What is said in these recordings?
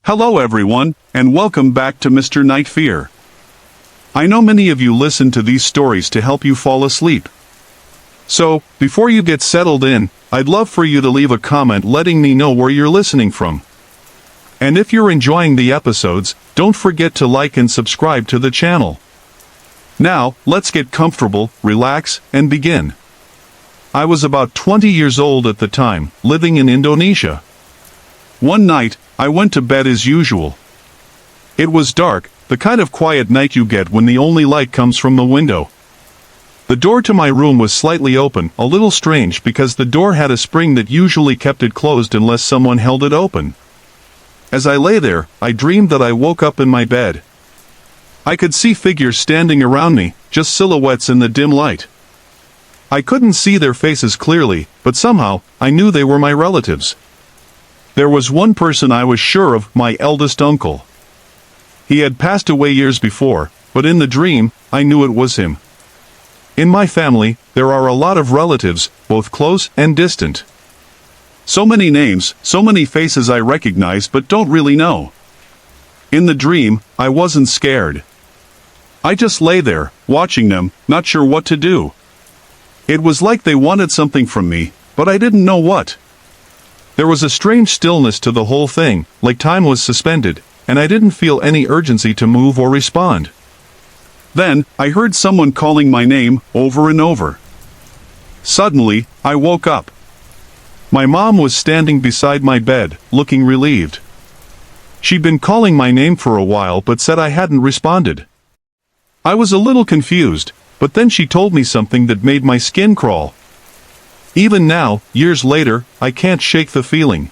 Hello everyone, and welcome back to Mr. Night Fear. I know many of you listen to these stories to help you fall asleep. So, before you get settled in, I'd love for you to leave a comment letting me know where you're listening from. And if you're enjoying the episodes, don't forget to like and subscribe to the channel. Now, let's get comfortable, relax, and begin. I was about 20 years old at the time, living in Indonesia. One night, I went to bed as usual. It was dark, the kind of quiet night you get when the only light comes from the window. The door to my room was slightly open, a little strange because the door had a spring that usually kept it closed unless someone held it open. As I lay there, I dreamed that I woke up in my bed. I could see figures standing around me, just silhouettes in the dim light. I couldn't see their faces clearly, but somehow, I knew they were my relatives. There was one person I was sure of, my eldest uncle. He had passed away years before, but in the dream, I knew it was him. In my family, there are a lot of relatives, both close and distant. So many names, so many faces I recognize but don't really know. In the dream, I wasn't scared. I just lay there, watching them, not sure what to do. It was like they wanted something from me, but I didn't know what. There was a strange stillness to the whole thing, like time was suspended, and I didn't feel any urgency to move or respond. Then, I heard someone calling my name, over and over. Suddenly, I woke up. My mom was standing beside my bed, looking relieved. She'd been calling my name for a while but said I hadn't responded. I was a little confused, but then she told me something that made my skin crawl. Even now, years later, I can't shake the feeling.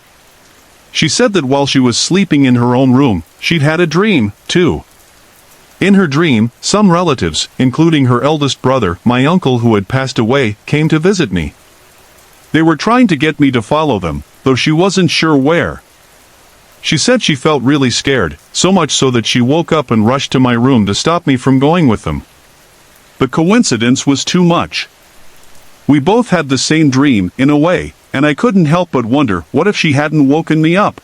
She said that while she was sleeping in her own room, she'd had a dream, too. In her dream, some relatives, including her eldest brother, my uncle who had passed away, came to visit me. They were trying to get me to follow them, though she wasn't sure where. She said she felt really scared, so much so that she woke up and rushed to my room to stop me from going with them. The coincidence was too much. We both had the same dream, in a way, and I couldn't help but wonder, what if she hadn't woken me up?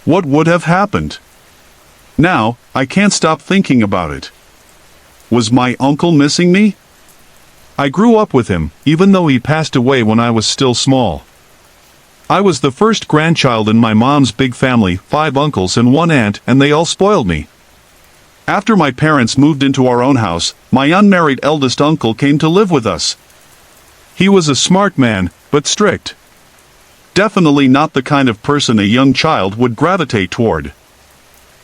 What would have happened? Now, I can't stop thinking about it. Was my uncle missing me? I grew up with him, even though he passed away when I was still small. I was the first grandchild in my mom's big family, 5 uncles and 1 aunt, and they all spoiled me. After my parents moved into our own house, my unmarried eldest uncle came to live with us. He was a smart man, but strict. Definitely not the kind of person a young child would gravitate toward.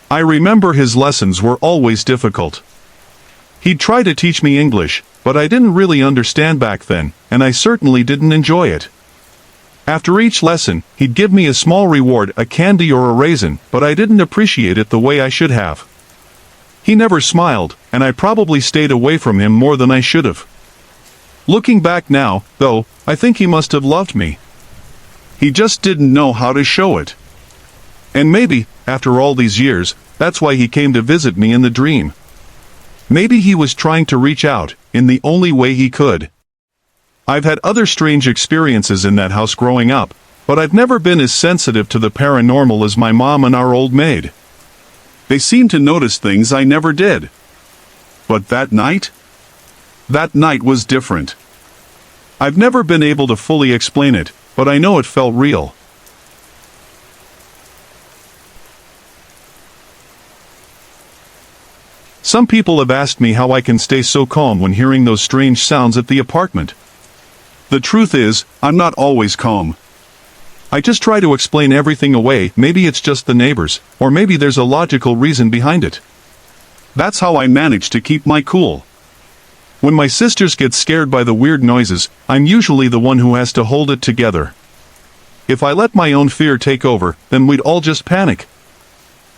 I remember his lessons were always difficult. He'd try to teach me English, but I didn't really understand back then, and I certainly didn't enjoy it. After each lesson, he'd give me a small reward, a candy or a raisin, but I didn't appreciate it the way I should have. He never smiled, and I probably stayed away from him more than I should have. Looking back now, though, I think he must have loved me. He just didn't know how to show it. And maybe, after all these years, that's why he came to visit me in the dream. Maybe he was trying to reach out, in the only way he could. I've had other strange experiences in that house growing up, but I've never been as sensitive to the paranormal as my mom and our old maid. They seemed to notice things I never did. But that night? That night was different. I've never been able to fully explain it, but I know it felt real. Some people have asked me how I can stay so calm when hearing those strange sounds at the apartment. The truth is, I'm not always calm. I just try to explain everything away, maybe it's just the neighbors, or maybe there's a logical reason behind it. That's how I manage to keep my cool. When my sisters get scared by the weird noises, I'm usually the one who has to hold it together. If I let my own fear take over, then we'd all just panic.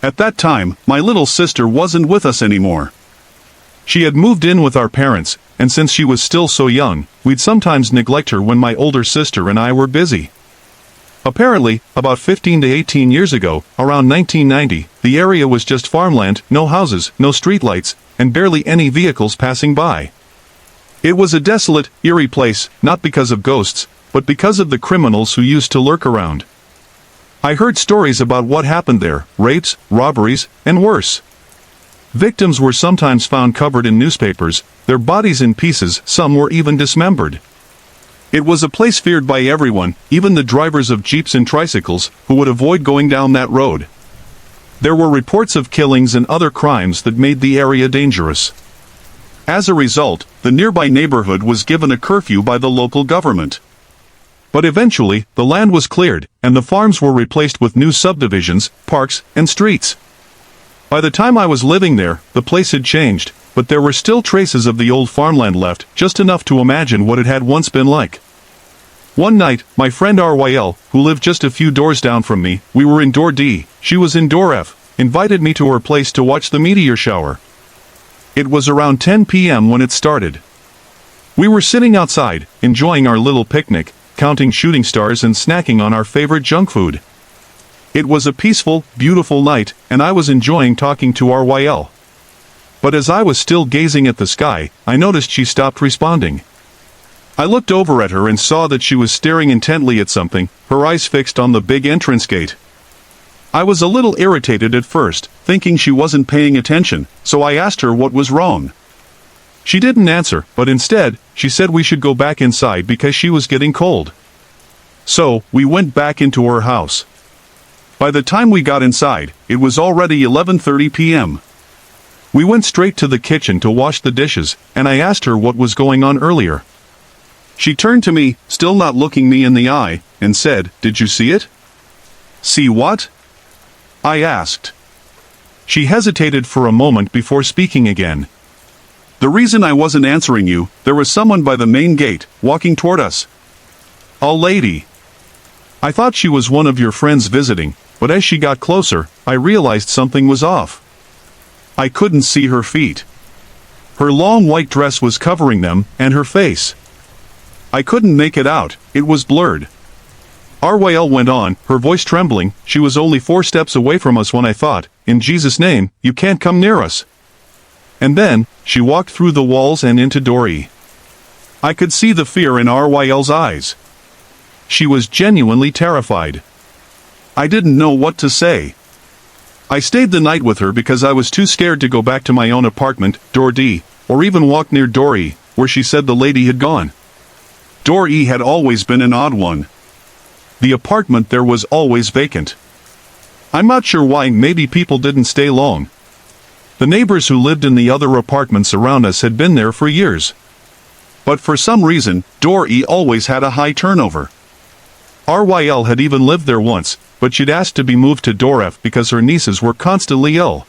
At that time, my little sister wasn't with us anymore. She had moved in with our parents, and since she was still so young, we'd sometimes neglect her when my older sister and I were busy. Apparently, about 15 to 18 years ago, around 1990, the area was just farmland, no houses, no streetlights, and barely any vehicles passing by. It was a desolate, eerie place, not because of ghosts, but because of the criminals who used to lurk around. I heard stories about what happened there, rapes, robberies, and worse. Victims were sometimes found covered in newspapers, their bodies in pieces, some were even dismembered. It was a place feared by everyone, even the drivers of jeeps and tricycles, who would avoid going down that road. There were reports of killings and other crimes that made the area dangerous. As a result, the nearby neighborhood was given a curfew by the local government. But eventually, the land was cleared, and the farms were replaced with new subdivisions, parks, and streets. By the time I was living there, the place had changed, but there were still traces of the old farmland left, just enough to imagine what it had once been like. One night, my friend RYL, who lived just a few doors down from me, we were in door D, she was in door F, invited me to her place to watch the meteor shower. It was around 10 p.m. when it started. We were sitting outside, enjoying our little picnic, counting shooting stars and snacking on our favorite junk food. It was a peaceful, beautiful night, and I was enjoying talking to RYL. But as I was still gazing at the sky, I noticed she stopped responding. I looked over at her and saw that she was staring intently at something, her eyes fixed on the big entrance gate. I was a little irritated at first, thinking she wasn't paying attention, so I asked her what was wrong. She didn't answer, but instead, she said we should go back inside because she was getting cold. So, we went back into her house. By the time we got inside, it was already 11:30 p.m. We went straight to the kitchen to wash the dishes, and I asked her what was going on earlier. She turned to me, still not looking me in the eye, and said, "Did you see it?" "See what?" I asked. She hesitated for a moment before speaking again. "The reason I wasn't answering you, there was someone by the main gate, walking toward us. A lady. I thought she was one of your friends visiting, but as she got closer, I realized something was off. I couldn't see her feet. Her long white dress was covering them, and her face. I couldn't make it out, it was blurred." RYL went on, her voice trembling. "She was only 4 steps away from us when I thought, in Jesus' name, you can't come near us." And then, she walked through the walls and into door E. I could see the fear in RYL's eyes. She was genuinely terrified. I didn't know what to say. I stayed the night with her because I was too scared to go back to my own apartment, door D, or even walk near door E, where she said the lady had gone. Door E had always been an odd one. The apartment there was always vacant. I'm not sure why, maybe people didn't stay long. The neighbors who lived in the other apartments around us had been there for years. But for some reason, door E always had a high turnover. RYL had even lived there once, but she'd asked to be moved to door F because her nieces were constantly ill.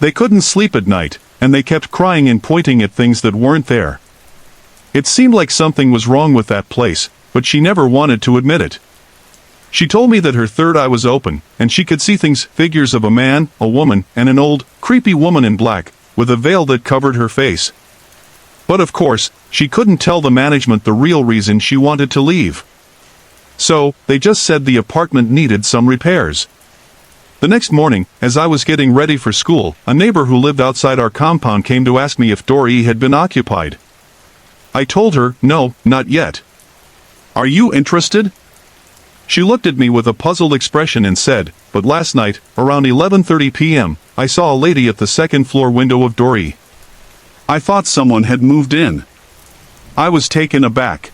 They couldn't sleep at night, and they kept crying and pointing at things that weren't there. It seemed like something was wrong with that place, but she never wanted to admit it. She told me that her third eye was open, and she could see things, figures of a man, a woman, and an old, creepy woman in black, with a veil that covered her face. But of course, she couldn't tell the management the real reason she wanted to leave. So, they just said the apartment needed some repairs. The next morning, as I was getting ready for school, a neighbor who lived outside our compound came to ask me if door E had been occupied. I told her, no, not yet. "Are you interested?" She looked at me with a puzzled expression and said, "But last night, around 11:30 p.m., I saw a lady at the second floor window of door E. I thought someone had moved in." I was taken aback.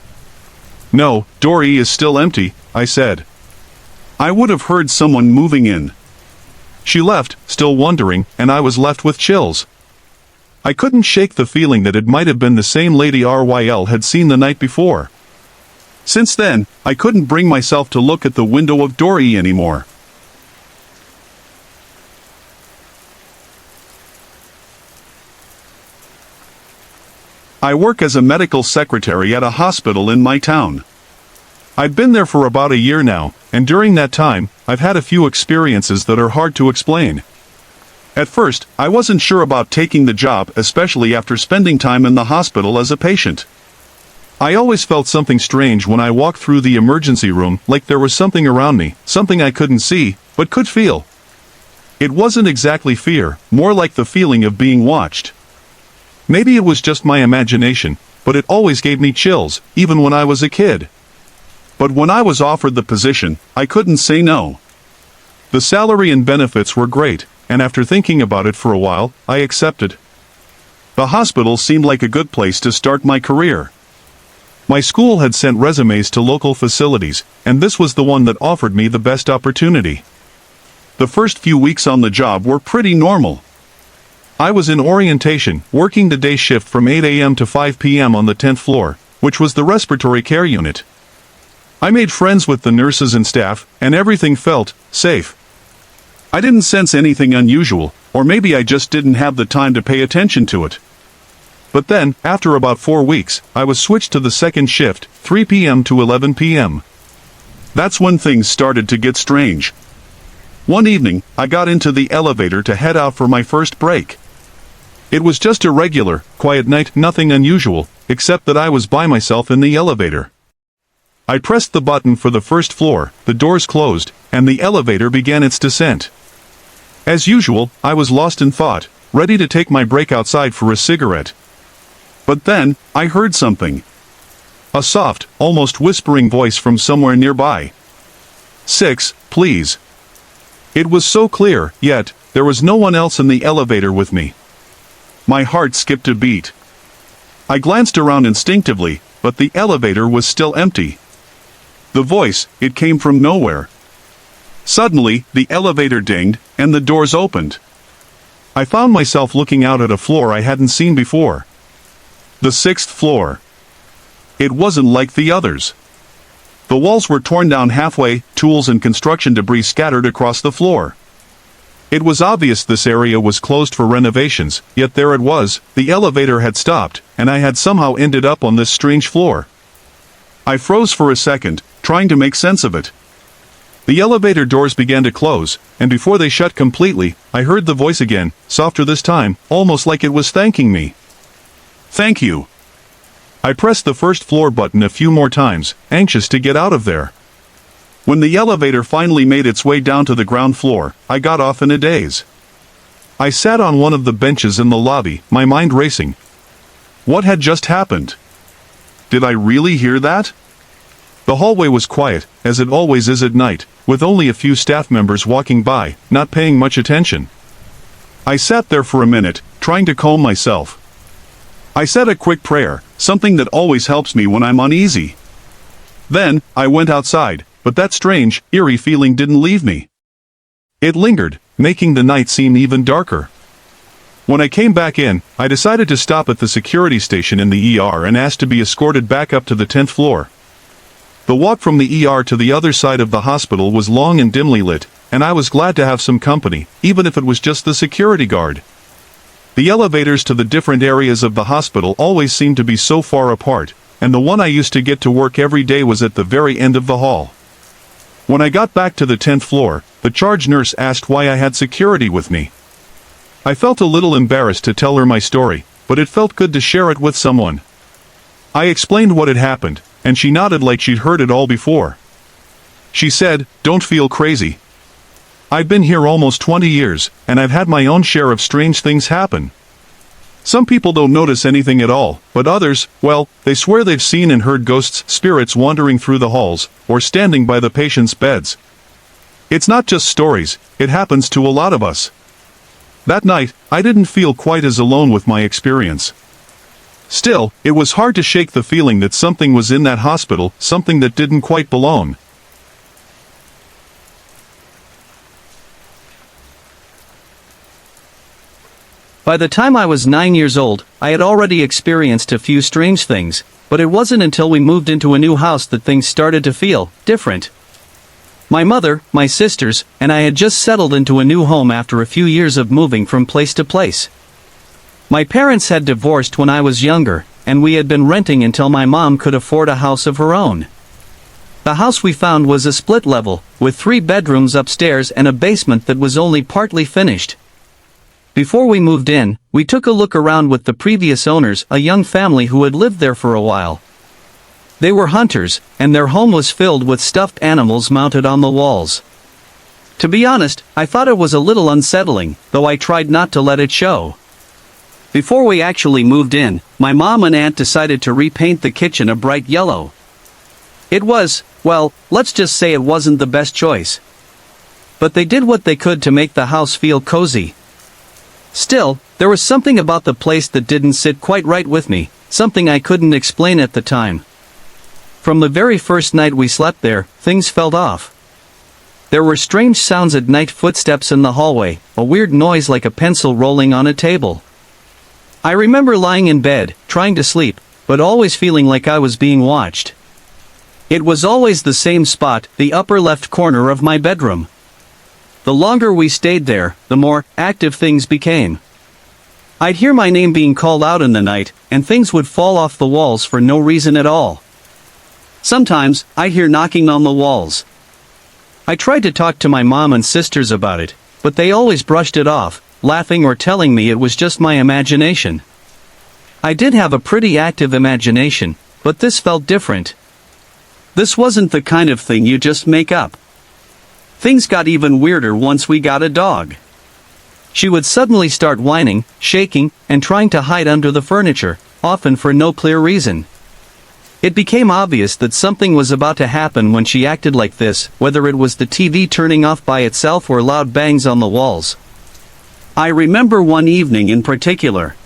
"No, door E is still empty," I said. "I would have heard someone moving in." She left, still wondering, and I was left with chills. I couldn't shake the feeling that it might have been the same lady RYL had seen the night before. Since then, I couldn't bring myself to look at the window of door E anymore. I work as a medical secretary at a hospital in my town. I've been there for about a year now, and during that time, I've had a few experiences that are hard to explain. At first, I wasn't sure about taking the job, especially after spending time in the hospital as a patient. I always felt something strange when I walked through the emergency room, like there was something around me, something I couldn't see, but could feel. It wasn't exactly fear, more like the feeling of being watched. Maybe it was just my imagination, but it always gave me chills, even when I was a kid. But when I was offered the position, I couldn't say no. The salary and benefits were great, and after thinking about it for a while, I accepted. The hospital seemed like a good place to start my career. My school had sent resumes to local facilities, and this was the one that offered me the best opportunity. The first few weeks on the job were pretty normal. I was in orientation, working the day shift from 8 a.m. to 5 p.m. on the 10th floor, which was the respiratory care unit. I made friends with the nurses and staff, and everything felt safe. I didn't sense anything unusual, or maybe I just didn't have the time to pay attention to it. But then, after about 4 weeks, I was switched to the second shift, 3 p.m. to 11 p.m. That's when things started to get strange. One evening, I got into the elevator to head out for my first break. It was just a regular, quiet night, nothing unusual, except that I was by myself in the elevator. I pressed the button for the first floor, the doors closed, and the elevator began its descent. As usual, I was lost in thought, ready to take my break outside for a cigarette. But then, I heard something. A soft, almost whispering voice from somewhere nearby. 6, please. It was so clear, yet, there was no one else in the elevator with me. My heart skipped a beat. I glanced around instinctively, but the elevator was still empty. The voice, it came from nowhere. Suddenly, the elevator dinged, and the doors opened. I found myself looking out at a floor I hadn't seen before. The 6th floor. It wasn't like the others. The walls were torn down halfway, tools and construction debris scattered across the floor. It was obvious this area was closed for renovations, yet there it was, the elevator had stopped, and I had somehow ended up on this strange floor. I froze for a second, trying to make sense of it. The elevator doors began to close, and before they shut completely, I heard the voice again, softer this time, almost like it was thanking me. Thank you. I pressed the first floor button a few more times, anxious to get out of there. When the elevator finally made its way down to the ground floor, I got off in a daze. I sat on one of the benches in the lobby, my mind racing. What had just happened? Did I really hear that? The hallway was quiet, as it always is at night, with only a few staff members walking by, not paying much attention. I sat there for a minute, trying to calm myself. I said a quick prayer, something that always helps me when I'm uneasy. Then, I went outside, but that strange, eerie feeling didn't leave me. It lingered, making the night seem even darker. When I came back in, I decided to stop at the security station in the ER and asked to be escorted back up to the 10th floor. The walk from the ER to the other side of the hospital was long and dimly lit, and I was glad to have some company, even if it was just the security guard. The elevators to the different areas of the hospital always seemed to be so far apart, and the one I used to get to work every day was at the very end of the hall. When I got back to the 10th floor, the charge nurse asked why I had security with me. I felt a little embarrassed to tell her my story, but it felt good to share it with someone. I explained what had happened, and she nodded like she'd heard it all before. She said, "Don't feel crazy. I've been here almost 20 years, and I've had my own share of strange things happen. Some people don't notice anything at all, but others, well, they swear they've seen and heard ghosts, spirits wandering through the halls, or standing by the patients' beds. It's not just stories, it happens to a lot of us." That night, I didn't feel quite as alone with my experience. Still, it was hard to shake the feeling that something was in that hospital, something that didn't quite belong. By the time I was 9 years old, I had already experienced a few strange things, but it wasn't until we moved into a new house that things started to feel different. My mother, my sisters, and I had just settled into a new home after a few years of moving from place to place. My parents had divorced when I was younger, and we had been renting until my mom could afford a house of her own. The house we found was a split level, with 3 bedrooms upstairs and a basement that was only partly finished. Before we moved in, we took a look around with the previous owners, a young family who had lived there for a while. They were hunters, and their home was filled with stuffed animals mounted on the walls. To be honest, I thought it was a little unsettling, though I tried not to let it show. Before we actually moved in, my mom and aunt decided to repaint the kitchen a bright yellow. It was, well, let's just say it wasn't the best choice. but they did what they could to make the house feel cozy. Still, there was something about the place that didn't sit quite right with me, something I couldn't explain at the time. From the very first night we slept there, things felt off. There were strange sounds at night, footsteps in the hallway, a weird noise like a pencil rolling on a table. I remember lying in bed, trying to sleep, but always feeling like I was being watched. It was always the same spot, the upper left corner of my bedroom. The longer we stayed there, the more active things became. I'd hear my name being called out in the night, and things would fall off the walls for no reason at all. Sometimes, I'd hear knocking on the walls. I tried to talk to my mom and sisters about it, but they always brushed it off, laughing or telling me it was just my imagination. I did have a pretty active imagination, but this felt different. This wasn't the kind of thing you just make up. Things got even weirder once we got a dog. She would suddenly start whining, shaking, and trying to hide under the furniture, often for no clear reason. It became obvious that something was about to happen when she acted like this, whether it was the TV turning off by itself or loud bangs on the walls. I remember one evening in particular.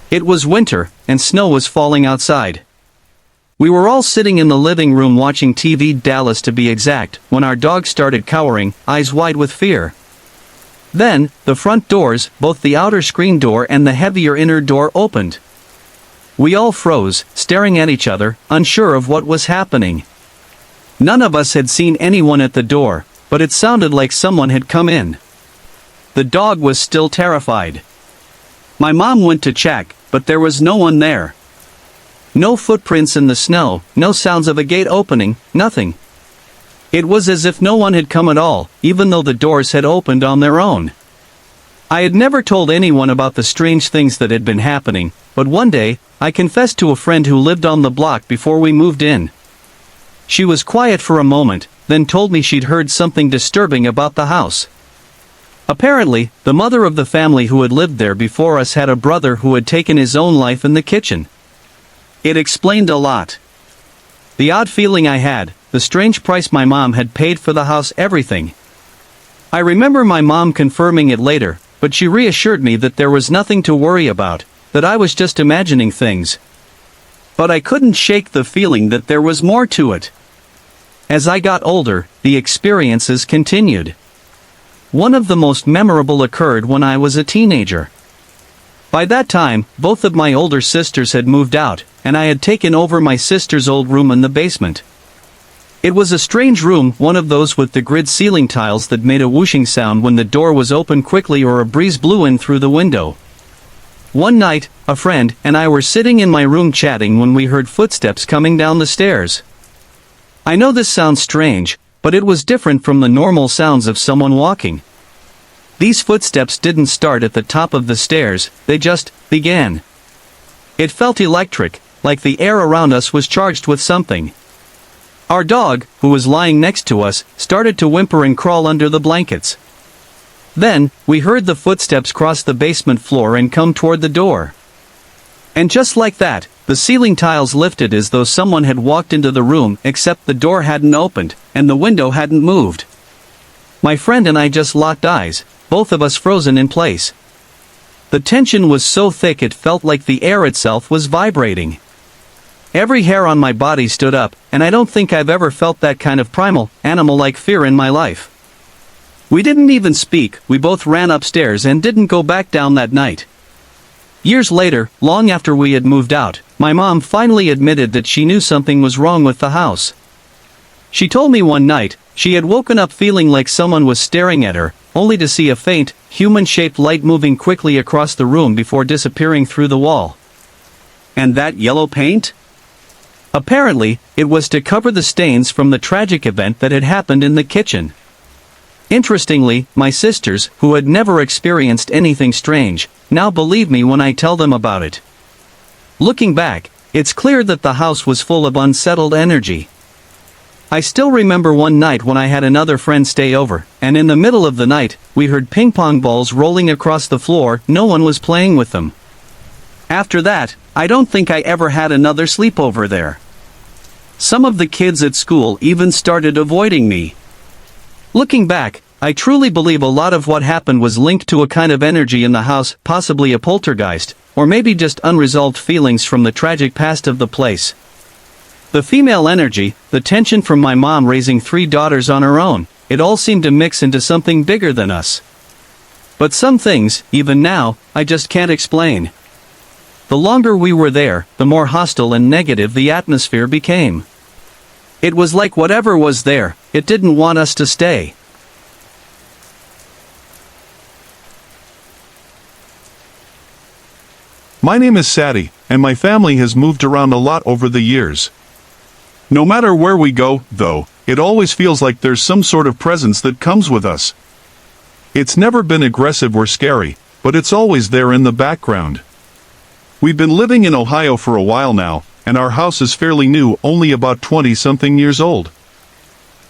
It was winter, and snow was falling outside. We were all sitting in the living room watching TV, Dallas to be exact, when our dog started cowering, eyes wide with fear. Then, the front doors, both the outer screen door and the heavier inner door, opened. We all froze, staring at each other, unsure of what was happening. None of us had seen anyone at the door, but it sounded like someone had come in. The dog was still terrified. My mom went to check, but there was no one there. No footprints in the snow, no sounds of a gate opening, nothing. It was as if no one had come at all, even though the doors had opened on their own. I had never told anyone about the strange things that had been happening, but one day, I confessed to a friend who lived on the block before we moved in. She was quiet for a moment, then told me she'd heard something disturbing about the house. Apparently, the mother of the family who had lived there before us had a brother who had taken his own life in the kitchen. It explained a lot. The odd feeling I had, the strange price my mom had paid for the house, everything. I remember my mom confirming it later, but she reassured me that there was nothing to worry about, that I was just imagining things. But I couldn't shake the feeling that there was more to it. As I got older, the experiences continued. One of the most memorable occurred when I was a teenager. By that time, both of my older sisters had moved out, and I had taken over my sister's old room in the basement. It was a strange room, one of those with the grid ceiling tiles that made a whooshing sound when the door was opened quickly or a breeze blew in through the window. One night, a friend and I were sitting in my room chatting when we heard footsteps coming down the stairs. I know this sounds strange, but it was different from the normal sounds of someone walking. These footsteps didn't start at the top of the stairs, they just began. It felt electric, like the air around us was charged with something. Our dog, who was lying next to us, started to whimper and crawl under the blankets. Then, we heard the footsteps cross the basement floor and come toward the door. And just like that, the ceiling tiles lifted as though someone had walked into the room, except the door hadn't opened, and the window hadn't moved. My friend and I just locked eyes, both of us frozen in place. The tension was so thick it felt like the air itself was vibrating. Every hair on my body stood up, and I don't think I've ever felt that kind of primal, animal-like fear in my life. We didn't even speak, we both ran upstairs and didn't go back down that night. Years later, long after we had moved out, my mom finally admitted that she knew something was wrong with the house. She told me one night, she had woken up feeling like someone was staring at her, only to see a faint, human-shaped light moving quickly across the room before disappearing through the wall. And that yellow paint? Apparently, it was to cover the stains from the tragic event that had happened in the kitchen. Interestingly, my sisters, who had never experienced anything strange, now believe me when I tell them about it. Looking back, it's clear that the house was full of unsettled energy. I still remember one night when I had another friend stay over, and in the middle of the night, we heard ping-pong balls rolling across the floor. No one was playing with them. After that, I don't think I ever had another sleepover there. Some of the kids at school even started avoiding me. Looking back, I truly believe a lot of what happened was linked to a kind of energy in the house, possibly a poltergeist, or maybe just unresolved feelings from the tragic past of the place. The female energy, the tension from my mom raising 3 daughters on her own, it all seemed to mix into something bigger than us. But some things, even now, I just can't explain. The longer we were there, the more hostile and negative the atmosphere became. It was like whatever was there, it didn't want us to stay. My name is Sadie, and my family has moved around a lot over the years. No matter where we go, though, it always feels like there's some sort of presence that comes with us. It's never been aggressive or scary, but it's always there in the background. We've been living in Ohio for a while now, and our house is fairly new, only about 20-something years old.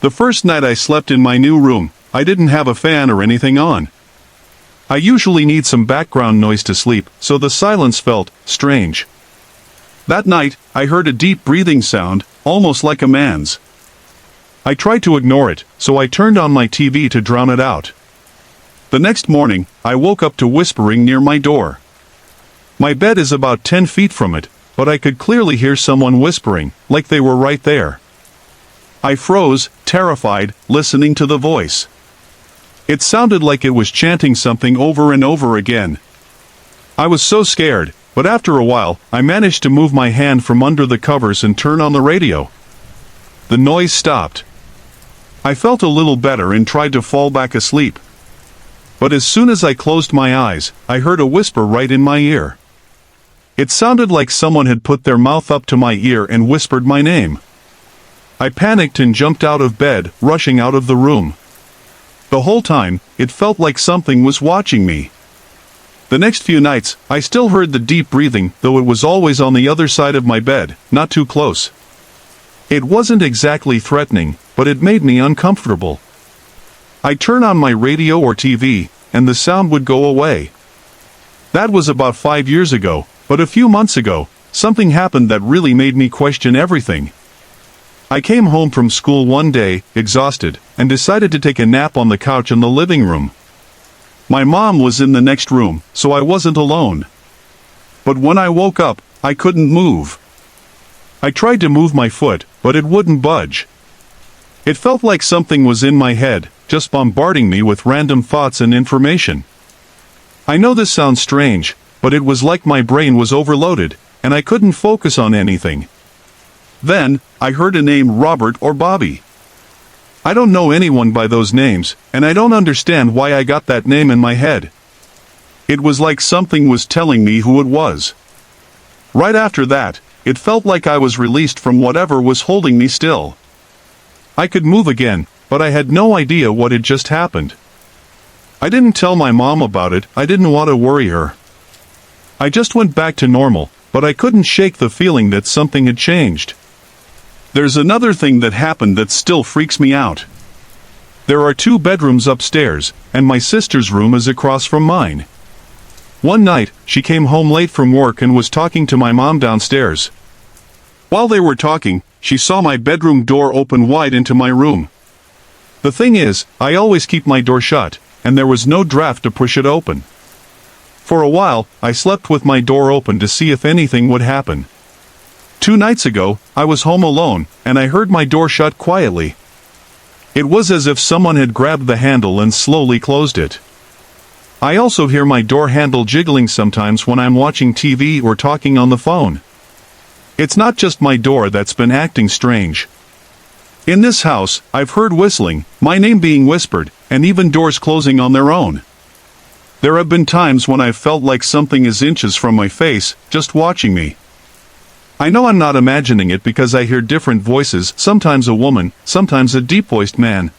The first night I slept in my new room, I didn't have a fan or anything on. I usually need some background noise to sleep, so the silence felt strange. That night, I heard a deep breathing sound, almost like a man's. I tried to ignore it, so I turned on my TV to drown it out. The next morning, I woke up to whispering near my door. My bed is about 10 feet from it, but I could clearly hear someone whispering, like they were right there. I froze, terrified, listening to the voice. It sounded like it was chanting something over and over again. I was so scared, but after a while, I managed to move my hand from under the covers and turn on the radio. The noise stopped. I felt a little better and tried to fall back asleep. But as soon as I closed my eyes, I heard a whisper right in my ear. It sounded like someone had put their mouth up to my ear and whispered my name. I panicked and jumped out of bed, rushing out of the room. The whole time, it felt like something was watching me. The next few nights, I still heard the deep breathing, though it was always on the other side of my bed, not too close. It wasn't exactly threatening, but it made me uncomfortable. I'd turn on my radio or TV, and the sound would go away. That was about 5 years ago, but a few months ago, something happened that really made me question everything. I came home from school one day, exhausted, and decided to take a nap on the couch in the living room. My mom was in the next room, so I wasn't alone. But when I woke up, I couldn't move. I tried to move my foot, but it wouldn't budge. It felt like something was in my head, just bombarding me with random thoughts and information. I know this sounds strange, but it was like my brain was overloaded, and I couldn't focus on anything. Then, I heard a name Robert or Bobby. I don't know anyone by those names, and I don't understand why I got that name in my head. It was like something was telling me who it was. Right after that, it felt like I was released from whatever was holding me still. I could move again, but I had no idea what had just happened. I didn't tell my mom about it, I didn't want to worry her. I just went back to normal, but I couldn't shake the feeling that something had changed. There's another thing that happened that still freaks me out. There are 2 bedrooms upstairs, and my sister's room is across from mine. One night, she came home late from work and was talking to my mom downstairs. While they were talking, she saw my bedroom door open wide into my room. The thing is, I always keep my door shut, and there was no draft to push it open. For a while, I slept with my door open to see if anything would happen. 2 nights ago, I was home alone, and I heard my door shut quietly. It was as if someone had grabbed the handle and slowly closed it. I also hear my door handle jiggling sometimes when I'm watching TV or talking on the phone. It's not just my door that's been acting strange. In this house, I've heard whistling, my name being whispered, and even doors closing on their own. There have been times when I've felt like something is inches from my face, just watching me. I know I'm not imagining it because I hear different voices, sometimes a woman, sometimes a deep-voiced man.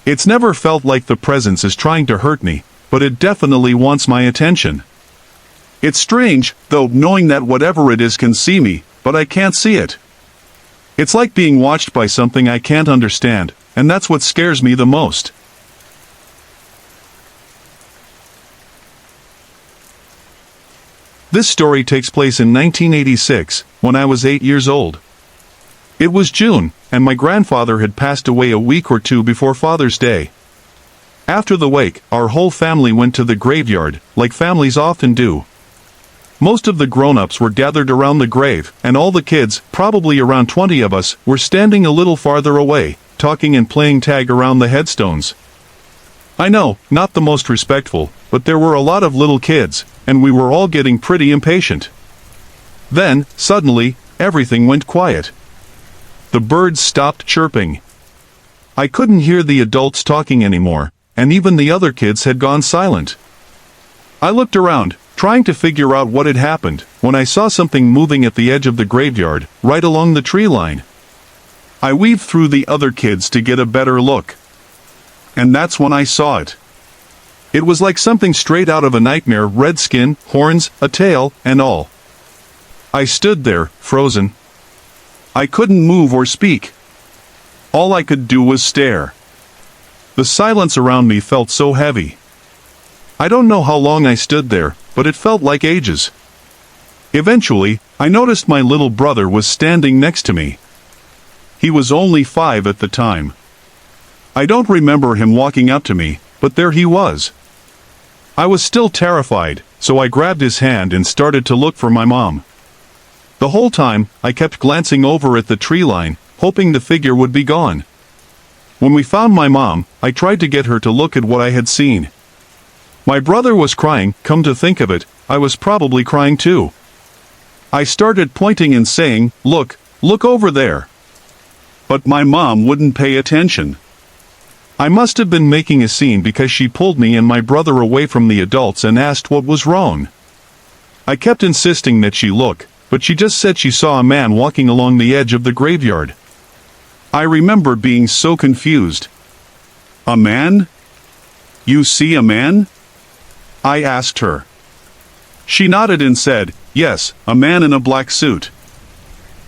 It's never felt like the presence is trying to hurt me, but it definitely wants my attention. It's strange, though, knowing that whatever it is can see me, but I can't see it. It's like being watched by something I can't understand, and that's what scares me the most. This story takes place in 1986, when I was 8 years old. It was June, and my grandfather had passed away a week or 2 before Father's Day. After the wake, our whole family went to the graveyard, like families often do. Most of the grown-ups were gathered around the grave, and all the kids, probably around 20 of us, were standing a little farther away, talking and playing tag around the headstones. I know, not the most respectful, but there were a lot of little kids, and we were all getting pretty impatient. Then, suddenly, everything went quiet. The birds stopped chirping. I couldn't hear the adults talking anymore, and even the other kids had gone silent. I looked around, trying to figure out what had happened, when I saw something moving at the edge of the graveyard, right along the tree line. I weaved through the other kids to get a better look. And that's when I saw it. It was like something straight out of a nightmare, red skin, horns, a tail, and all. I stood there, frozen. I couldn't move or speak. All I could do was stare. The silence around me felt so heavy. I don't know how long I stood there, but it felt like ages. Eventually, I noticed my little brother was standing next to me. He was only 5 at the time. I don't remember him walking up to me, but there he was. I was still terrified, so I grabbed his hand and started to look for my mom. The whole time, I kept glancing over at the tree line, hoping the figure would be gone. When we found my mom, I tried to get her to look at what I had seen. My brother was crying. Come to think of it, I was probably crying too. I started pointing and saying, "Look, look over there." But my mom wouldn't pay attention. I must have been making a scene because she pulled me and my brother away from the adults and asked what was wrong. I kept insisting that she look, but she just said she saw a man walking along the edge of the graveyard. I remember being so confused. "A man? You see a man?" I asked her. She nodded and said, "Yes, a man in a black suit."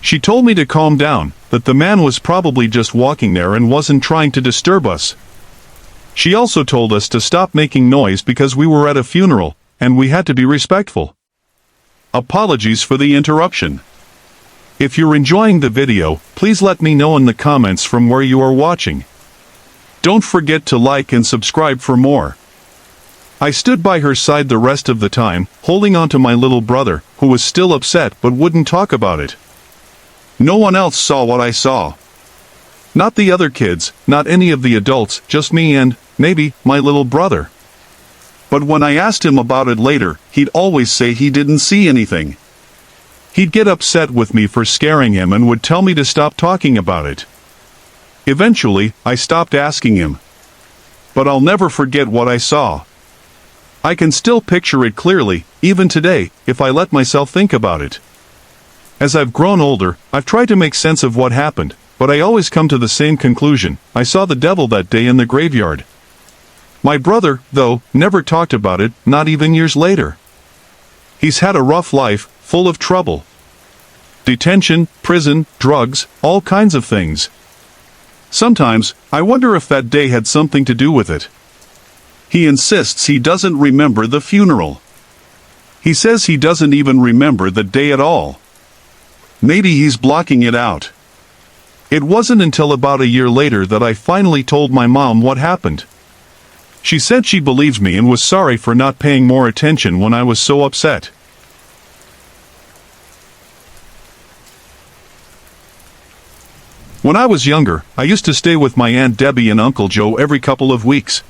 She told me to calm down, that the man was probably just walking there and wasn't trying to disturb us. She also told us to stop making noise because we were at a funeral, and we had to be respectful. Apologies for the interruption. If you're enjoying the video, please let me know in the comments from where you are watching. Don't forget to like and subscribe for more. I stood by her side the rest of the time, holding on to my little brother, who was still upset but wouldn't talk about it. No one else saw what I saw. Not the other kids, not any of the adults, just me and, maybe, my little brother. But when I asked him about it later, he'd always say he didn't see anything. He'd get upset with me for scaring him and would tell me to stop talking about it. Eventually, I stopped asking him. But I'll never forget what I saw. I can still picture it clearly, even today, if I let myself think about it. As I've grown older, I've tried to make sense of what happened, but I always come to the same conclusion: I saw the devil that day in the graveyard. My brother, though, never talked about it, not even years later. He's had a rough life, full of trouble. Detention, prison, drugs, all kinds of things. Sometimes, I wonder if that day had something to do with it. He insists he doesn't remember the funeral. He says he doesn't even remember the day at all. Maybe he's blocking it out. It wasn't until about a year later that I finally told my mom what happened. She said she believes me and was sorry for not paying more attention when I was so upset. When I was younger, I used to stay with my Aunt Debbie and Uncle Joe every couple of weeks.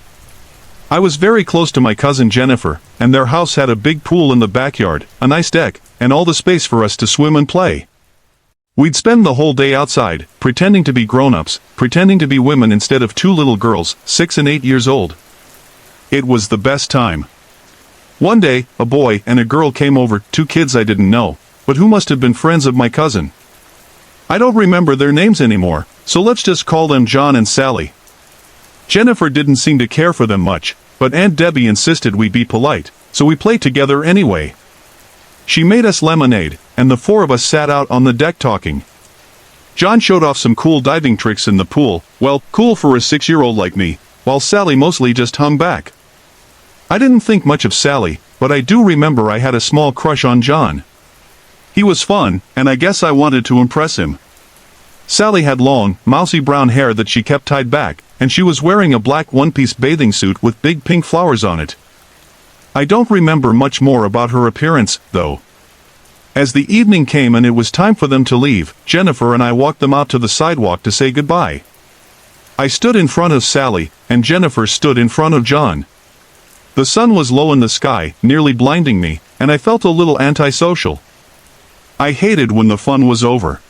I was very close to my cousin Jennifer, and their house had a big pool in the backyard, a nice deck, and all the space for us to swim and play. We'd spend the whole day outside, pretending to be grown-ups, pretending to be women instead of 2 little girls, 6 and 8 years old. It was the best time. One day, a boy and a girl came over, 2 kids I didn't know, but who must have been friends of my cousin. I don't remember their names anymore, so let's just call them John and Sally. Jennifer didn't seem to care for them much, but Aunt Debbie insisted we be polite, so we played together anyway. She made us lemonade, and the 4 of us sat out on the deck talking. John showed off some cool diving tricks in the pool, well, cool for a 6-year-old like me, while Sally mostly just hung back. I didn't think much of Sally, but I do remember I had a small crush on John. He was fun, and I guess I wanted to impress him. Sally had long, mousy brown hair that she kept tied back, and she was wearing a black one-piece bathing suit with big pink flowers on it. I don't remember much more about her appearance, though. As the evening came and it was time for them to leave, Jennifer and I walked them out to the sidewalk to say goodbye. I stood in front of Sally, and Jennifer stood in front of John. The sun was low in the sky, nearly blinding me, and I felt a little antisocial. I hated when the fun was over.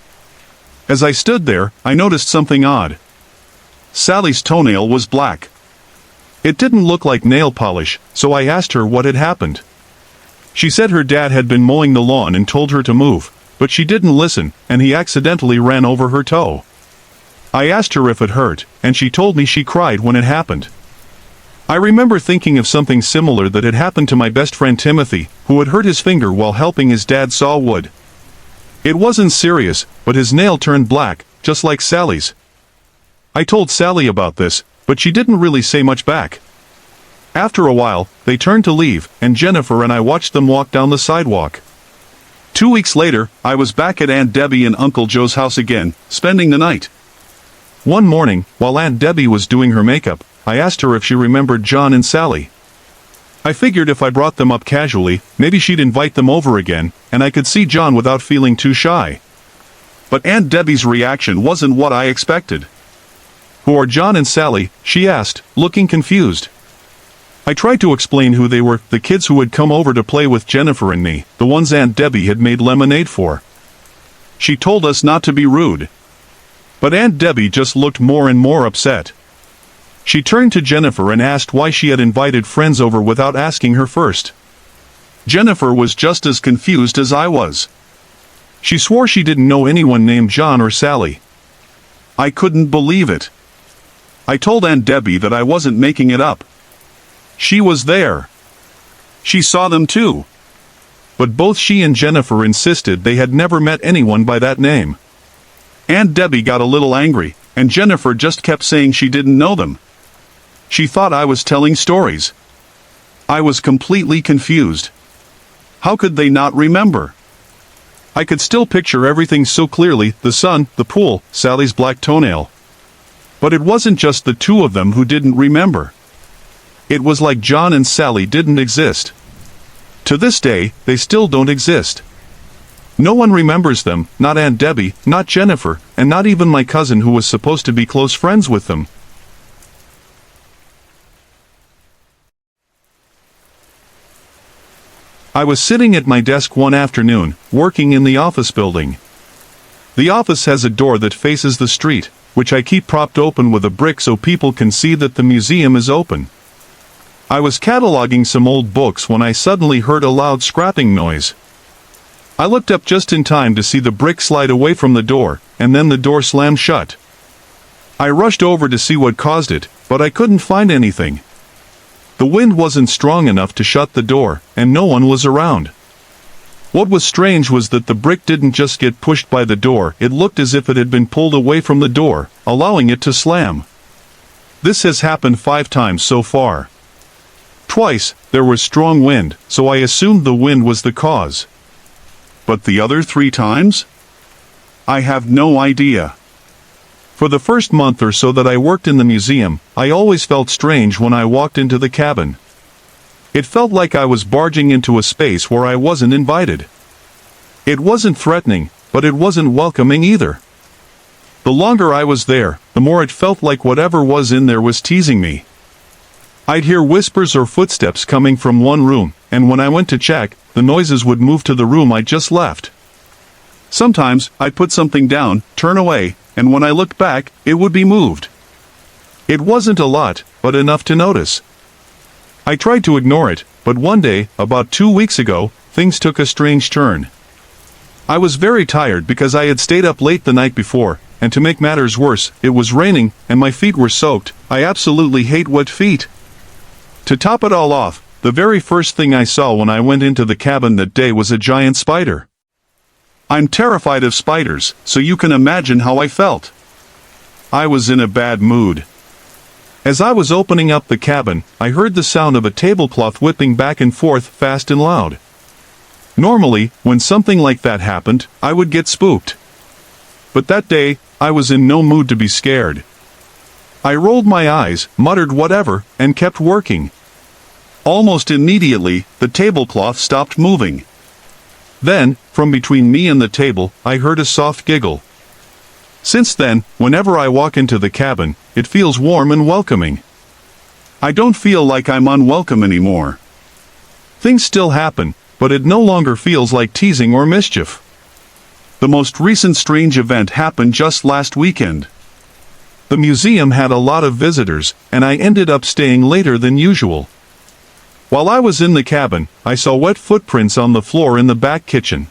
As I stood there, I noticed something odd. Sally's toenail was black. It didn't look like nail polish, so I asked her what had happened. She said her dad had been mowing the lawn and told her to move, but she didn't listen, and he accidentally ran over her toe. I asked her if it hurt, and she told me she cried when it happened. I remember thinking of something similar that had happened to my best friend Timothy, who had hurt his finger while helping his dad saw wood. It wasn't serious, but his nail turned black, just like Sally's. I told Sally about this, but she didn't really say much back. After a while, they turned to leave, and Jennifer and I watched them walk down the sidewalk. 2 weeks later, I was back at Aunt Debbie and Uncle Joe's house again, spending the night. One morning, while Aunt Debbie was doing her makeup, I asked her if she remembered John and Sally. I figured if I brought them up casually, maybe she'd invite them over again, and I could see John without feeling too shy. But Aunt Debbie's reaction wasn't what I expected. "Who are John and Sally?" she asked, looking confused. I tried to explain who they were, the kids who had come over to play with Jennifer and me, the ones Aunt Debbie had made lemonade for. She told us not to be rude. But Aunt Debbie just looked more and more upset. She turned to Jennifer and asked why she had invited friends over without asking her first. Jennifer was just as confused as I was. She swore she didn't know anyone named John or Sally. I couldn't believe it. I told Aunt Debbie that I wasn't making it up. She was there. She saw them too. But both she and Jennifer insisted they had never met anyone by that name. Aunt Debbie got a little angry, and Jennifer just kept saying she didn't know them. She thought I was telling stories. I was completely confused. How could they not remember? I could still picture everything so clearly, the sun, the pool, Sally's black toenail. But it wasn't just the two of them who didn't remember. It was like John and Sally didn't exist. To this day, they still don't exist. No one remembers them, not Aunt Debbie, not Jennifer, and not even my cousin who was supposed to be close friends with them. I was sitting at my desk one afternoon, working in the office building. The office has a door that faces the street, which I keep propped open with a brick so people can see that the museum is open. I was cataloging some old books when I suddenly heard a loud scrapping noise. I looked up just in time to see the brick slide away from the door, and then the door slammed shut. I rushed over to see what caused it, but I couldn't find anything. The wind wasn't strong enough to shut the door, and no one was around. What was strange was that the brick didn't just get pushed by the door, it looked as if it had been pulled away from the door, allowing it to slam. This has happened 5 times so far. Twice, there was strong wind, so I assumed the wind was the cause. But the other 3 times? I have no idea. For the first month or so that I worked in the museum, I always felt strange when I walked into the cabin. It felt like I was barging into a space where I wasn't invited. It wasn't threatening, but it wasn't welcoming either. The longer I was there, the more it felt like whatever was in there was teasing me. I'd hear whispers or footsteps coming from one room, and when I went to check, the noises would move to the room I just left. Sometimes, I'd put something down, turn away, and when I looked back, it would be moved. It wasn't a lot, but enough to notice. I tried to ignore it, but one day, about 2 weeks ago, things took a strange turn. I was very tired because I had stayed up late the night before, and to make matters worse, it was raining, and my feet were soaked. I absolutely hate wet feet. To top it all off, the very first thing I saw when I went into the cabin that day was a giant spider. I'm terrified of spiders, so you can imagine how I felt. I was in a bad mood. As I was opening up the cabin, I heard the sound of a tablecloth whipping back and forth fast and loud. Normally, when something like that happened, I would get spooked. But that day, I was in no mood to be scared. I rolled my eyes, muttered whatever, and kept working. Almost immediately, the tablecloth stopped moving. Then, from between me and the table, I heard a soft giggle. Since then, whenever I walk into the cabin, it feels warm and welcoming. I don't feel like I'm unwelcome anymore. Things still happen, but it no longer feels like teasing or mischief. The most recent strange event happened just last weekend. The museum had a lot of visitors, and I ended up staying later than usual. While I was in the cabin, I saw wet footprints on the floor in the back kitchen.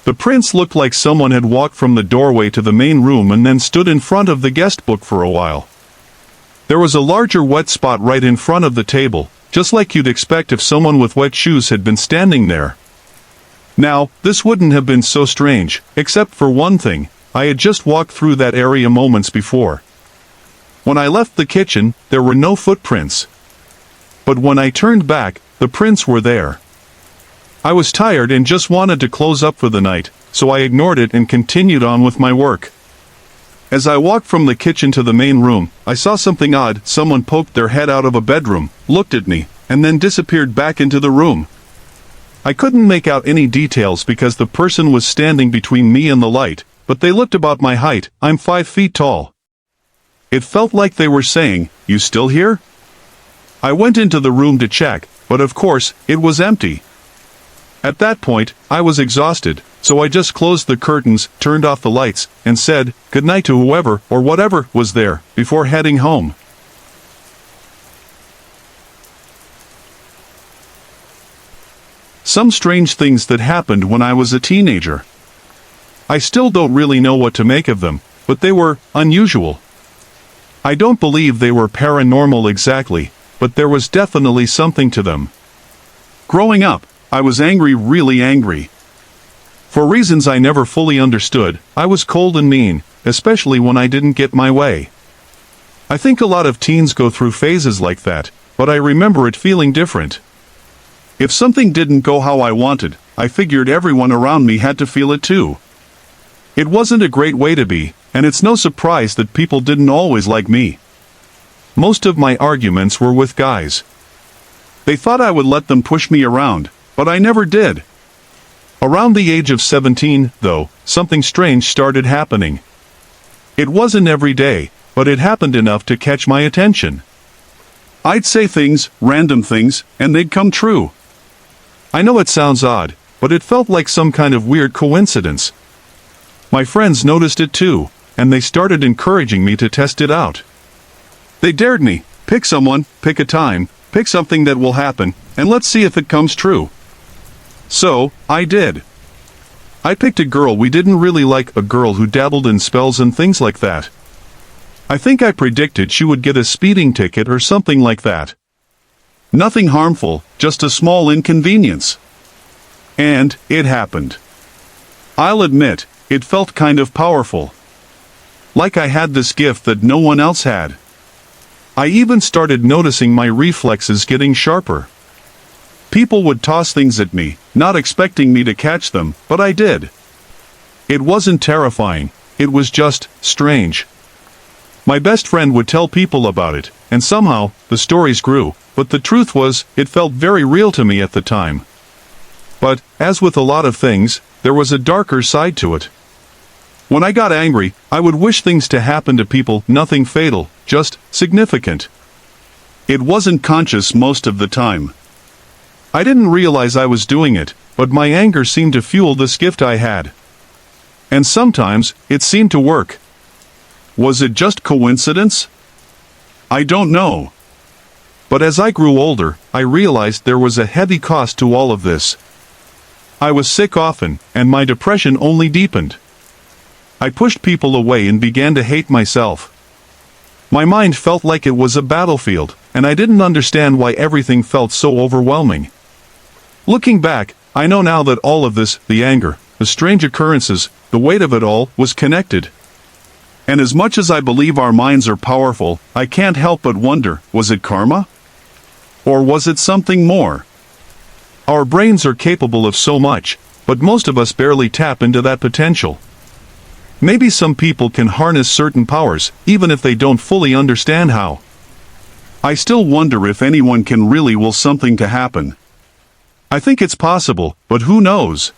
The prints looked like someone had walked from the doorway to the main room and then stood in front of the guest book for a while. There was a larger wet spot right in front of the table, just like you'd expect if someone with wet shoes had been standing there. Now, this wouldn't have been so strange, except for one thing: I had just walked through that area moments before. When I left the kitchen, there were no footprints. But when I turned back, the prints were there. I was tired and just wanted to close up for the night, so I ignored it and continued on with my work. As I walked from the kitchen to the main room, I saw something odd. Someone poked their head out of a bedroom, looked at me, and then disappeared back into the room. I couldn't make out any details because the person was standing between me and the light, but they looked about my height. I'm 5 feet tall. It felt like they were saying, "You still here?" I went into the room to check, but of course, it was empty. At that point, I was exhausted, so I just closed the curtains, turned off the lights, and said goodnight to whoever or whatever was there, before heading home. Some strange things that happened when I was a teenager. I still don't really know what to make of them, but they were unusual. I don't believe they were paranormal exactly, but there was definitely something to them. Growing up, I was angry, really angry. For reasons I never fully understood, I was cold and mean, especially when I didn't get my way. I think a lot of teens go through phases like that, but I remember it feeling different. If something didn't go how I wanted, I figured everyone around me had to feel it too. It wasn't a great way to be, and it's no surprise that people didn't always like me. Most of my arguments were with guys. They thought I would let them push me around, but I never did. Around the age of 17, though, something strange started happening. It wasn't every day, but it happened enough to catch my attention. I'd say things, random things, and they'd come true. I know it sounds odd, but it felt like some kind of weird coincidence. My friends noticed it too, and they started encouraging me to test it out. They dared me, pick someone, pick a time, pick something that will happen, and let's see if it comes true. So, I did. I picked a girl we didn't really like, a girl who dabbled in spells and things like that. I think I predicted she would get a speeding ticket or something like that. Nothing harmful, just a small inconvenience. And it happened. I'll admit, it felt kind of powerful. Like I had this gift that no one else had. I even started noticing my reflexes getting sharper. People would toss things at me, not expecting me to catch them, but I did. It wasn't terrifying, it was just strange. My best friend would tell people about it, and somehow, the stories grew, but the truth was, it felt very real to me at the time. But, as with a lot of things, there was a darker side to it. When I got angry, I would wish things to happen to people, nothing fatal, just significant. It wasn't conscious most of the time. I didn't realize I was doing it, but my anger seemed to fuel this gift I had. And sometimes, it seemed to work. Was it just coincidence? I don't know. But as I grew older, I realized there was a heavy cost to all of this. I was sick often, and my depression only deepened. I pushed people away and began to hate myself. My mind felt like it was a battlefield, and I didn't understand why everything felt so overwhelming. Looking back, I know now that all of this, the anger, the strange occurrences, the weight of it all, was connected. And as much as I believe our minds are powerful, I can't help but wonder, was it karma? Or was it something more? Our brains are capable of so much, but most of us barely tap into that potential. Maybe some people can harness certain powers, even if they don't fully understand how. I still wonder if anyone can really will something to happen. I think it's possible, but who knows?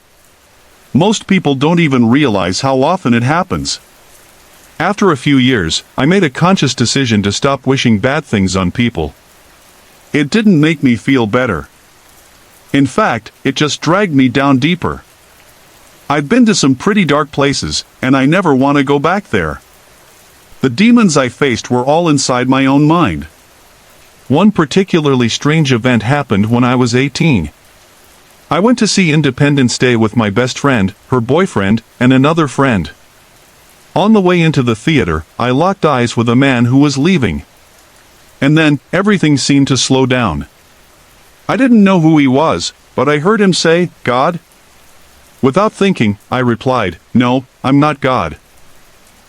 Most people don't even realize how often it happens. After a few years, I made a conscious decision to stop wishing bad things on people. It didn't make me feel better. In fact, it just dragged me down deeper. I've been to some pretty dark places, and I never want to go back there. The demons I faced were all inside my own mind. One particularly strange event happened when I was 18. I went to see Independence Day with my best friend, her boyfriend, and another friend. On the way into the theater, I locked eyes with a man who was leaving. And then, everything seemed to slow down. I didn't know who he was, but I heard him say, "God?" Without thinking, I replied, "No, I'm not God."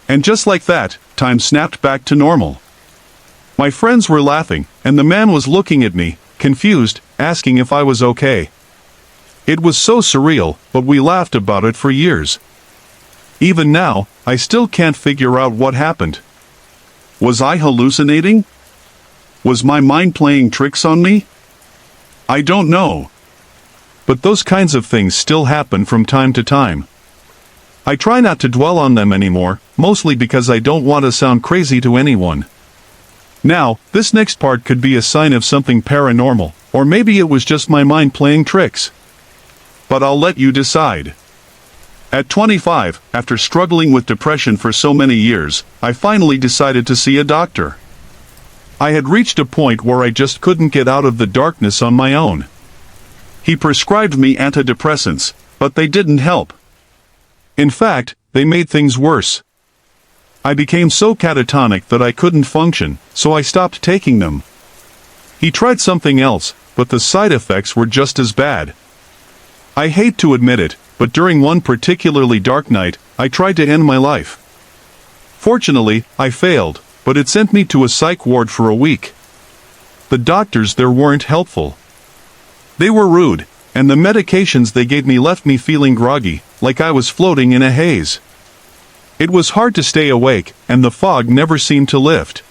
And just like that, time snapped back to normal. My friends were laughing, and the man was looking at me, confused, asking if I was okay. It was so surreal, but we laughed about it for years. Even now, I still can't figure out what happened. Was I hallucinating? Was my mind playing tricks on me? I don't know. But those kinds of things still happen from time to time. I try not to dwell on them anymore, mostly because I don't want to sound crazy to anyone. Now, this next part could be a sign of something paranormal, or maybe it was just my mind playing tricks. But I'll let you decide. At 25, after struggling with depression for so many years, I finally decided to see a doctor. I had reached a point where I just couldn't get out of the darkness on my own. He prescribed me antidepressants, but they didn't help. In fact, they made things worse. I became so catatonic that I couldn't function, so I stopped taking them. He tried something else, but the side effects were just as bad. I hate to admit it, but during one particularly dark night, I tried to end my life. Fortunately, I failed, but it sent me to a psych ward for a week. The doctors there weren't helpful. They were rude, and the medications they gave me left me feeling groggy, like I was floating in a haze. It was hard to stay awake, and the fog never seemed to lift.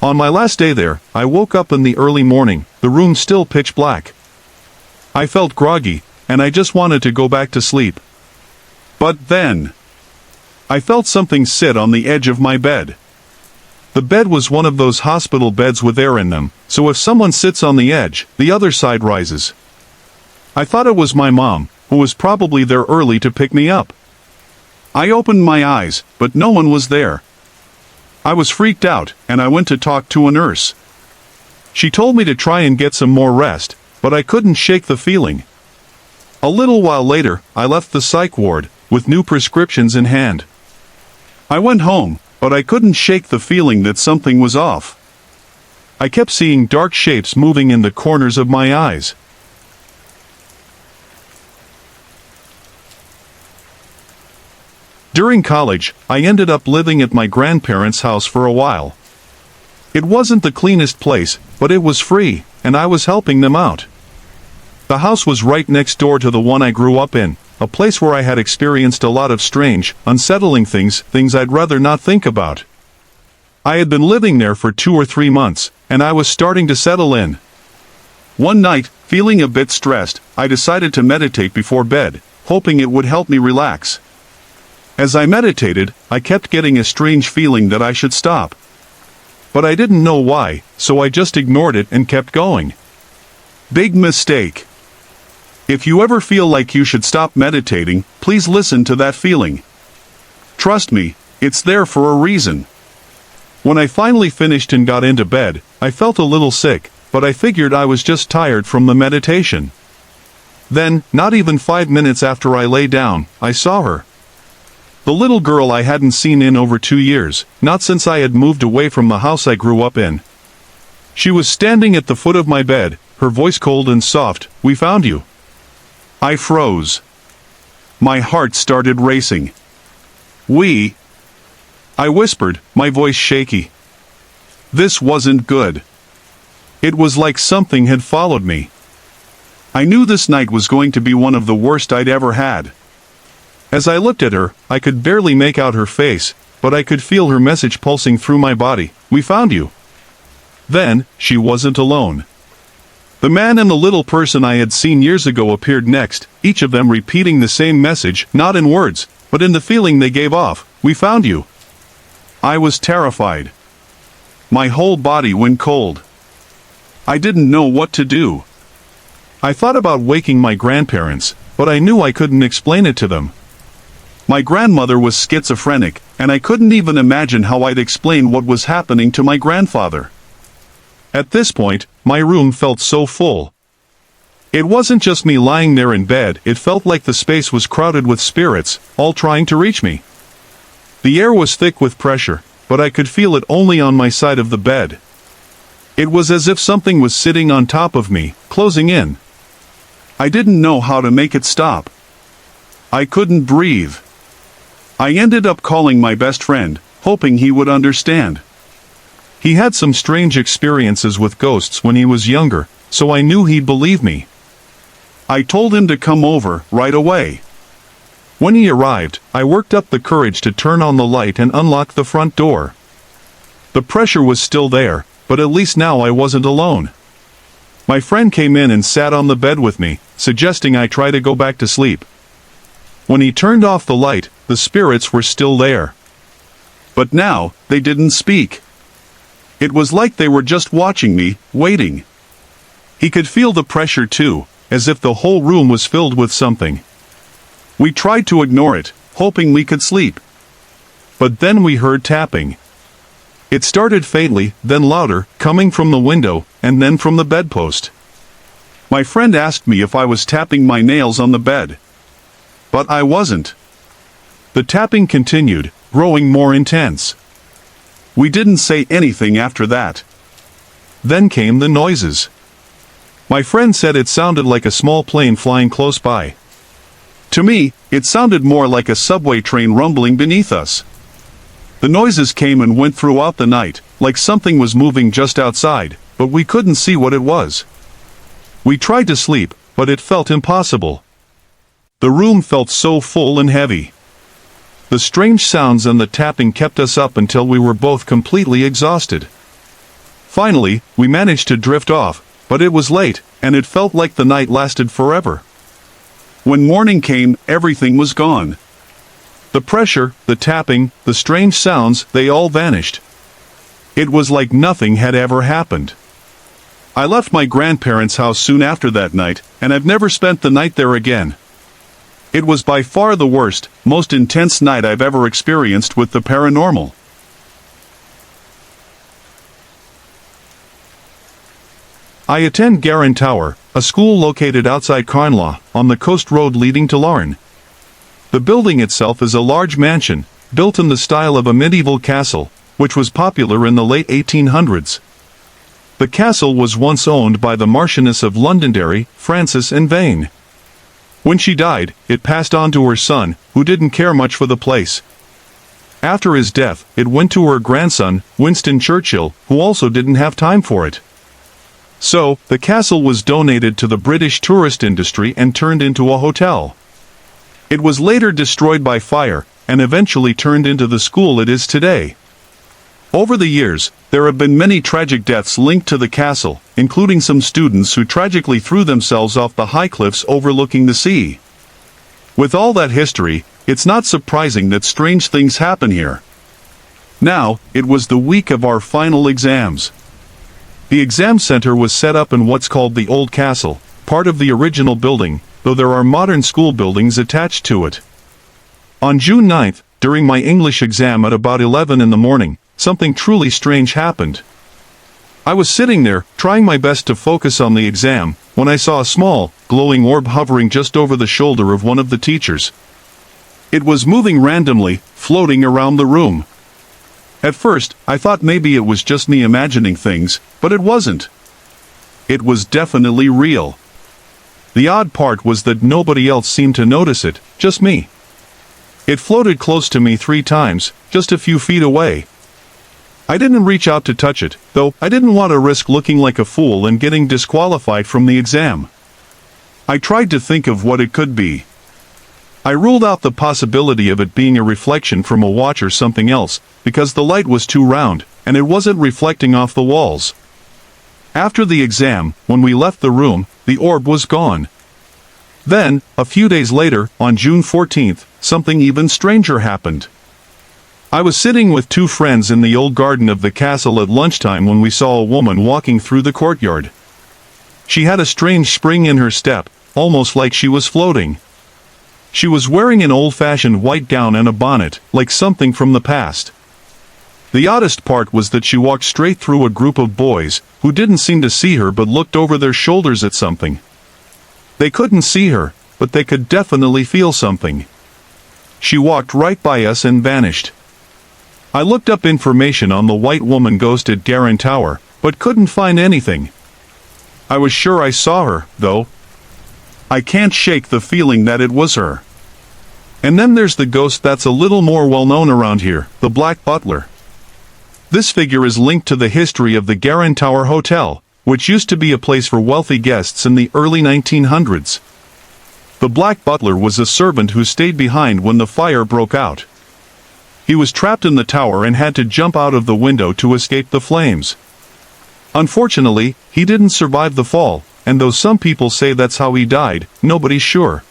On my last day there, I woke up in the early morning, the room still pitch black. I felt groggy, and I just wanted to go back to sleep. But then, I felt something sit on the edge of my bed. The bed was one of those hospital beds with air in them, so if someone sits on the edge, the other side rises. I thought it was my mom, who was probably there early to pick me up. I opened my eyes, but no one was there. I was freaked out, and I went to talk to a nurse. She told me to try and get some more rest, but I couldn't shake the feeling. A little while later, I left the psych ward, with new prescriptions in hand. I went home, but I couldn't shake the feeling that something was off. I kept seeing dark shapes moving in the corners of my eyes. During college, I ended up living at my grandparents' house for a while. It wasn't the cleanest place, but it was free, and I was helping them out. The house was right next door to the one I grew up in, a place where I had experienced a lot of strange, unsettling things I'd rather not think about. I had been living there for 2 or 3 months, and I was starting to settle in. One night, feeling a bit stressed, I decided to meditate before bed, hoping it would help me relax. As I meditated, I kept getting a strange feeling that I should stop. But I didn't know why, so I just ignored it and kept going. Big mistake. If you ever feel like you should stop meditating, please listen to that feeling. Trust me, it's there for a reason. When I finally finished and got into bed, I felt a little sick, but I figured I was just tired from the meditation. Then, not even 5 minutes after I lay down, I saw her. The little girl I hadn't seen in over 2 years, not since I had moved away from the house I grew up in. She was standing at the foot of my bed, her voice cold and soft, "We found you." I froze. My heart started racing. "We?" I whispered, my voice shaky. This wasn't good. It was like something had followed me. I knew this night was going to be one of the worst I'd ever had. As I looked at her, I could barely make out her face, but I could feel her message pulsing through my body. "We found you." Then, she wasn't alone. The man and the little person I had seen years ago appeared next, each of them repeating the same message, not in words, but in the feeling they gave off. "We found you." I was terrified. My whole body went cold. I didn't know what to do. I thought about waking my grandparents, but I knew I couldn't explain it to them. My grandmother was schizophrenic, and I couldn't even imagine how I'd explain what was happening to my grandfather. At this point, my room felt so full. It wasn't just me lying there in bed, it felt like the space was crowded with spirits, all trying to reach me. The air was thick with pressure, but I could feel it only on my side of the bed. It was as if something was sitting on top of me, closing in. I didn't know how to make it stop. I couldn't breathe. I ended up calling my best friend, hoping he would understand. He had some strange experiences with ghosts when he was younger, so I knew he'd believe me. I told him to come over right away. When he arrived, I worked up the courage to turn on the light and unlock the front door. The pressure was still there, but at least now I wasn't alone. My friend came in and sat on the bed with me, suggesting I try to go back to sleep. When he turned off the light, the spirits were still there. But now, they didn't speak. It was like they were just watching me, waiting. He could feel the pressure too, as if the whole room was filled with something. We tried to ignore it, hoping we could sleep. But then we heard tapping. It started faintly, then louder, coming from the window, and then from the bedpost. My friend asked me if I was tapping my nails on the bed. But I wasn't. The tapping continued, growing more intense. We didn't say anything after that. Then came the noises. My friend said it sounded like a small plane flying close by. To me, it sounded more like a subway train rumbling beneath us. The noises came and went throughout the night, like something was moving just outside, but we couldn't see what it was. We tried to sleep, but it felt impossible. The room felt so full and heavy. The strange sounds and the tapping kept us up until we were both completely exhausted. Finally, we managed to drift off, but it was late, and it felt like the night lasted forever. When morning came, everything was gone. The pressure, the tapping, the strange sounds, they all vanished. It was like nothing had ever happened. I left my grandparents' house soon after that night, and I've never spent the night there again. It was by far the worst, most intense night I've ever experienced with the paranormal. I attend Garran Tower, a school located outside Carnlaw, on the coast road leading to Larne. The building itself is a large mansion, built in the style of a medieval castle, which was popular in the late 1800s. The castle was once owned by the Marchioness of Londonderry, Frances and Vane. When she died, it passed on to her son, who didn't care much for the place. After his death, it went to her grandson, Winston Churchill, who also didn't have time for it. So, the castle was donated to the British tourist industry and turned into a hotel. It was later destroyed by fire, and eventually turned into the school it is today. Over the years, there have been many tragic deaths linked to the castle, including some students who tragically threw themselves off the high cliffs overlooking the sea. With all that history, it's not surprising that strange things happen here. Now, it was the week of our final exams. The exam center was set up in what's called the Old Castle, part of the original building, though there are modern school buildings attached to it. On June 9th, during my English exam at about 11 in the morning, something truly strange happened. I was sitting there, trying my best to focus on the exam, when I saw a small, glowing orb hovering just over the shoulder of one of the teachers. It was moving randomly, floating around the room. At first, I thought maybe it was just me imagining things, but it wasn't. It was definitely real. The odd part was that nobody else seemed to notice it, just me. It floated close to me 3 times, just a few feet away. I didn't reach out to touch it, though I didn't want to risk looking like a fool and getting disqualified from the exam. I tried to think of what it could be. I ruled out the possibility of it being a reflection from a watch or something else, because the light was too round, and it wasn't reflecting off the walls. After the exam, when we left the room, the orb was gone. Then, a few days later, on June 14th, something even stranger happened. I was sitting with two friends in the old garden of the castle at lunchtime when we saw a woman walking through the courtyard. She had a strange spring in her step, almost like she was floating. She was wearing an old-fashioned white gown and a bonnet, like something from the past. The oddest part was that she walked straight through a group of boys, who didn't seem to see her but looked over their shoulders at something. They couldn't see her, but they could definitely feel something. She walked right by us and vanished. I looked up information on the white woman ghost at Darren Tower, but couldn't find anything. I was sure I saw her, though. I can't shake the feeling that it was her. And then there's the ghost that's a little more well-known around here, the Black Butler. This figure is linked to the history of the Darren Tower Hotel, which used to be a place for wealthy guests in the early 1900s. The Black Butler was a servant who stayed behind when the fire broke out. He was trapped in the tower and had to jump out of the window to escape the flames. Unfortunately, he didn't survive the fall, and though some people say that's how he died, nobody's sure.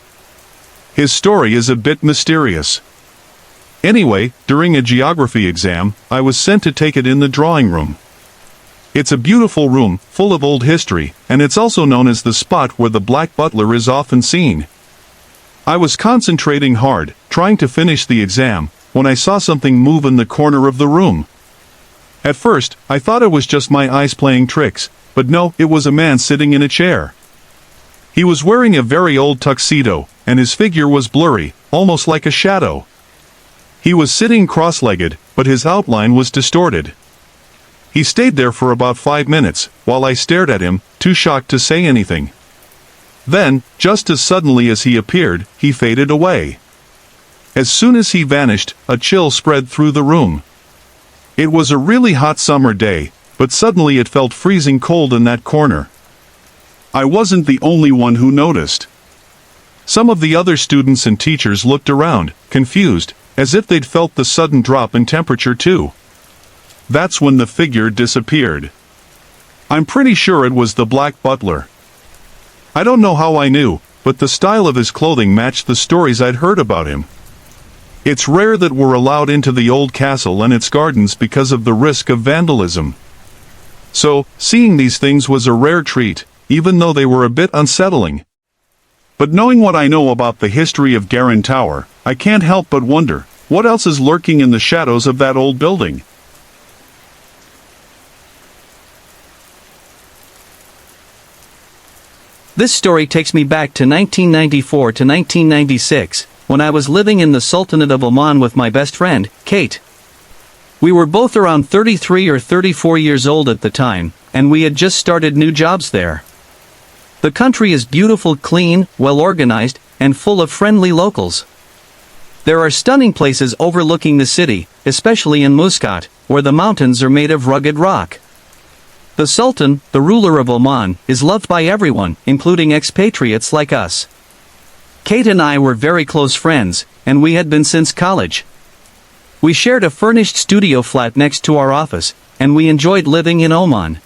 His story is a bit mysterious. Anyway, during a geography exam, I was sent to take it in the drawing room. It's a beautiful room, full of old history, and it's also known as the spot where the Black Butler is often seen. I was concentrating hard, trying to finish the exam, when I saw something move in the corner of the room. At first, I thought it was just my eyes playing tricks, but no, it was a man sitting in a chair. He was wearing a very old tuxedo, and his figure was blurry, almost like a shadow. He was sitting cross-legged, but his outline was distorted. He stayed there for about 5 minutes, while I stared at him, too shocked to say anything. Then, just as suddenly as he appeared, he faded away. As soon as he vanished, a chill spread through the room. It was a really hot summer day, but suddenly it felt freezing cold in that corner. I wasn't the only one who noticed. Some of the other students and teachers looked around, confused, as if they'd felt the sudden drop in temperature too. That's when the figure disappeared. I'm pretty sure it was the Black Butler. I don't know how I knew, but the style of his clothing matched the stories I'd heard about him. It's rare that we're allowed into the old castle and its gardens because of the risk of vandalism. So, seeing these things was a rare treat, even though they were a bit unsettling. But knowing what I know about the history of Darren Tower, I can't help but wonder, what else is lurking in the shadows of that old building? This story takes me back to 1994 to 1996, when I was living in the Sultanate of Oman with my best friend, Kate. We were both around 33 or 34 years old at the time, and we had just started new jobs there. The country is beautiful, clean, well-organized, and full of friendly locals. There are stunning places overlooking the city, especially in Muscat, where the mountains are made of rugged rock. The Sultan, the ruler of Oman, is loved by everyone, including expatriates like us. Kate and I were very close friends, and we had been since college. We shared a furnished studio flat next to our office, and we enjoyed living in Oman.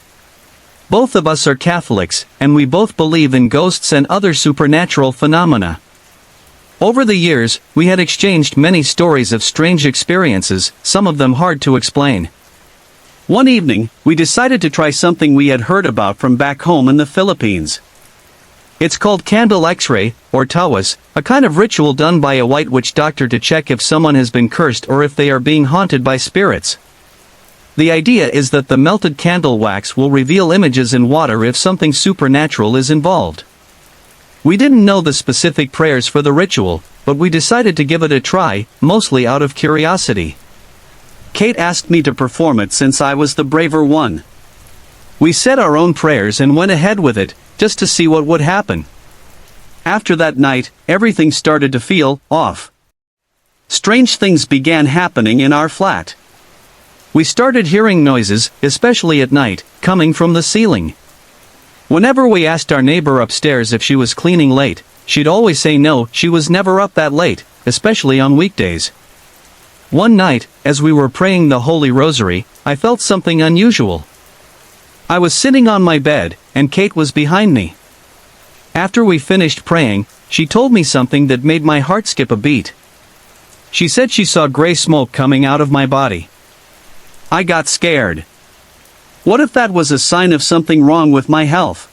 Both of us are Catholics, and we both believe in ghosts and other supernatural phenomena. Over the years, we had exchanged many stories of strange experiences, some of them hard to explain. One evening, we decided to try something we had heard about from back home in the Philippines. It's called candle X-ray, or tawas, a kind of ritual done by a white witch doctor to check if someone has been cursed or if they are being haunted by spirits. The idea is that the melted candle wax will reveal images in water if something supernatural is involved. We didn't know the specific prayers for the ritual, but we decided to give it a try, mostly out of curiosity. Kate asked me to perform it since I was the braver one. We said our own prayers and went ahead with it, just to see what would happen. After that night, everything started to feel off. Strange things began happening in our flat. We started hearing noises, especially at night, coming from the ceiling. Whenever we asked our neighbor upstairs if she was cleaning late, she'd always say no, she was never up that late, especially on weekdays. One night, as we were praying the Holy Rosary, I felt something unusual. I was sitting on my bed, and Kate was behind me. After we finished praying, she told me something that made my heart skip a beat. She said she saw gray smoke coming out of my body. I got scared. What if that was a sign of something wrong with my health?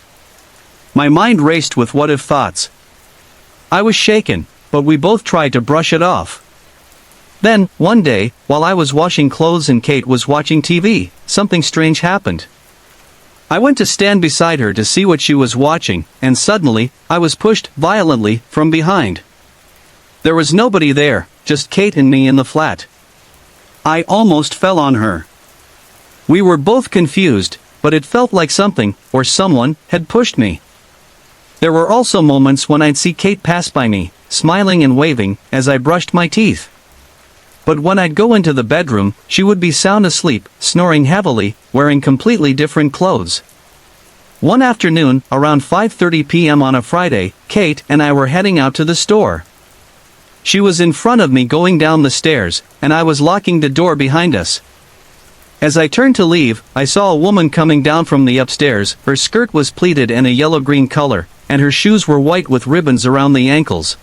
My mind raced with what-if thoughts. I was shaken, but we both tried to brush it off. Then, one day, while I was washing clothes and Kate was watching TV, something strange happened. I went to stand beside her to see what she was watching, and suddenly, I was pushed violently from behind. There was nobody there, just Kate and me in the flat. I almost fell on her. We were both confused, but it felt like something, or someone, had pushed me. There were also moments when I'd see Kate pass by me, smiling and waving, as I brushed my teeth. But when I'd go into the bedroom, she would be sound asleep, snoring heavily, wearing completely different clothes. One afternoon, around 5:30 p.m. on a Friday, Kate and I were heading out to the store. She was in front of me going down the stairs, and I was locking the door behind us. As I turned to leave, I saw a woman coming down from the upstairs. Her skirt was pleated and a yellow-green color, and her shoes were white with ribbons around the ankles.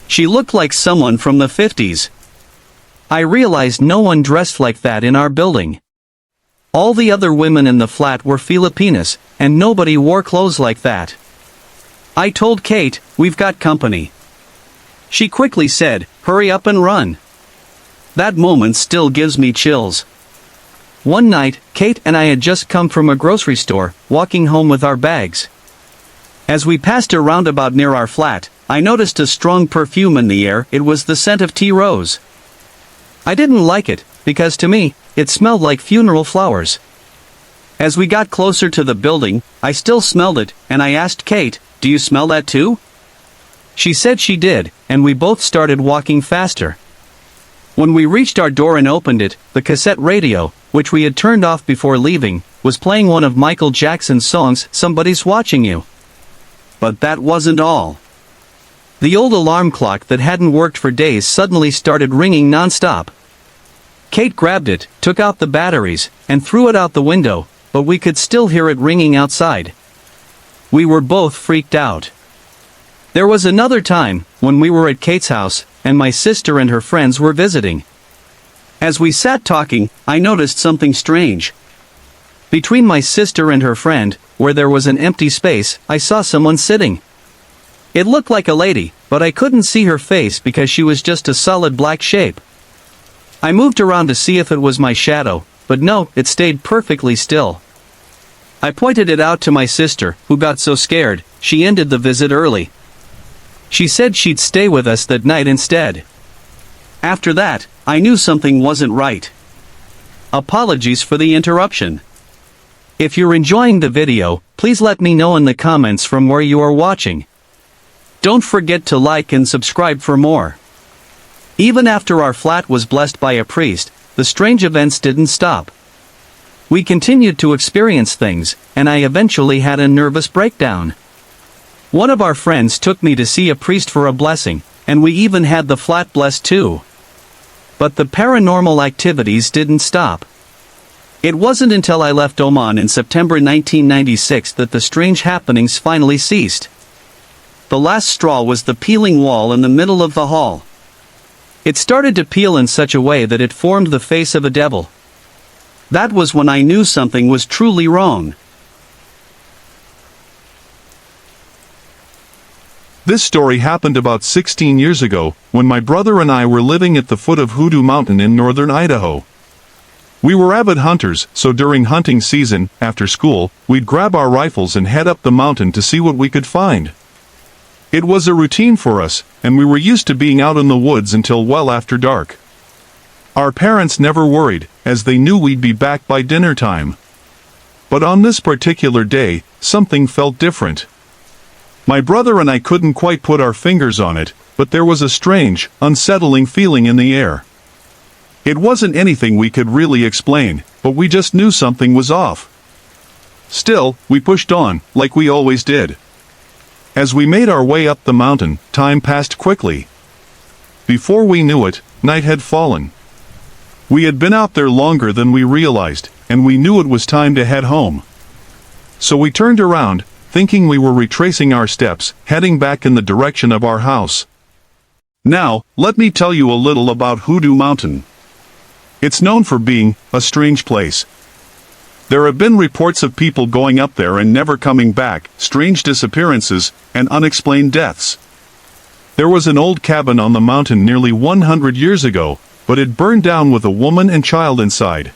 She looked like someone from the 50s. I realized no one dressed like that in our building. All the other women in the flat were Filipinas, and nobody wore clothes like that. I told Kate, "We've got company." She quickly said, "Hurry up and run." That moment still gives me chills. One night, Kate and I had just come from a grocery store, walking home with our bags. As we passed a roundabout near our flat, I noticed a strong perfume in the air. It was the scent of tea rose. I didn't like it, because to me, it smelled like funeral flowers. As we got closer to the building, I still smelled it, and I asked Kate, "Do you smell that too?" She said she did, and we both started walking faster. When we reached our door and opened it, the cassette radio, which we had turned off before leaving, was playing one of Michael Jackson's songs, "Somebody's Watching You." But that wasn't all. The old alarm clock that hadn't worked for days suddenly started ringing non-stop. Kate grabbed it, took out the batteries, and threw it out the window, but we could still hear it ringing outside. We were both freaked out. There was another time, when we were at Kate's house, and my sister and her friends were visiting. As we sat talking, I noticed something strange. Between my sister and her friend, where there was an empty space, I saw someone sitting. It looked like a lady, but I couldn't see her face because she was just a solid black shape. I moved around to see if it was my shadow, but no, it stayed perfectly still. I pointed it out to my sister, who got so scared, she ended the visit early. She said she'd stay with us that night instead. After that, I knew something wasn't right. Apologies for the interruption. If you're enjoying the video, please let me know in the comments from where you are watching. Don't forget to like and subscribe for more. Even after our flat was blessed by a priest, the strange events didn't stop. We continued to experience things, and I eventually had a nervous breakdown. One of our friends took me to see a priest for a blessing, and we even had the flat blessed too. But the paranormal activities didn't stop. It wasn't until I left Oman in September 1996 that the strange happenings finally ceased. The last straw was the peeling wall in the middle of the hall. It started to peel in such a way that it formed the face of a devil. That was when I knew something was truly wrong. This story happened about 16 years ago, when my brother and I were living at the foot of Hoodoo Mountain in northern Idaho. We were avid hunters, so during hunting season, after school, we'd grab our rifles and head up the mountain to see what we could find. It was a routine for us, and we were used to being out in the woods until well after dark. Our parents never worried, as they knew we'd be back by dinner time. But on this particular day, something felt different. My brother and I couldn't quite put our fingers on it, but there was a strange, unsettling feeling in the air. It wasn't anything we could really explain, but we just knew something was off. Still, we pushed on, like we always did. As we made our way up the mountain, time passed quickly. Before we knew it, night had fallen. We had been out there longer than we realized, and we knew it was time to head home. So we turned around, thinking we were retracing our steps, heading back in the direction of our house. Now, let me tell you a little about Hoodoo Mountain. It's known for being a strange place. There have been reports of people going up there and never coming back, strange disappearances, and unexplained deaths. There was an old cabin on the mountain nearly 100 years ago, but it burned down with a woman and child inside.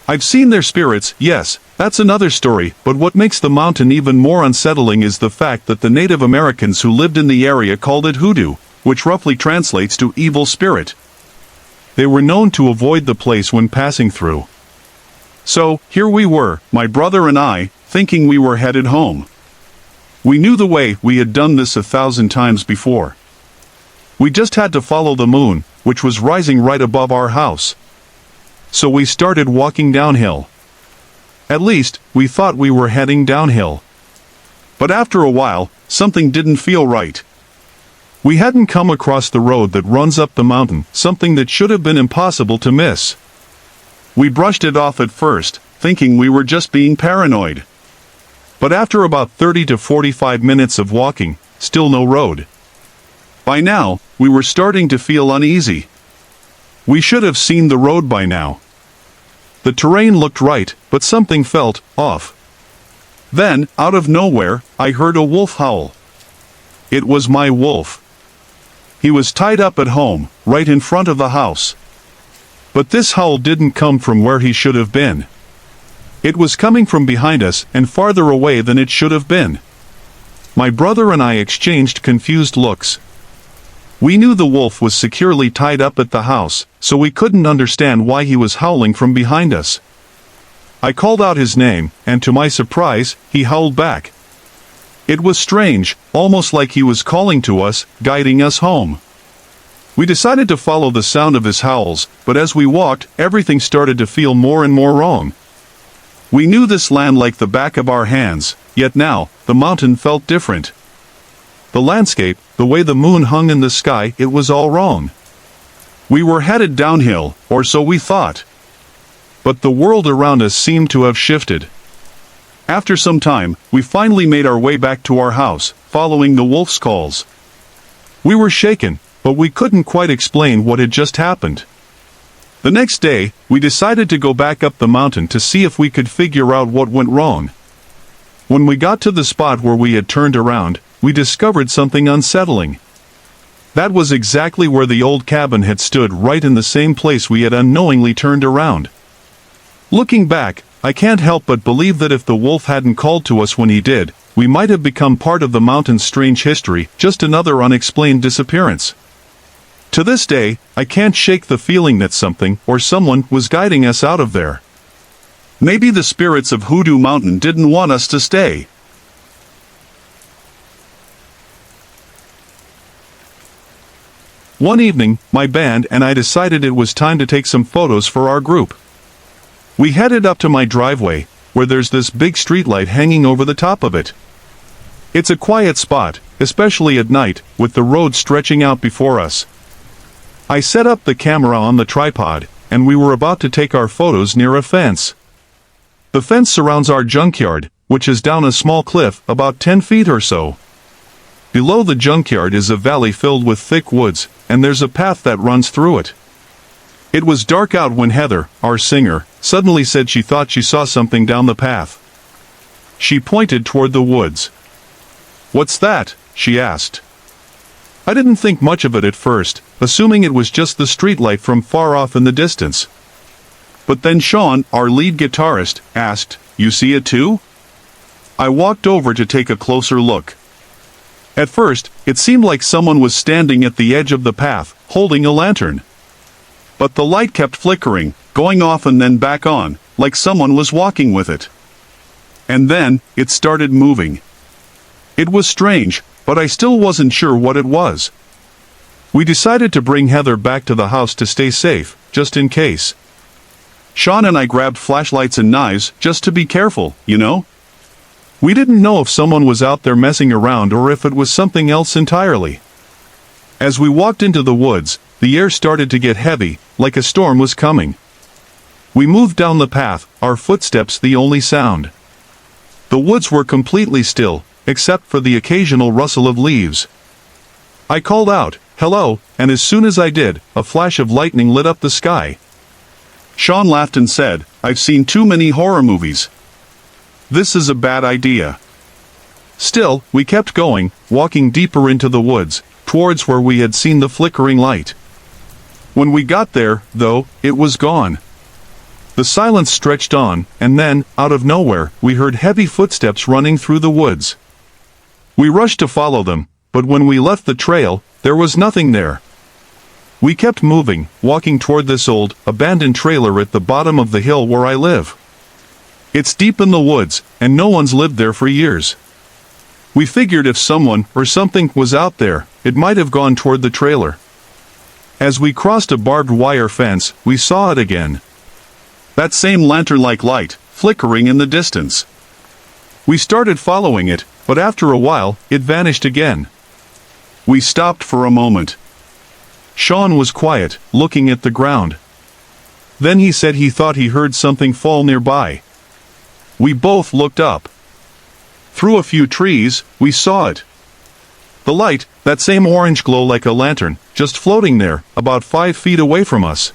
I've seen their spirits, yes, that's another story, but what makes the mountain even more unsettling is the fact that the Native Americans who lived in the area called it hoodoo, which roughly translates to evil spirit. They were known to avoid the place when passing through. So, here we were, my brother and I, thinking we were headed home. We knew the way, we had done this 1,000 times before. We just had to follow the moon, which was rising right above our house. So we started walking downhill. At least, we thought we were heading downhill. But after a while, something didn't feel right. We hadn't come across the road that runs up the mountain, something that should have been impossible to miss. We brushed it off at first, thinking we were just being paranoid. But after about 30 to 45 minutes of walking, still no road. By now, we were starting to feel uneasy. We should have seen the road by now. The terrain looked right, but something felt off. Then, out of nowhere, I heard a wolf howl. It was my wolf. He was tied up at home, right in front of the house. But this howl didn't come from where he should have been. It was coming from behind us and farther away than it should have been. My brother and I exchanged confused looks. We knew the wolf was securely tied up at the house, so we couldn't understand why he was howling from behind us. I called out his name, and to my surprise, he howled back. It was strange, almost like he was calling to us, guiding us home. We decided to follow the sound of his howls, but as we walked, everything started to feel more and more wrong. We knew this land like the back of our hands, yet now, the mountain felt different. The landscape, the way the moon hung in the sky, it was all wrong. We were headed downhill, or so we thought. But the world around us seemed to have shifted. After some time, we finally made our way back to our house, following the wolf's calls. We were shaken, but we couldn't quite explain what had just happened. The next day, we decided to go back up the mountain to see if we could figure out what went wrong. When we got to the spot where we had turned around, we discovered something unsettling. That was exactly where the old cabin had stood, right in the same place we had unknowingly turned around. Looking back, I can't help but believe that if the wolf hadn't called to us when he did, we might have become part of the mountain's strange history, just another unexplained disappearance. To this day, I can't shake the feeling that something or someone was guiding us out of there. Maybe the spirits of Hoodoo Mountain didn't want us to stay. One evening, my band and I decided it was time to take some photos for our group. We headed up to my driveway, where there's this big streetlight hanging over the top of it. It's a quiet spot, especially at night, with the road stretching out before us. I set up the camera on the tripod, and we were about to take our photos near a fence. The fence surrounds our junkyard, which is down a small cliff about 10 feet or so. Below the junkyard is a valley filled with thick woods, and there's a path that runs through it. It was dark out when Heather, our singer, suddenly said she thought she saw something down the path. She pointed toward the woods. "What's that?" she asked. I didn't think much of it at first, assuming it was just the streetlight from far off in the distance. But then Sean, our lead guitarist, asked, "You see it too?" I walked over to take a closer look. At first, it seemed like someone was standing at the edge of the path, holding a lantern. But the light kept flickering, going off and then back on, like someone was walking with it. And then, it started moving. It was strange, but I still wasn't sure what it was. We decided to bring Heather back to the house to stay safe, just in case. Sean and I grabbed flashlights and knives just to be careful, you know? We didn't know if someone was out there messing around or if it was something else entirely. As we walked into the woods, the air started to get heavy, like a storm was coming. We moved down the path, our footsteps the only sound. The woods were completely still, except for the occasional rustle of leaves. I called out, "Hello," and as soon as I did, a flash of lightning lit up the sky. Sean laughed and said, "I've seen too many horror movies. This is a bad idea." Still, we kept going, walking deeper into the woods, towards where we had seen the flickering light. When we got there, though, it was gone. The silence stretched on, and then, out of nowhere, we heard heavy footsteps running through the woods. We rushed to follow them, but when we left the trail, there was nothing there. We kept moving, walking toward this old, abandoned trailer at the bottom of the hill where I live. It's deep in the woods, and no one's lived there for years. We figured if someone, or something, was out there, it might have gone toward the trailer. As we crossed a barbed wire fence, we saw it again. That same lantern-like light, flickering in the distance. We started following it, but after a while, it vanished again. We stopped for a moment. Sean was quiet, looking at the ground. Then he said he thought he heard something fall nearby. We both looked up. Through a few trees, we saw it. The light, that same orange glow like a lantern, just floating there, about 5 feet away from us.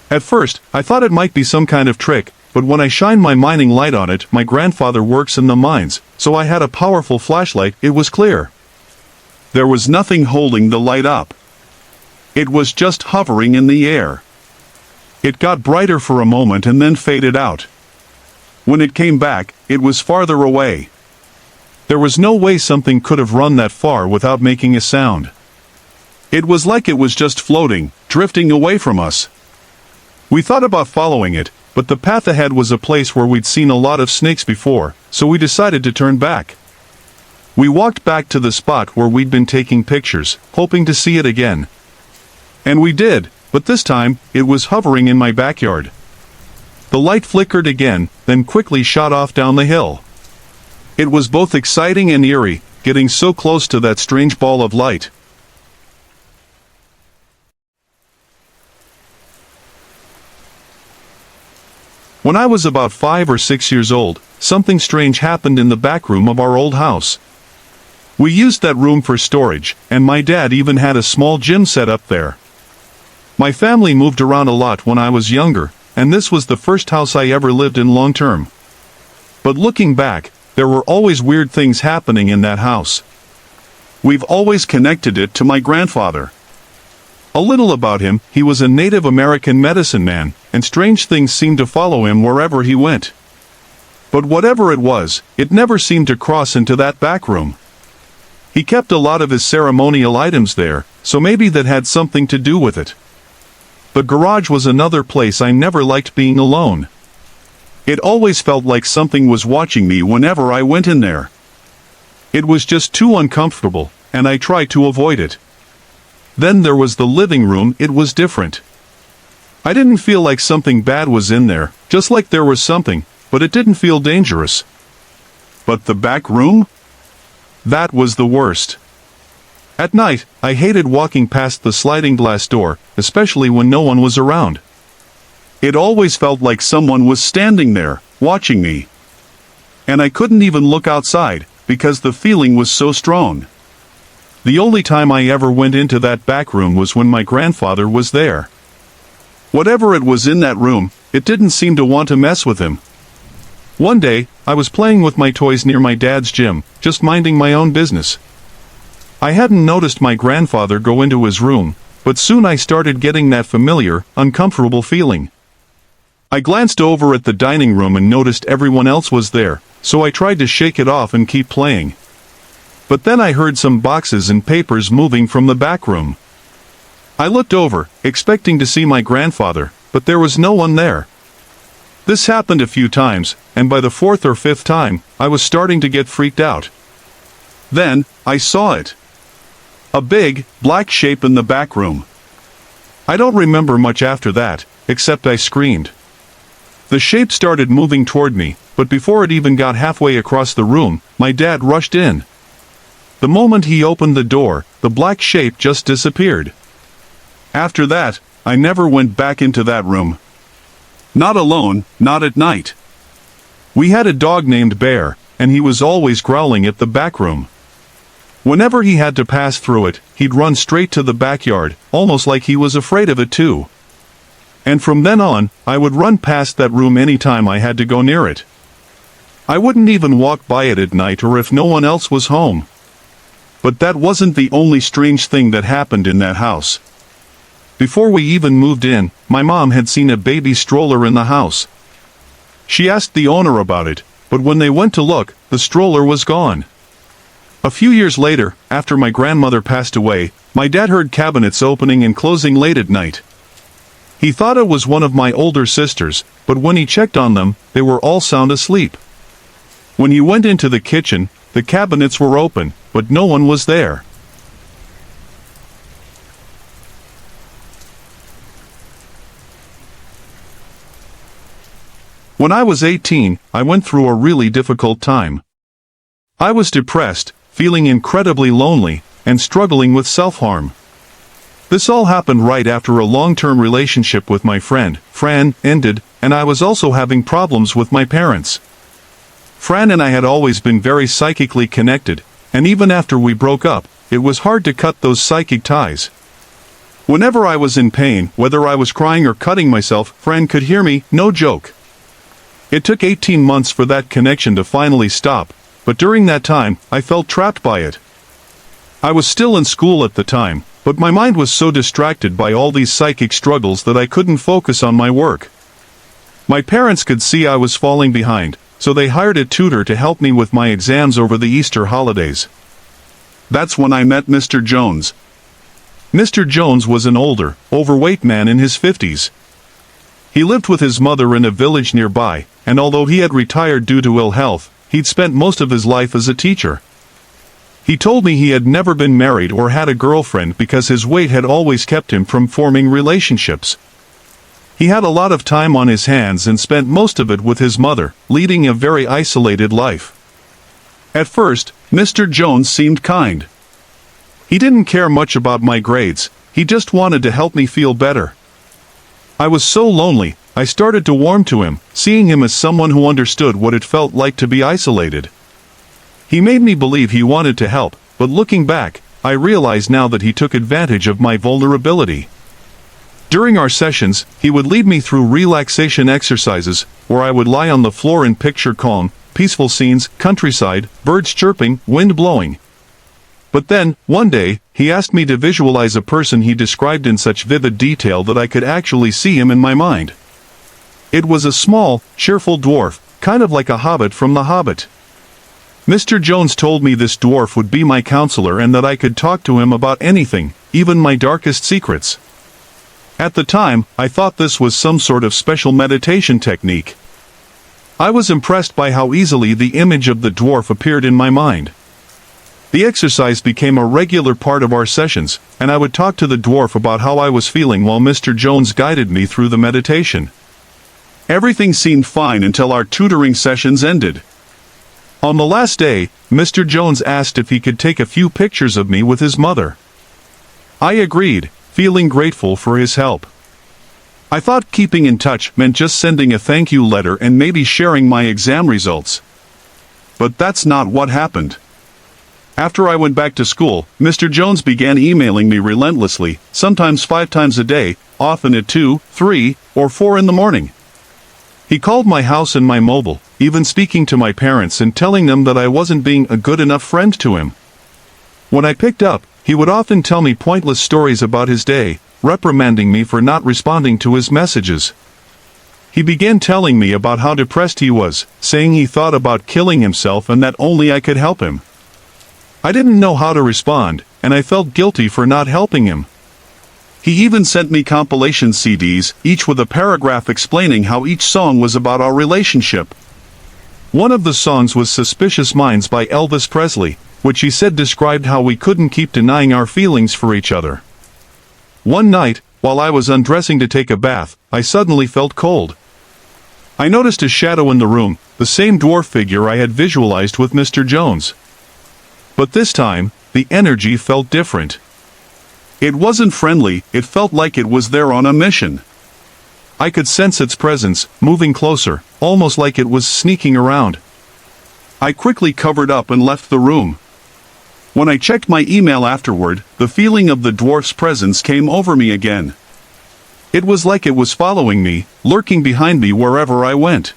At first, I thought it might be some kind of trick, but when I shined my mining light on it, my grandfather works in the mines, so I had a powerful flashlight, it was clear. There was nothing holding the light up. It was just hovering in the air. It got brighter for a moment and then faded out. When it came back, it was farther away. There was no way something could have run that far without making a sound. It was like it was just floating, drifting away from us. We thought about following it, but the path ahead was a place where we'd seen a lot of snakes before, so we decided to turn back. We walked back to the spot where we'd been taking pictures, hoping to see it again. And we did, but this time, it was hovering in my backyard. The light flickered again, then quickly shot off down the hill. It was both exciting and eerie, getting so close to that strange ball of light. When I was about 5 or 6 years old, something strange happened in the back room of our old house. We used that room for storage, and my dad even had a small gym set up there. My family moved around a lot when I was younger, and this was the first house I ever lived in long term. But looking back, there were always weird things happening in that house. We've always connected it to my grandfather. A little about him, he was a Native American medicine man, and strange things seemed to follow him wherever he went. But whatever it was, it never seemed to cross into that back room. He kept a lot of his ceremonial items there, so maybe that had something to do with it. The garage was another place I never liked being alone. It always felt like something was watching me whenever I went in there. It was just too uncomfortable, and I tried to avoid it. Then there was the living room, it was different. I didn't feel like something bad was in there, just like there was something, but it didn't feel dangerous. But the back room? That was the worst. At night, I hated walking past the sliding glass door, especially when no one was around. It always felt like someone was standing there, watching me. And I couldn't even look outside, because the feeling was so strong. The only time I ever went into that back room was when my grandfather was there. Whatever it was in that room, it didn't seem to want to mess with him. One day, I was playing with my toys near my dad's gym, just minding my own business. I hadn't noticed my grandfather go into his room, but soon I started getting that familiar, uncomfortable feeling. I glanced over at the dining room and noticed everyone else was there, so I tried to shake it off and keep playing. But then I heard some boxes and papers moving from the back room. I looked over, expecting to see my grandfather, but there was no one there. This happened a few times, and by the 4th or 5th time, I was starting to get freaked out. Then, I saw it. A big, black shape in the back room. I don't remember much after that, except I screamed. The shape started moving toward me, but before it even got halfway across the room, my dad rushed in. The moment he opened the door, the black shape just disappeared. After that, I never went back into that room. Not alone, not at night. We had a dog named Bear, and he was always growling at the back room. Whenever he had to pass through it, he'd run straight to the backyard, almost like he was afraid of it too. And from then on, I would run past that room any time I had to go near it. I wouldn't even walk by it at night or if no one else was home. But that wasn't the only strange thing that happened in that house. Before we even moved in, my mom had seen a baby stroller in the house. She asked the owner about it, but when they went to look, the stroller was gone. A few years later, after my grandmother passed away, my dad heard cabinets opening and closing late at night. He thought it was one of my older sisters, but when he checked on them, they were all sound asleep. When he went into the kitchen, the cabinets were open, but no one was there. When I was 18, I went through a really difficult time. I was depressed, feeling incredibly lonely, and struggling with self-harm. This all happened right after a long-term relationship with my friend, Fran, ended, and I was also having problems with my parents. Fran and I had always been very psychically connected, and even after we broke up, it was hard to cut those psychic ties. Whenever I was in pain, whether I was crying or cutting myself, Fran could hear me, no joke. It took 18 months for that connection to finally stop, but during that time, I felt trapped by it. I was still in school at the time, but my mind was so distracted by all these psychic struggles that I couldn't focus on my work. My parents could see I was falling behind, so they hired a tutor to help me with my exams over the Easter holidays. That's when I met Mr. Jones. Mr. Jones was an older, overweight man in his 50s. He lived with his mother in a village nearby, and although he had retired due to ill health, he'd spent most of his life as a teacher. He told me he had never been married or had a girlfriend because his weight had always kept him from forming relationships. He had a lot of time on his hands and spent most of it with his mother, leading a very isolated life. At first, Mr. Jones seemed kind. He didn't care much about my grades, he just wanted to help me feel better. I was so lonely, I started to warm to him, seeing him as someone who understood what it felt like to be isolated. He made me believe he wanted to help, but looking back, I realize now that he took advantage of my vulnerability. During our sessions, he would lead me through relaxation exercises, where I would lie on the floor and picture calm, peaceful scenes, countryside, birds chirping, wind blowing. But then, one day, he asked me to visualize a person he described in such vivid detail that I could actually see him in my mind. It was a small, cheerful dwarf, kind of like a hobbit from The Hobbit. Mr. Jones told me this dwarf would be my counselor and that I could talk to him about anything, even my darkest secrets. At the time, I thought this was some sort of special meditation technique. I was impressed by how easily the image of the dwarf appeared in my mind. The exercise became a regular part of our sessions, and I would talk to the dwarf about how I was feeling while Mr. Jones guided me through the meditation. Everything seemed fine until our tutoring sessions ended. On the last day, Mr. Jones asked if he could take a few pictures of me with his mother. I agreed, feeling grateful for his help. I thought keeping in touch meant just sending a thank you letter and maybe sharing my exam results. But that's not what happened. After I went back to school, Mr. Jones began emailing me relentlessly, sometimes 5 times a day, often at 2, 3, or 4 in the morning. He called my house and my mobile, even speaking to my parents and telling them that I wasn't being a good enough friend to him. When I picked up, he would often tell me pointless stories about his day, reprimanding me for not responding to his messages. He began telling me about how depressed he was, saying he thought about killing himself and that only I could help him. I didn't know how to respond, and I felt guilty for not helping him. He even sent me compilation CDs, each with a paragraph explaining how each song was about our relationship. One of the songs was Suspicious Minds by Elvis Presley, which he said described how we couldn't keep denying our feelings for each other. One night, while I was undressing to take a bath, I suddenly felt cold. I noticed a shadow in the room, the same dwarf figure I had visualized with Mr. Jones. But this time, the energy felt different. It wasn't friendly, it felt like it was there on a mission. I could sense its presence, moving closer, almost like it was sneaking around. I quickly covered up and left the room. When I checked my email afterward, the feeling of the dwarf's presence came over me again. It was like it was following me, lurking behind me wherever I went.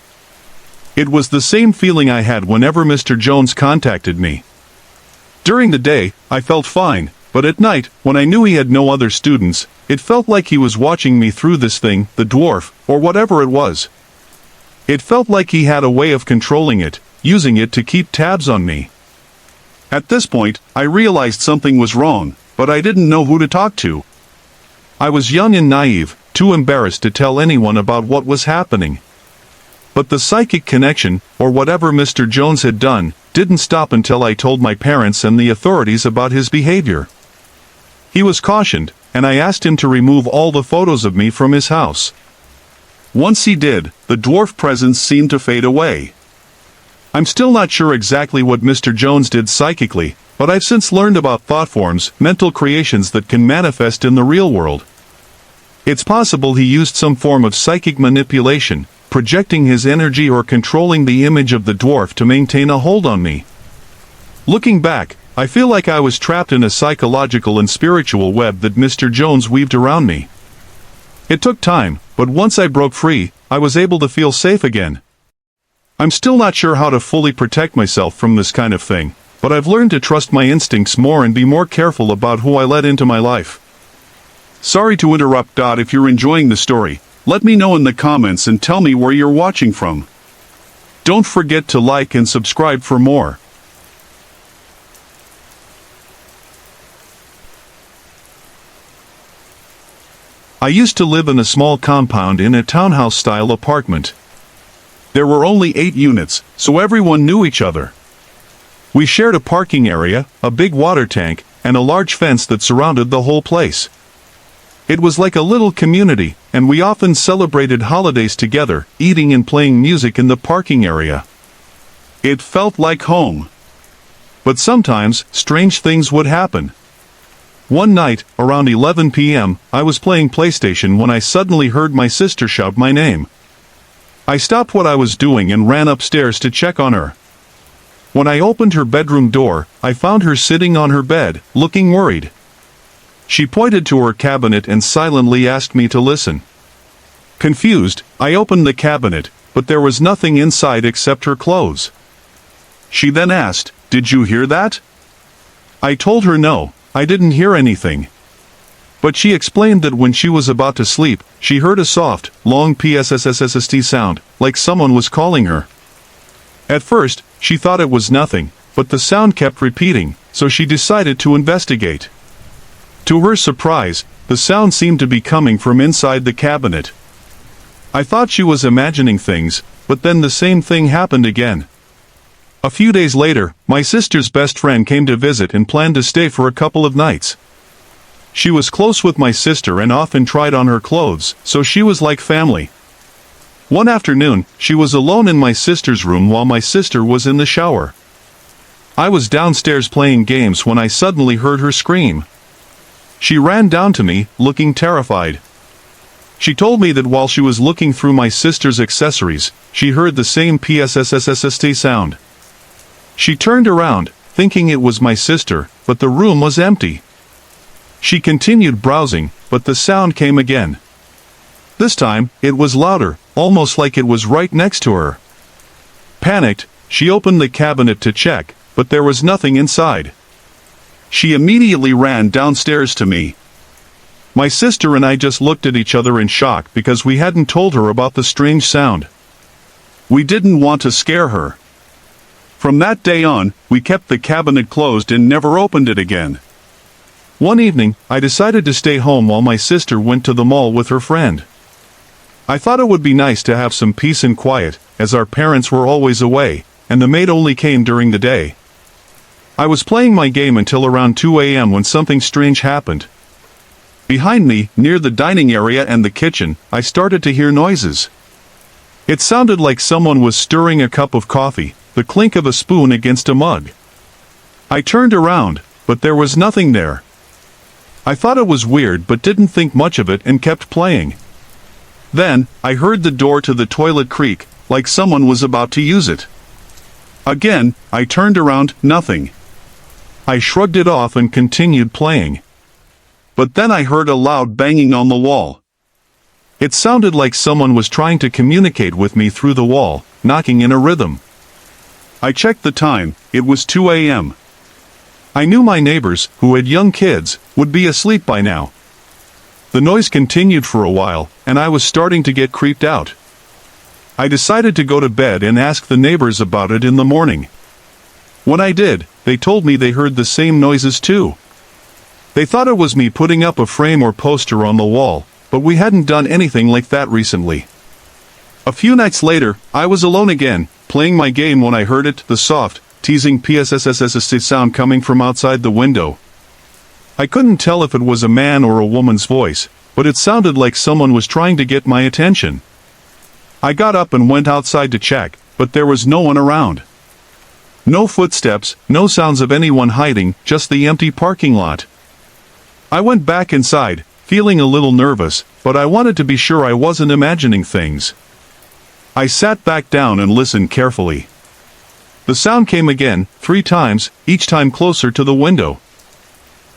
It was the same feeling I had whenever Mr. Jones contacted me. During the day, I felt fine, but at night, when I knew he had no other students, it felt like he was watching me through this thing, the dwarf, or whatever it was. It felt like he had a way of controlling it, using it to keep tabs on me. At this point, I realized something was wrong, but I didn't know who to talk to. I was young and naive, too embarrassed to tell anyone about what was happening. But the psychic connection, or whatever Mr. Jones had done, didn't stop until I told my parents and the authorities about his behavior. He was cautioned, and I asked him to remove all the photos of me from his house. Once he did, the dwarf presence seemed to fade away. I'm still not sure exactly what Mr. Jones did psychically, but I've since learned about thought forms, mental creations that can manifest in the real world. It's possible he used some form of psychic manipulation, projecting his energy or controlling the image of the dwarf to maintain a hold on me. Looking back, I feel like I was trapped in a psychological and spiritual web that Mr. Jones weaved around me. It took time, but once I broke free, I was able to feel safe again. I'm still not sure how to fully protect myself from this kind of thing, but I've learned to trust my instincts more and be more careful about who I let into my life. Sorry to interrupt. If you're enjoying the story, let me know in the comments and tell me where you're watching from. Don't forget to like and subscribe for more. I used to live in a small compound in a townhouse-style apartment. There were only 8 units, so everyone knew each other. We shared a parking area, a big water tank, and a large fence that surrounded the whole place. It was like a little community, and we often celebrated holidays together, eating and playing music in the parking area. It felt like home. But sometimes, strange things would happen. One night, around 11 p.m., I was playing PlayStation when I suddenly heard my sister shout my name. I stopped what I was doing and ran upstairs to check on her. When I opened her bedroom door, I found her sitting on her bed, looking worried. She pointed to her cabinet and silently asked me to listen. Confused, I opened the cabinet, but there was nothing inside except her clothes. She then asked, "Did you hear that?" I told her no, I didn't hear anything. But she explained that when she was about to sleep, she heard a soft, long psst sound, like someone was calling her. At first, she thought it was nothing, but the sound kept repeating, so she decided to investigate. To her surprise, the sound seemed to be coming from inside the cabinet. I thought she was imagining things, but then the same thing happened again. A few days later, my sister's best friend came to visit and planned to stay for a couple of nights. She was close with my sister and often tried on her clothes, so she was like family. One afternoon, she was alone in my sister's room while my sister was in the shower. I was downstairs playing games when I suddenly heard her scream. She ran down to me, looking terrified. She told me that while she was looking through my sister's accessories, she heard the same psst sound. She turned around, thinking it was my sister, but the room was empty. She continued browsing, but the sound came again. This time, it was louder, almost like it was right next to her. Panicked, she opened the cabinet to check, but there was nothing inside. She immediately ran downstairs to me. My sister and I just looked at each other in shock because we hadn't told her about the strange sound. We didn't want to scare her. From that day on, we kept the cabinet closed and never opened it again. One evening, I decided to stay home while my sister went to the mall with her friend. I thought it would be nice to have some peace and quiet, as our parents were always away, and the maid only came during the day. I was playing my game until around 2 a.m. when something strange happened. Behind me, near the dining area and the kitchen, I started to hear noises. It sounded like someone was stirring a cup of coffee, the clink of a spoon against a mug. I turned around, but there was nothing there. I thought it was weird but didn't think much of it and kept playing. Then, I heard the door to the toilet creak, like someone was about to use it. Again, I turned around, nothing. I shrugged it off and continued playing. But then I heard a loud banging on the wall. It sounded like someone was trying to communicate with me through the wall, knocking in a rhythm. I checked the time, it was 2 a.m. I knew my neighbors, who had young kids, would be asleep by now. The noise continued for a while, and I was starting to get creeped out. I decided to go to bed and ask the neighbors about it in the morning. When I did, they told me they heard the same noises too. They thought it was me putting up a frame or poster on the wall, but we hadn't done anything like that recently. A few nights later, I was alone again, playing my game when I heard it, the soft, teasing psssss sound coming from outside the window. I couldn't tell if it was a man or a woman's voice, but it sounded like someone was trying to get my attention. I got up and went outside to check, but there was no one around. No footsteps, no sounds of anyone hiding, just the empty parking lot. I went back inside, feeling a little nervous, but I wanted to be sure I wasn't imagining things. I sat back down and listened carefully. The sound came again, 3 times, each time closer to the window.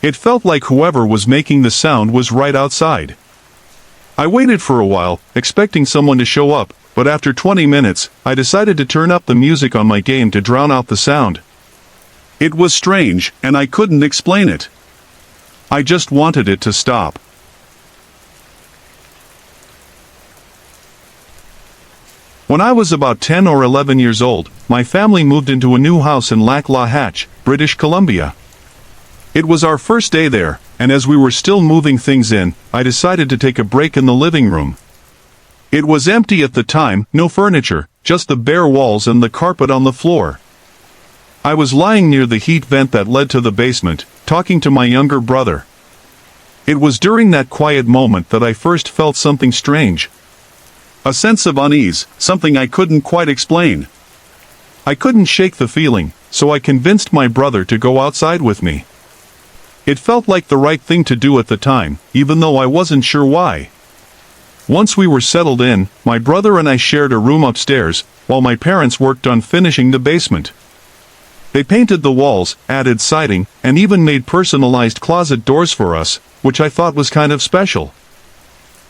It felt like whoever was making the sound was right outside. I waited for a while, expecting someone to show up, but after 20 minutes, I decided to turn up the music on my game to drown out the sound. It was strange, and I couldn't explain it. I just wanted it to stop. When I was about 10 or 11 years old, my family moved into a new house in Lac La Hatch, British Columbia. It was our first day there, and as we were still moving things in, I decided to take a break in the living room. It was empty at the time, no furniture, just the bare walls and the carpet on the floor. I was lying near the heat vent that led to the basement, talking to my younger brother. It was during that quiet moment that I first felt something strange. A sense of unease, something I couldn't quite explain. I couldn't shake the feeling, so I convinced my brother to go outside with me. It felt like the right thing to do at the time, even though I wasn't sure why. Once we were settled in, my brother and I shared a room upstairs, while my parents worked on finishing the basement. They painted the walls, added siding, and even made personalized closet doors for us, which I thought was kind of special.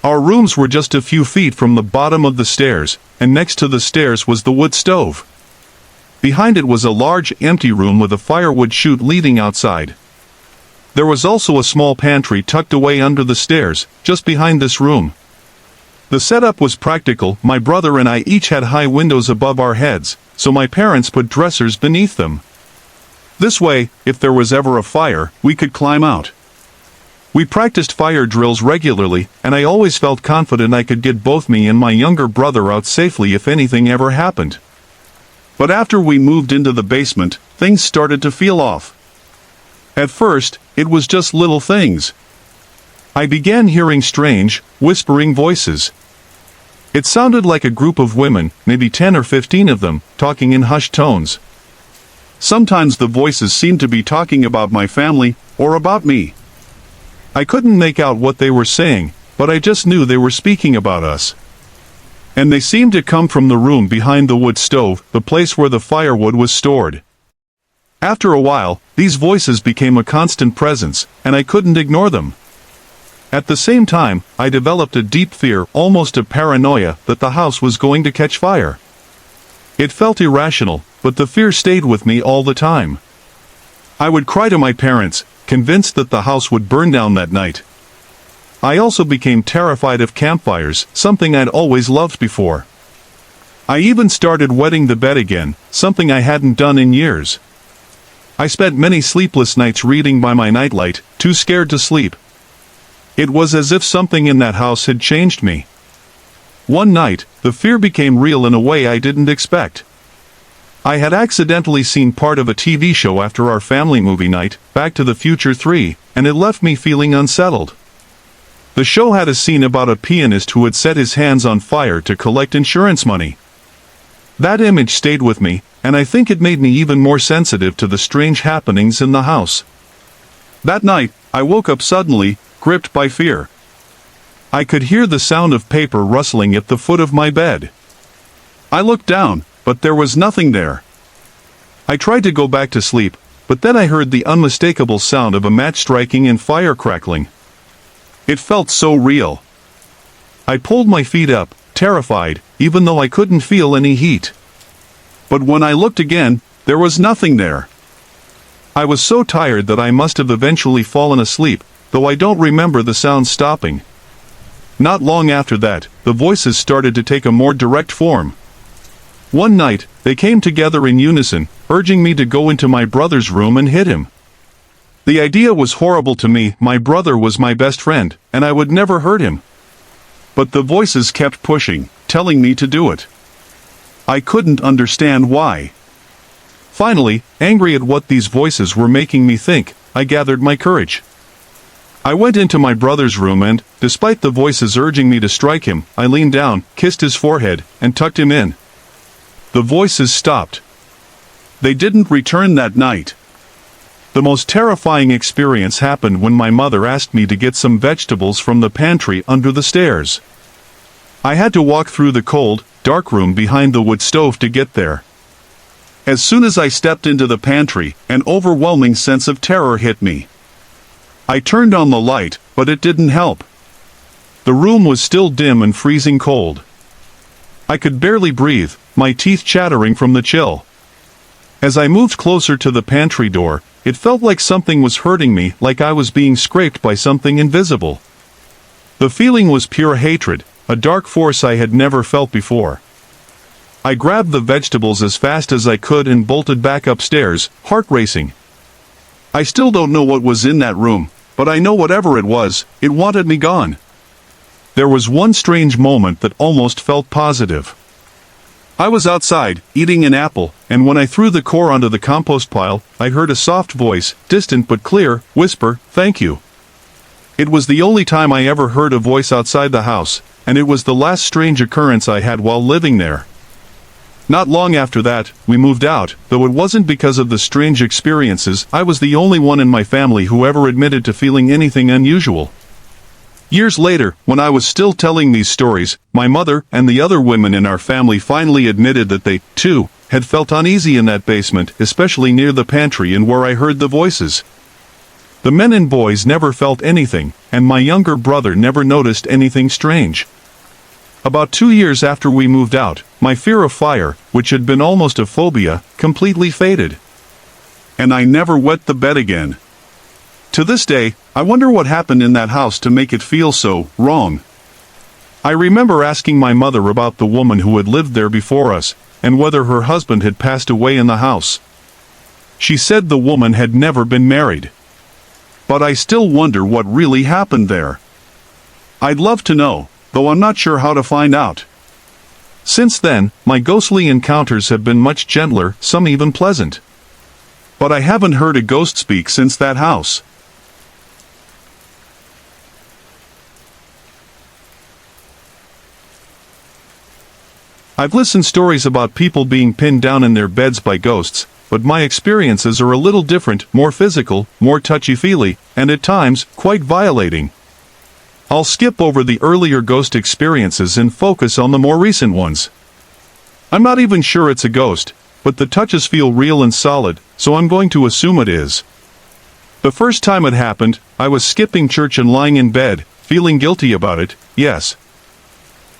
Our rooms were just a few feet from the bottom of the stairs, and next to the stairs was the wood stove. Behind it was a large, empty room with a firewood chute leading outside. There was also a small pantry tucked away under the stairs, just behind this room. The setup was practical. My brother and I each had high windows above our heads, so my parents put dressers beneath them. This way, if there was ever a fire, we could climb out. We practiced fire drills regularly, and I always felt confident I could get both me and my younger brother out safely if anything ever happened. But after we moved into the basement, things started to feel off. At first, it was just little things. I began hearing strange, whispering voices. It sounded like a group of women, maybe 10 or 15 of them, talking in hushed tones. Sometimes the voices seemed to be talking about my family, or about me. I couldn't make out what they were saying, but I just knew they were speaking about us. And they seemed to come from the room behind the wood stove, the place where the firewood was stored. After a while, these voices became a constant presence, and I couldn't ignore them. At the same time, I developed a deep fear, almost a paranoia, that the house was going to catch fire. It felt irrational, but the fear stayed with me all the time. I would cry to my parents, convinced that the house would burn down that night. I also became terrified of campfires, something I'd always loved before. I even started wetting the bed again, something I hadn't done in years. I spent many sleepless nights reading by my nightlight, too scared to sleep. It was as if something in that house had changed me. One night, the fear became real in a way I didn't expect. I had accidentally seen part of a TV show after our family movie night, Back to the Future 3, and it left me feeling unsettled. The show had a scene about a pianist who had set his hands on fire to collect insurance money. That image stayed with me, and I think it made me even more sensitive to the strange happenings in the house. That night, I woke up suddenly, gripped by fear. I could hear the sound of paper rustling at the foot of my bed. I looked down, but there was nothing there. I tried to go back to sleep, but then I heard the unmistakable sound of a match striking and fire crackling. It felt so real. I pulled my feet up, terrified, even though I couldn't feel any heat. But when I looked again, there was nothing there. I was so tired that I must have eventually fallen asleep, though I don't remember the sound stopping. Not long after that, the voices started to take a more direct form. One night, they came together in unison, urging me to go into my brother's room and hit him. The idea was horrible to me. My brother was my best friend, and I would never hurt him. But the voices kept pushing, telling me to do it. I couldn't understand why. Finally, angry at what these voices were making me think, I gathered my courage. I went into my brother's room and, despite the voices urging me to strike him, I leaned down, kissed his forehead, and tucked him in. The voices stopped. They didn't return that night. The most terrifying experience happened when my mother asked me to get some vegetables from the pantry under the stairs. I had to walk through the cold, dark room behind the wood stove to get there. As soon as I stepped into the pantry, an overwhelming sense of terror hit me. I turned on the light, but it didn't help. The room was still dim and freezing cold. I could barely breathe, my teeth chattering from the chill. As I moved closer to the pantry door, it felt like something was hurting me, like I was being scraped by something invisible. The feeling was pure hatred, a dark force I had never felt before. I grabbed the vegetables as fast as I could and bolted back upstairs, heart racing. I still don't know what was in that room, but I know whatever it was, it wanted me gone. There was one strange moment that almost felt positive. I was outside, eating an apple, and when I threw the core onto the compost pile, I heard a soft voice, distant but clear, whisper, "Thank you." It was the only time I ever heard a voice outside the house, and it was the last strange occurrence I had while living there. Not long after that, we moved out, though it wasn't because of the strange experiences. I was the only one in my family who ever admitted to feeling anything unusual. Years later, when I was still telling these stories, my mother and the other women in our family finally admitted that they, too, had felt uneasy in that basement, especially near the pantry and where I heard the voices. The men and boys never felt anything, and my younger brother never noticed anything strange. About 2 years after we moved out, my fear of fire, which had been almost a phobia, completely faded. And I never wet the bed again. To this day, I wonder what happened in that house to make it feel so wrong. I remember asking my mother about the woman who had lived there before us, and whether her husband had passed away in the house. She said the woman had never been married. But I still wonder what really happened there. I'd love to know, though I'm not sure how to find out. Since then, my ghostly encounters have been much gentler, some even pleasant. But I haven't heard a ghost speak since that house. I've listened stories about people being pinned down in their beds by ghosts, but my experiences are a little different, more physical, more touchy-feely, and at times, quite violating. I'll skip over the earlier ghost experiences and focus on the more recent ones. I'm not even sure it's a ghost, but the touches feel real and solid, so I'm going to assume it is. The first time it happened, I was skipping church and lying in bed, feeling guilty about it, yes.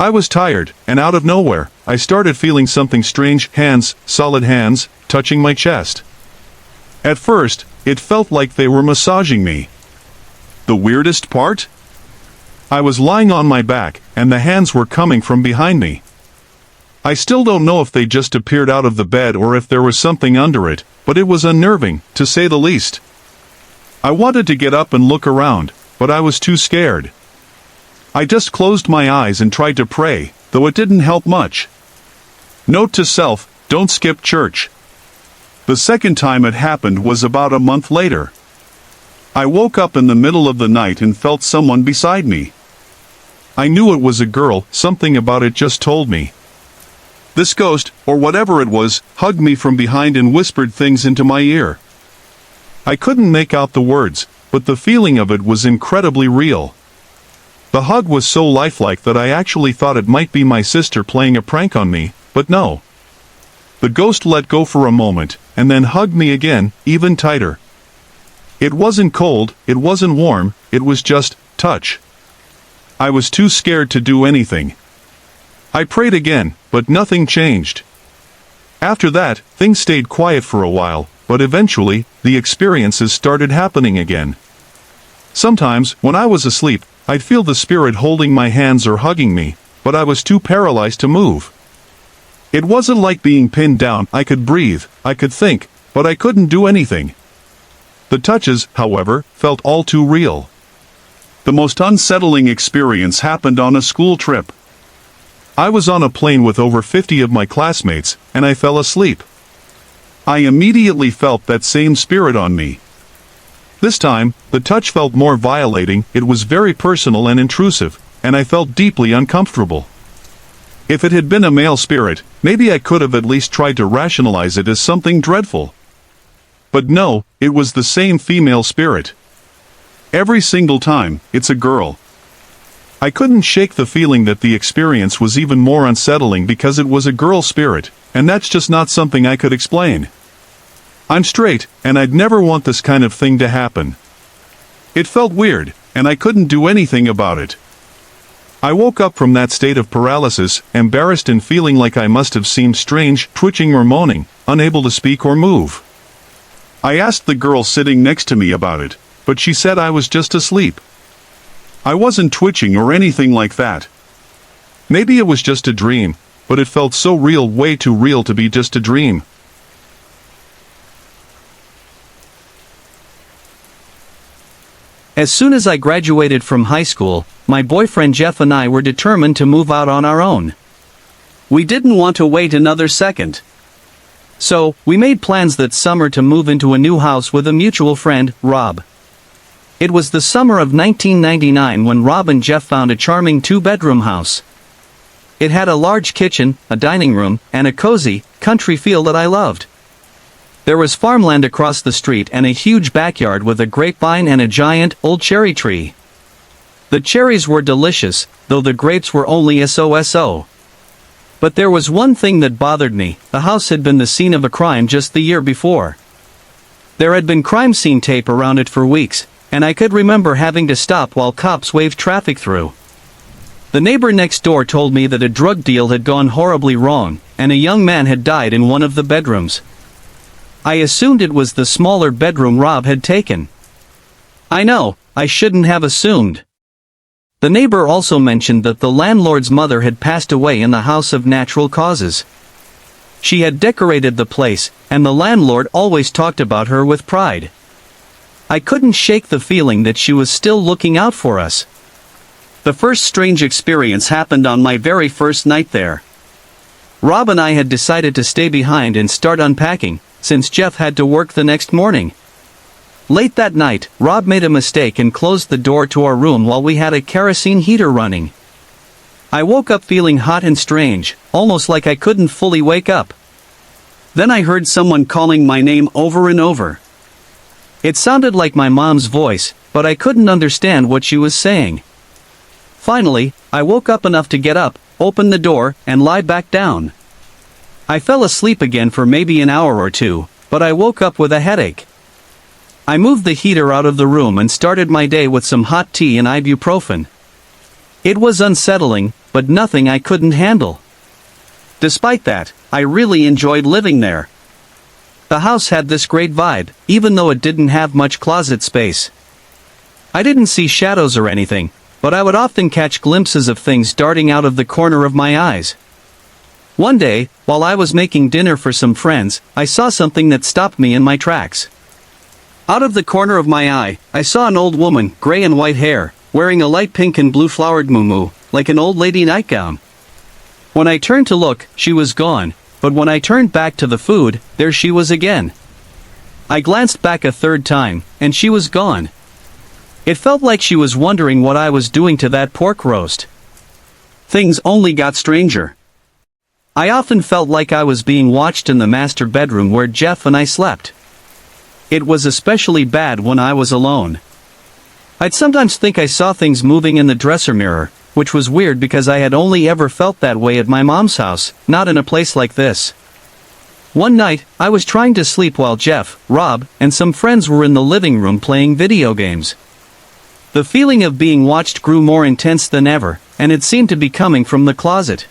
I was tired, and out of nowhere, I started feeling something strange, hands, solid hands, touching my chest. At first, it felt like they were massaging me. The weirdest part? I was lying on my back, and the hands were coming from behind me. I still don't know if they just appeared out of the bed or if there was something under it, but it was unnerving, to say the least. I wanted to get up and look around, but I was too scared. I just closed my eyes and tried to pray, though it didn't help much. Note to self, don't skip church. The second time it happened was about a month later. I woke up in the middle of the night and felt someone beside me. I knew it was a girl, something about it just told me. This ghost, or whatever it was, hugged me from behind and whispered things into my ear. I couldn't make out the words, but the feeling of it was incredibly real. The hug was so lifelike that I actually thought it might be my sister playing a prank on me, but no. The ghost let go for a moment, and then hugged me again, even tighter. It wasn't cold, it wasn't warm, it was just touch. I was too scared to do anything. I prayed again, but nothing changed. After that, things stayed quiet for a while, but eventually, the experiences started happening again. Sometimes, when I was asleep, I'd feel the spirit holding my hands or hugging me, but I was too paralyzed to move. It wasn't like being pinned down. I could breathe, I could think, but I couldn't do anything. The touches, however, felt all too real. The most unsettling experience happened on a school trip. I was on a plane with over 50 of my classmates, and I fell asleep. I immediately felt that same spirit on me. This time, the touch felt more violating, it was very personal and intrusive, and I felt deeply uncomfortable. If it had been a male spirit, maybe I could have at least tried to rationalize it as something dreadful. But no, it was the same female spirit. Every single time, it's a girl. I couldn't shake the feeling that the experience was even more unsettling because it was a girl spirit, and that's just not something I could explain. I'm straight, and I'd never want this kind of thing to happen. It felt weird, and I couldn't do anything about it. I woke up from that state of paralysis, embarrassed and feeling like I must have seemed strange, twitching or moaning, unable to speak or move. I asked the girl sitting next to me about it, but she said I was just asleep. I wasn't twitching or anything like that. Maybe it was just a dream, but it felt so real, way too real to be just a dream. As soon as I graduated from high school, my boyfriend Jeff and I were determined to move out on our own. We didn't want to wait another second. So, we made plans that summer to move into a new house with a mutual friend, Rob. It was the summer of 1999 when Rob and Jeff found a charming two-bedroom house. It had a large kitchen, a dining room, and a cozy, country feel that I loved. There was farmland across the street and a huge backyard with a grapevine and a giant, old cherry tree. The cherries were delicious, though the grapes were only so-so. But there was one thing that bothered me: the house had been the scene of a crime just the year before. There had been crime scene tape around it for weeks, and I could remember having to stop while cops waved traffic through. The neighbor next door told me that a drug deal had gone horribly wrong, and a young man had died in one of the bedrooms. I assumed it was the smaller bedroom Rob had taken. I know, I shouldn't have assumed. The neighbor also mentioned that the landlord's mother had passed away in the house of natural causes. She had decorated the place, and the landlord always talked about her with pride. I couldn't shake the feeling that she was still looking out for us. The first strange experience happened on my very first night there. Rob and I had decided to stay behind and start unpacking, since Jeff had to work the next morning. Late that night, Rob made a mistake and closed the door to our room while we had a kerosene heater running. I woke up feeling hot and strange, almost like I couldn't fully wake up. Then I heard someone calling my name over and over. It sounded like my mom's voice, but I couldn't understand what she was saying. Finally, I woke up enough to get up, open the door, and lie back down. I fell asleep again for maybe an hour or two, but I woke up with a headache. I moved the heater out of the room and started my day with some hot tea and ibuprofen. It was unsettling, but nothing I couldn't handle. Despite that, I really enjoyed living there. The house had this great vibe, even though it didn't have much closet space. I didn't see shadows or anything, but I would often catch glimpses of things darting out of the corner of my eyes. One day, while I was making dinner for some friends, I saw something that stopped me in my tracks. Out of the corner of my eye, I saw an old woman, gray and white hair, wearing a light pink and blue flowered muumuu, like an old lady nightgown. When I turned to look, she was gone, but when I turned back to the food, there she was again. I glanced back a third time, and she was gone. It felt like she was wondering what I was doing to that pork roast. things only got stranger. I often felt like I was being watched in the master bedroom where Jeff and I slept. It was especially bad when I was alone. I'd sometimes think I saw things moving in the dresser mirror, which was weird because I had only ever felt that way at my mom's house, not in a place like this. One night, I was trying to sleep while Jeff, Rob, and some friends were in the living room playing video games. The feeling of being watched grew more intense than ever, and it seemed to be coming from the closet.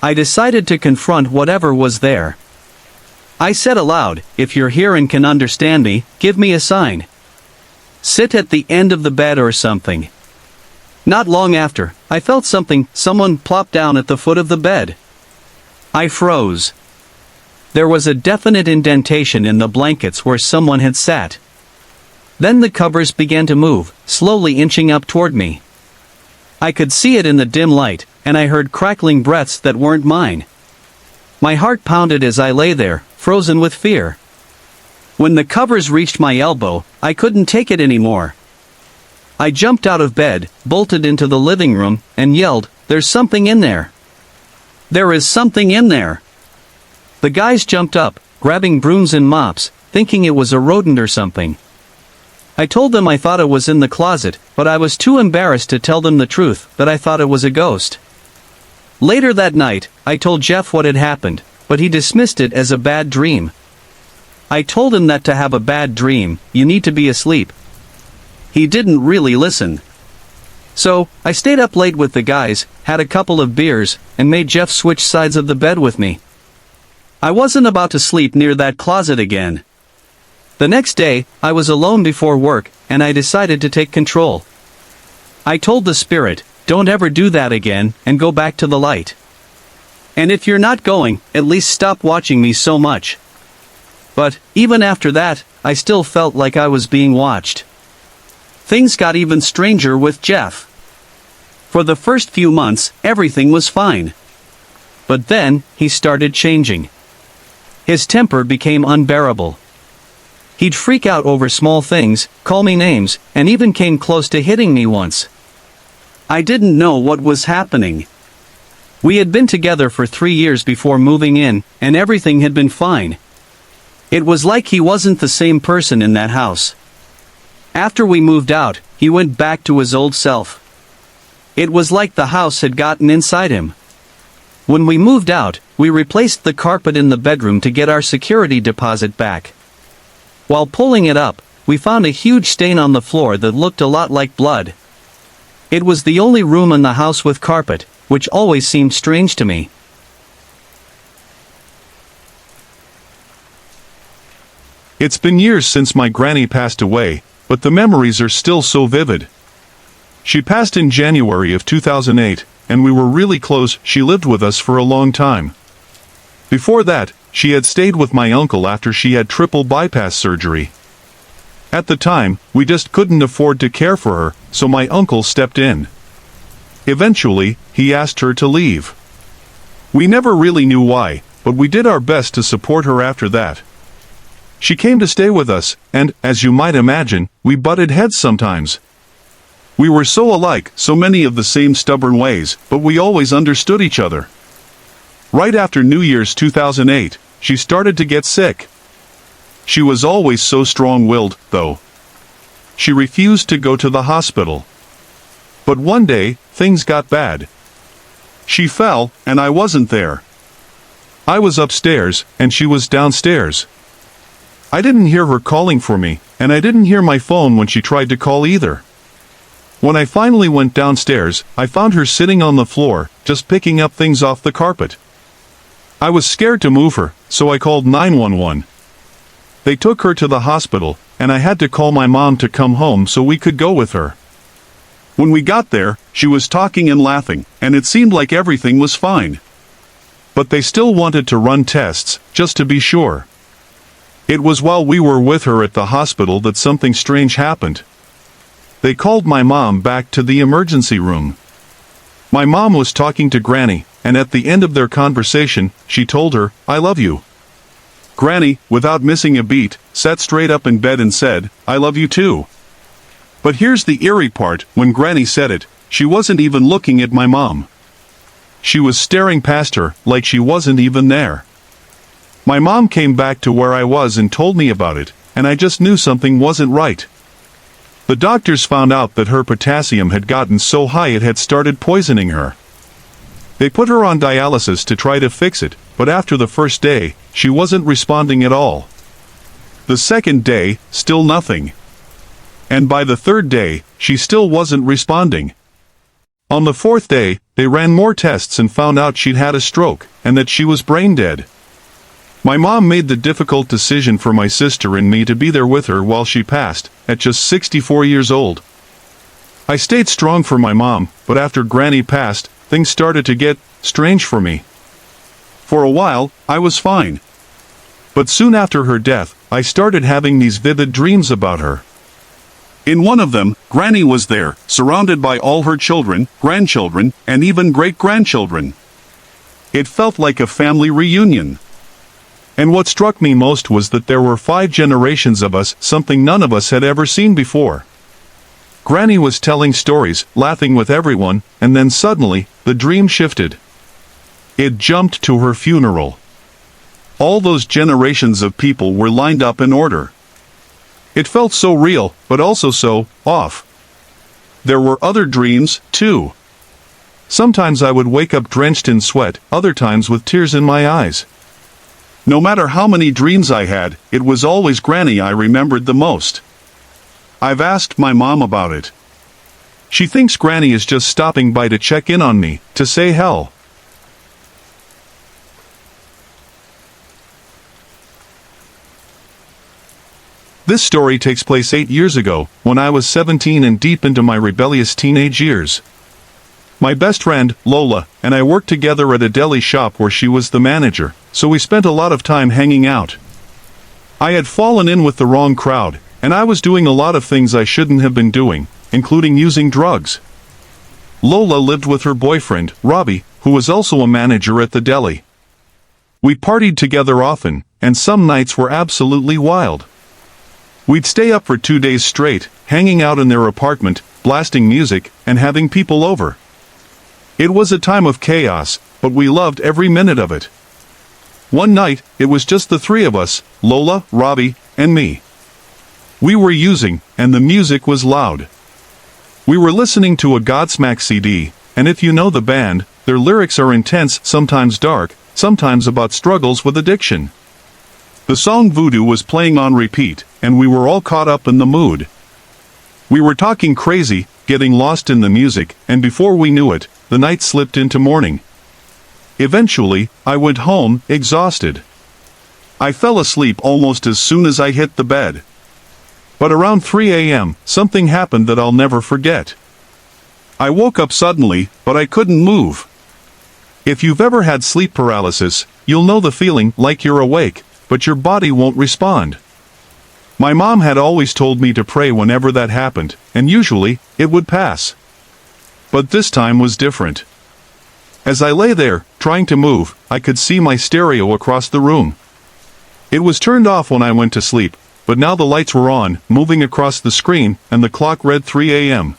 I decided to confront whatever was there. I said aloud, "If you're here and can understand me, give me a sign. Sit at the end of the bed or something." Not long after, I felt someone plop down at the foot of the bed. I froze. There was a definite indentation in the blankets where someone had sat. Then the covers began to move, slowly inching up toward me. I could see it in the dim light, and I heard crackling breaths that weren't mine. My heart pounded as I lay there, frozen with fear. When the covers reached my elbow, I couldn't take it anymore. I jumped out of bed, bolted into the living room, and yelled, "There's something in there! There is something in there!" The guys jumped up, grabbing brooms and mops, thinking it was a rodent or something. I told them I thought it was in the closet, but I was too embarrassed to tell them the truth, that I thought it was a ghost. Later that night, I told Jeff what had happened, but he dismissed it as a bad dream. I told him that to have a bad dream, you need to be asleep. He didn't really listen. So, I stayed up late with the guys, had a couple of beers, and made Jeff switch sides of the bed with me. I wasn't about to sleep near that closet again. The next day, I was alone before work, and I decided to take control. I told the spirit, "Don't ever do that again, and go back to the light. And if you're not going, at least stop watching me so much." But, even after that, I still felt like I was being watched. Things got even stranger with Jeff. For the first few months, everything was fine. But then, he started changing. His temper became unbearable. He'd freak out over small things, call me names, and even came close to hitting me once. I didn't know what was happening. We had been together for 3 years before moving in, and everything had been fine. It was like he wasn't the same person in that house. After we moved out, he went back to his old self. It was like the house had gotten inside him. When we moved out, we replaced the carpet in the bedroom to get our security deposit back. While pulling it up, we found a huge stain on the floor that looked a lot like blood. It was the only room in the house with carpet, which always seemed strange to me. It's been years since my granny passed away, but the memories are still so vivid. She passed in January of 2008, and we were really close. She lived with us for a long time. Before that, she had stayed with my uncle after she had triple bypass surgery. At the time, we just couldn't afford to care for her, so my uncle stepped in. Eventually, he asked her to leave. We never really knew why, but we did our best to support her after that. She came to stay with us, and, as you might imagine, we butted heads sometimes. We were so alike, so many of the same stubborn ways, but we always understood each other. Right after New Year's 2008, she started to get sick. She was always so strong-willed, though. She refused to go to the hospital. But one day, things got bad. She fell, and I wasn't there. I was upstairs, and she was downstairs. I didn't hear her calling for me, and I didn't hear my phone when she tried to call either. When I finally went downstairs, I found her sitting on the floor, just picking up things off the carpet. I was scared to move her, so I called 911. They took her to the hospital, and I had to call my mom to come home so we could go with her. When we got there, she was talking and laughing, and it seemed like everything was fine. But they still wanted to run tests, just to be sure. It was while we were with her at the hospital that something strange happened. They called my mom back to the emergency room. My mom was talking to Granny, and at the end of their conversation, she told her, "I love you." Granny, without missing a beat, sat straight up in bed and said, "I love you too." But here's the eerie part: when Granny said it, she wasn't even looking at my mom. she was staring past her like she wasn't even there. My mom came back to where I was and told me about it, and I just knew something wasn't right. The doctors found out that her potassium had gotten so high it had started poisoning her. They put her on dialysis to try to fix it, but after the first day, she wasn't responding at all. The second day, still nothing. And by the third day, she still wasn't responding. On the fourth day, they ran more tests and found out she'd had a stroke, and that she was brain dead. My mom made the difficult decision for my sister and me to be there with her while she passed, at just 64 years old. I stayed strong for my mom, but after Granny passed, things started to get strange for me. For a while, I was fine. But soon after her death, I started having these vivid dreams about her. In one of them, Granny was there, surrounded by all her children, grandchildren, and even great-grandchildren. It felt like a family reunion. And what struck me most was that there were 5 generations of us, something none of us had ever seen before. Granny was telling stories, laughing with everyone, and then suddenly, the dream shifted. It jumped to her funeral. All those generations of people were lined up in order. It felt so real, but also so off. There were other dreams, too. Sometimes I would wake up drenched in sweat, other times with tears in my eyes. No matter how many dreams I had, it was always Granny I remembered the most. I've asked my mom about it. She thinks Granny is just stopping by to check in on me, to say hello. This story takes place 8 years ago, when I was 17 and deep into my rebellious teenage years. My best friend, Lola, and I worked together at a deli shop where she was the manager, so we spent a lot of time hanging out. I had fallen in with the wrong crowd, and I was doing a lot of things I shouldn't have been doing, including using drugs. Lola lived with her boyfriend, Robbie, who was also a manager at the deli. We partied together often, and some nights were absolutely wild. We'd stay up for 2 days straight, hanging out in their apartment, blasting music, and having people over. It was a time of chaos, but we loved every minute of it. One night, it was just the 3 of us, Lola, Robbie, and me. We were using, and the music was loud. We were listening to a Godsmack CD, and if you know the band, their lyrics are intense, sometimes dark, sometimes about struggles with addiction. The song Voodoo was playing on repeat, and we were all caught up in the mood. We were talking crazy, getting lost in the music, and before we knew it, the night slipped into morning. Eventually, I went home, exhausted. I fell asleep almost as soon as I hit the bed. But around 3 a.m., something happened that I'll never forget. I woke up suddenly, but I couldn't move. If you've ever had sleep paralysis, you'll know the feeling like you're awake, but your body won't respond. My mom had always told me to pray whenever that happened, and usually, it would pass. But this time was different. As I lay there, trying to move, I could see my stereo across the room. It was turned off when I went to sleep, but now the lights were on, moving across the screen, and the clock read 3 a.m.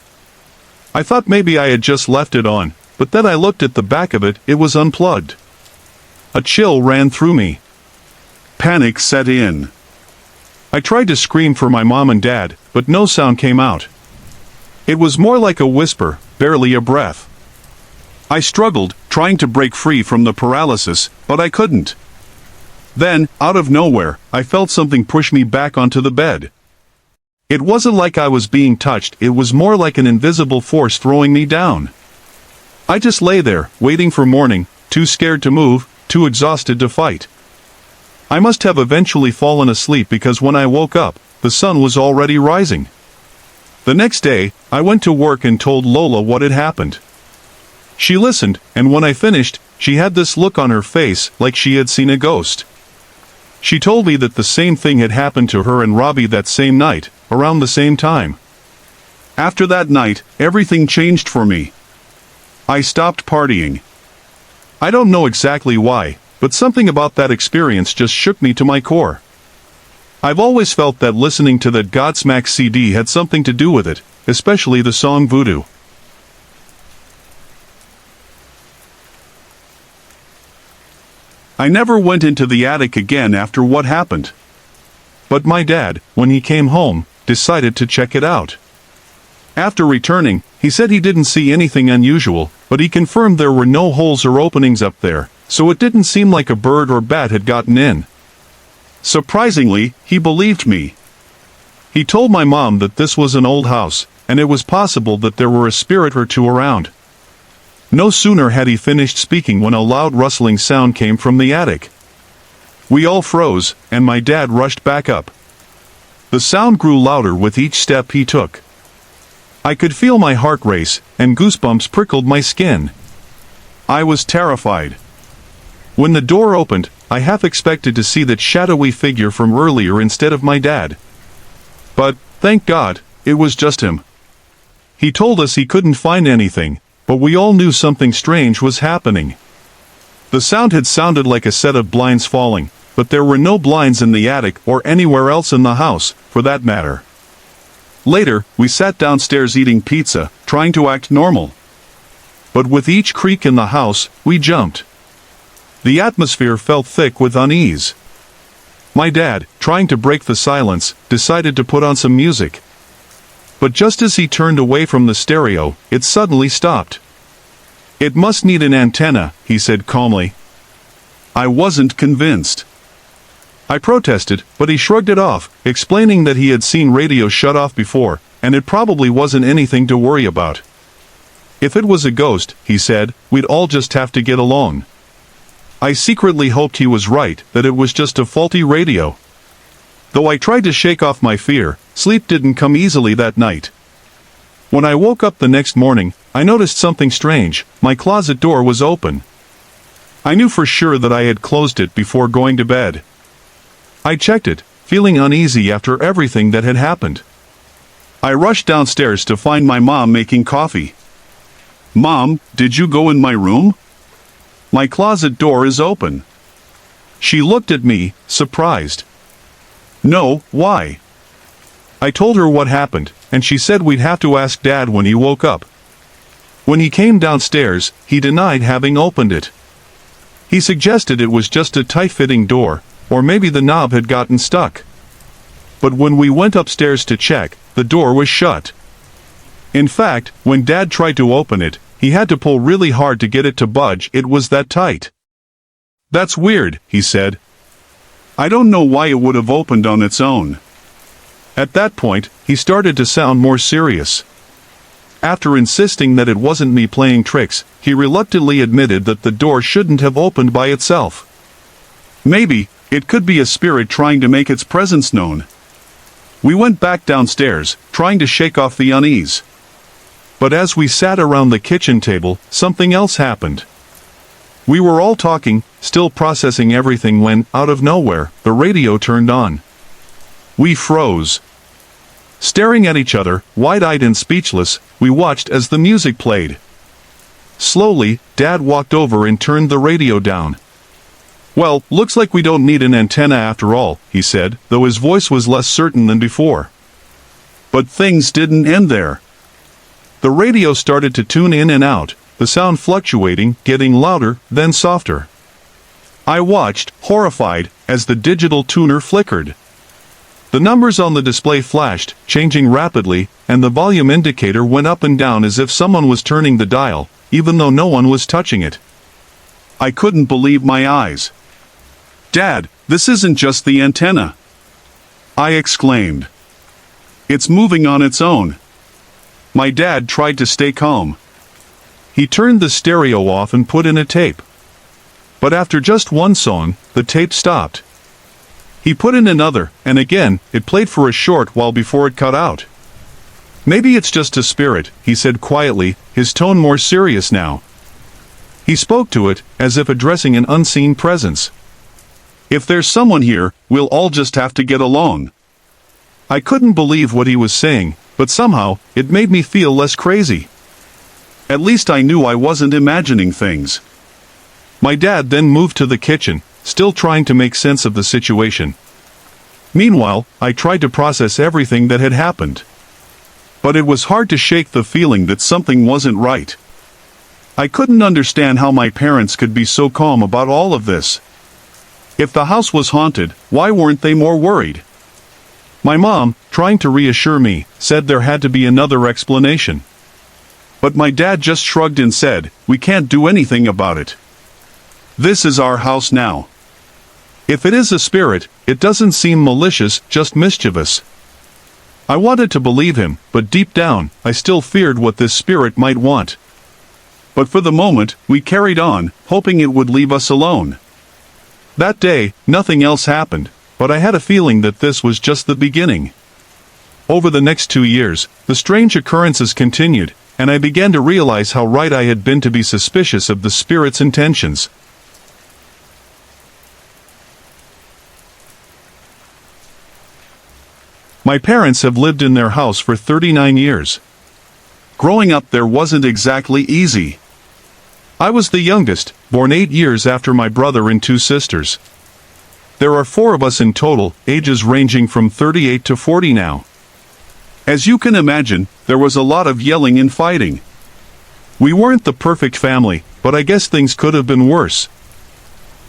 I thought maybe I had just left it on, but then I looked at the back of it, it was unplugged. A chill ran through me. Panic set in. I tried to scream for my mom and dad, but no sound came out. It was more like a whisper, barely a breath. I struggled, trying to break free from the paralysis, but I couldn't. Then, out of nowhere, I felt something push me back onto the bed. It wasn't like I was being touched, it was more like an invisible force throwing me down. I just lay there, waiting for morning, too scared to move, too exhausted to fight. I must have eventually fallen asleep because when I woke up, the sun was already rising. The next day, I went to work and told Lola what had happened. She listened, and when I finished, she had this look on her face like she had seen a ghost. She told me that the same thing had happened to her and Robbie that same night, around the same time. After that night, everything changed for me. I stopped partying. I don't know exactly why, but something about that experience just shook me to my core. I've always felt that listening to that Godsmack CD had something to do with it, especially the song Voodoo. I never went into the attic again after what happened. But my dad, when he came home, decided to check it out. After returning, he said he didn't see anything unusual, but he confirmed there were no holes or openings up there, so it didn't seem like a bird or bat had gotten in. Surprisingly, he believed me. He told my mom that this was an old house, and it was possible that there were a spirit or two around. No sooner had he finished speaking when a loud rustling sound came from the attic. We all froze, and my dad rushed back up. The sound grew louder with each step he took. I could feel my heart race, and goosebumps prickled my skin. I was terrified. When the door opened, I half expected to see that shadowy figure from earlier instead of my dad. But, thank God, it was just him. He told us he couldn't find anything, but we all knew something strange was happening. The sound had sounded like a set of blinds falling, but there were no blinds in the attic or anywhere else in the house, for that matter. Later, we sat downstairs eating pizza, trying to act normal. But with each creak in the house, we jumped. The atmosphere felt thick with unease. My dad, trying to break the silence, decided to put on some music. But just as he turned away from the stereo, it suddenly stopped. "It must need an antenna," he said calmly. I wasn't convinced. I protested, but he shrugged it off, explaining that he had seen radio shut off before, and it probably wasn't anything to worry about. If it was a ghost, he said, we'd all just have to get along. I secretly hoped he was right, that it was just a faulty radio. Though I tried to shake off my fear, sleep didn't come easily that night. When I woke up the next morning, I noticed something strange. My closet door was open. I knew for sure that I had closed it before going to bed. I checked it, feeling uneasy after everything that had happened. I rushed downstairs to find my mom making coffee. "Mom, did you go in my room? My closet door is open." She looked at me, surprised. "No, why?" I told her what happened, and she said we'd have to ask Dad when he woke up. When he came downstairs, he denied having opened it. He suggested it was just a tight-fitting door, or maybe the knob had gotten stuck. But when we went upstairs to check, the door was shut. In fact, when Dad tried to open it, he had to pull really hard to get it to budge, it was that tight. "That's weird," he said. "I don't know why it would have opened on its own." At that point, he started to sound more serious. After insisting that it wasn't me playing tricks, he reluctantly admitted that the door shouldn't have opened by itself. Maybe, it could be a spirit trying to make its presence known. We went back downstairs, trying to shake off the unease. But as we sat around the kitchen table, something else happened. We were all talking, still processing everything when, out of nowhere, the radio turned on. We froze. Staring at each other, wide-eyed and speechless, we watched as the music played. Slowly, Dad walked over and turned the radio down. "Well, looks like we don't need an antenna after all," he said, though his voice was less certain than before. But things didn't end there. The radio started to tune in and out, the sound fluctuating, getting louder, then softer. I watched, horrified, as the digital tuner flickered. The numbers on the display flashed, changing rapidly, and the volume indicator went up and down as if someone was turning the dial, even though no one was touching it. I couldn't believe my eyes. "Dad, this isn't just the antenna," I exclaimed. "It's moving on its own." My dad tried to stay calm. He turned the stereo off and put in a tape. But after just one song, the tape stopped. He put in another, and again, it played for a short while before it cut out. "Maybe it's just a spirit," he said quietly, his tone more serious now. He spoke to it, as if addressing an unseen presence. "If there's someone here, we'll all just have to get along." I couldn't believe what he was saying, but somehow, it made me feel less crazy. At least I knew I wasn't imagining things. My dad then moved to the kitchen, still trying to make sense of the situation. Meanwhile, I tried to process everything that had happened. But it was hard to shake the feeling that something wasn't right. I couldn't understand how my parents could be so calm about all of this. If the house was haunted, why weren't they more worried? My mom, trying to reassure me, said there had to be another explanation. But my dad just shrugged and said, "We can't do anything about it. This is our house now. If it is a spirit, it doesn't seem malicious, just mischievous." I wanted to believe him, but deep down, I still feared what this spirit might want. But for the moment, we carried on, hoping it would leave us alone. That day, nothing else happened, but I had a feeling that this was just the beginning. Over the next 2 years, the strange occurrences continued, and I began to realize how right I had been to be suspicious of the spirit's intentions. My parents have lived in their house for 39 years. Growing up there wasn't exactly easy. I was the youngest, born 8 years after my brother and 2 sisters. There are 4 of us in total, ages ranging from 38 to 40 now. As you can imagine, there was a lot of yelling and fighting. We weren't the perfect family, but I guess things could have been worse.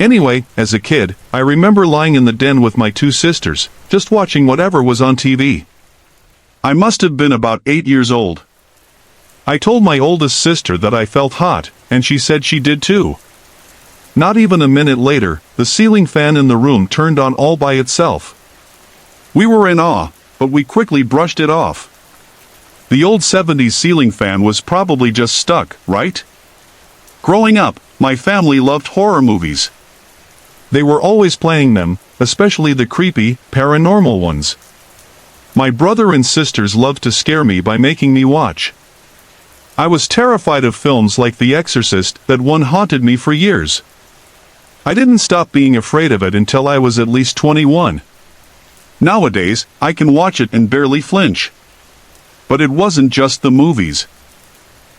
Anyway, as a kid, I remember lying in the den with my 2 sisters, just watching whatever was on TV. I must have been about 8 years old. I told my oldest sister that I felt hot, and she said she did too. Not even a minute later, the ceiling fan in the room turned on all by itself. We were in awe, but we quickly brushed it off. The old 70s ceiling fan was probably just stuck, right? Growing up, my family loved horror movies. They were always playing them, especially the creepy, paranormal ones. My brother and sisters loved to scare me by making me watch. I was terrified of films like The Exorcist that one haunted me for years. I didn't stop being afraid of it until I was at least 21. Nowadays, I can watch it and barely flinch. But it wasn't just the movies.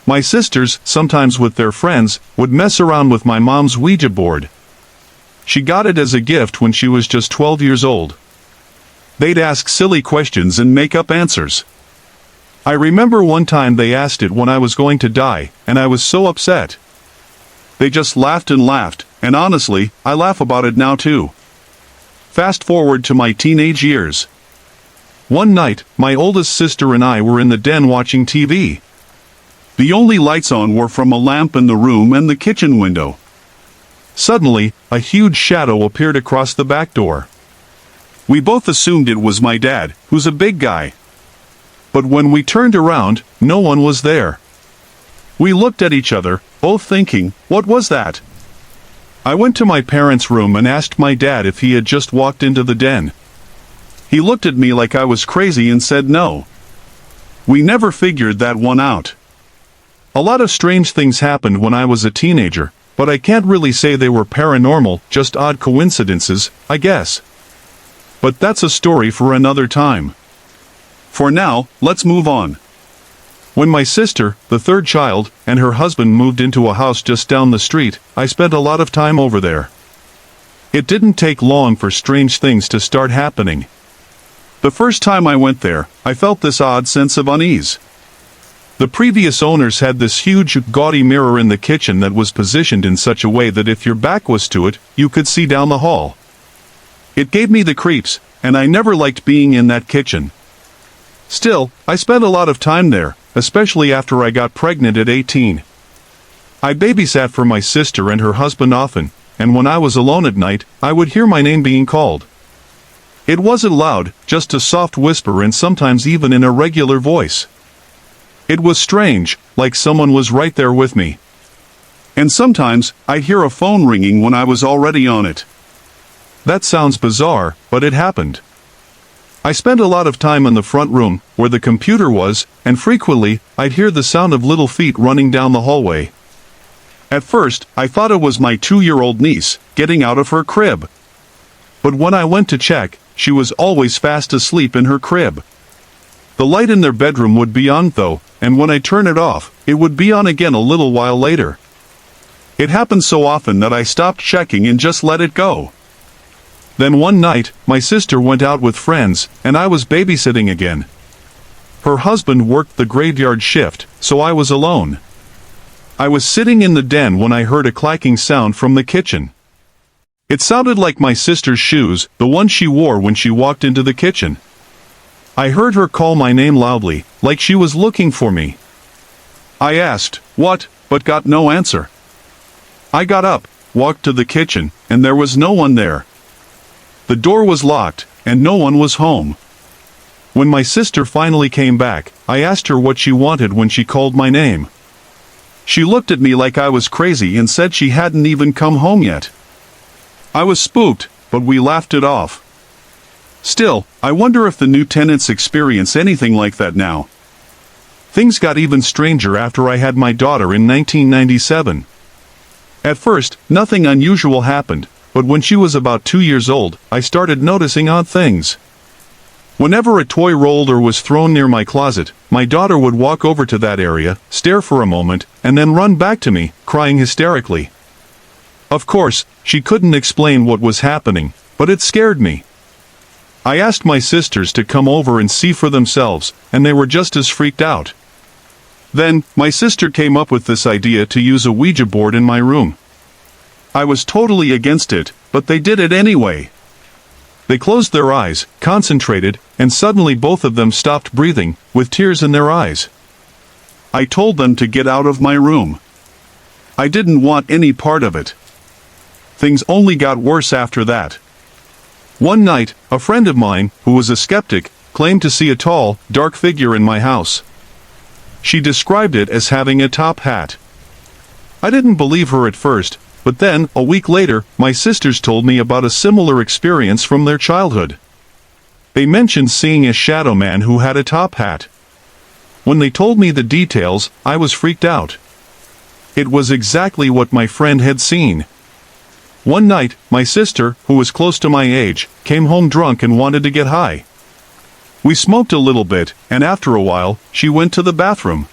My sisters, sometimes with their friends, would mess around with my mom's Ouija board. She got it as a gift when she was just 12 years old. They'd ask silly questions and make up answers. I remember one time they asked it when I was going to die, and I was so upset. They just laughed and laughed, and honestly, I laugh about it now too. Fast forward to my teenage years. One night, my oldest sister and I were in the den watching TV. The only lights on were from a lamp in the room and the kitchen window. Suddenly, a huge shadow appeared across the back door. We both assumed it was my dad, who's a big guy. But when we turned around, no one was there. We looked at each other, both thinking, what was that? I went to my parents' room and asked my dad if he had just walked into the den. He looked at me like I was crazy and said no. We never figured that one out. A lot of strange things happened when I was a teenager, but I can't really say they were paranormal, just odd coincidences, I guess. But that's a story for another time. For now, let's move on. When my sister, the 3rd child, and her husband moved into a house just down the street, I spent a lot of time over there. It didn't take long for strange things to start happening. The first time I went there, I felt this odd sense of unease. The previous owners had this huge, gaudy mirror in the kitchen that was positioned in such a way that if your back was to it, you could see down the hall. It gave me the creeps, and I never liked being in that kitchen. Still, I spent a lot of time there, especially after I got pregnant at 18. I babysat for my sister and her husband often, and when I was alone at night, I would hear my name being called. It wasn't loud, just a soft whisper and sometimes even in a regular voice. It was strange, like someone was right there with me. And sometimes, I'd hear a phone ringing when I was already on it. That sounds bizarre, but it happened. I spent a lot of time in the front room, where the computer was, and frequently, I'd hear the sound of little feet running down the hallway. At first, I thought it was my 2-year-old niece, getting out of her crib. But when I went to check, she was always fast asleep in her crib. The light in their bedroom would be on though, and when I turn it off, it would be on again a little while later. It happened so often that I stopped checking and just let it go. Then one night, my sister went out with friends, and I was babysitting again. Her husband worked the graveyard shift, so I was alone. I was sitting in the den when I heard a clacking sound from the kitchen. It sounded like my sister's shoes, the ones she wore when she walked into the kitchen. I heard her call my name loudly, like she was looking for me. I asked, "What?" but got no answer. I got up, walked to the kitchen, and there was no one there. The door was locked, and no one was home. When my sister finally came back, I asked her what she wanted when she called my name. She looked at me like I was crazy and said she hadn't even come home yet. I was spooked, but we laughed it off. Still, I wonder if the new tenants experience anything like that now. Things got even stranger after I had my daughter in 1997. At first, nothing unusual happened, but when she was about 2 years old, I started noticing odd things. Whenever a toy rolled or was thrown near my closet, my daughter would walk over to that area, stare for a moment, and then run back to me, crying hysterically. Of course, she couldn't explain what was happening, but it scared me. I asked my sisters to come over and see for themselves, and they were just as freaked out. Then, my sister came up with this idea to use a Ouija board in my room. I was totally against it, but they did it anyway. They closed their eyes, concentrated, and suddenly both of them stopped breathing, with tears in their eyes. I told them to get out of my room. I didn't want any part of it. Things only got worse after that. One night, a friend of mine, who was a skeptic, claimed to see a tall, dark figure in my house. She described it as having a top hat. I didn't believe her at first, but then, a week later, my sisters told me about a similar experience from their childhood. They mentioned seeing a shadow man who had a top hat. When they told me the details, I was freaked out. It was exactly what my friend had seen. One night, my sister, who was close to my age, came home drunk and wanted to get high. We smoked a little bit, and after a while, she went to the bathroom.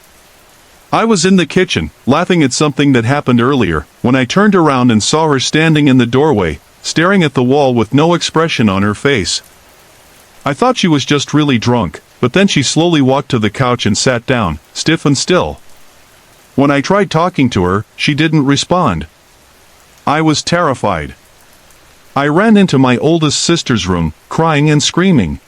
I was in the kitchen, laughing at something that happened earlier, when I turned around and saw her standing in the doorway, staring at the wall with no expression on her face. I thought she was just really drunk, but then she slowly walked to the couch and sat down, stiff and still. When I tried talking to her, she didn't respond. I was terrified. I ran into my oldest sister's room, crying and screaming.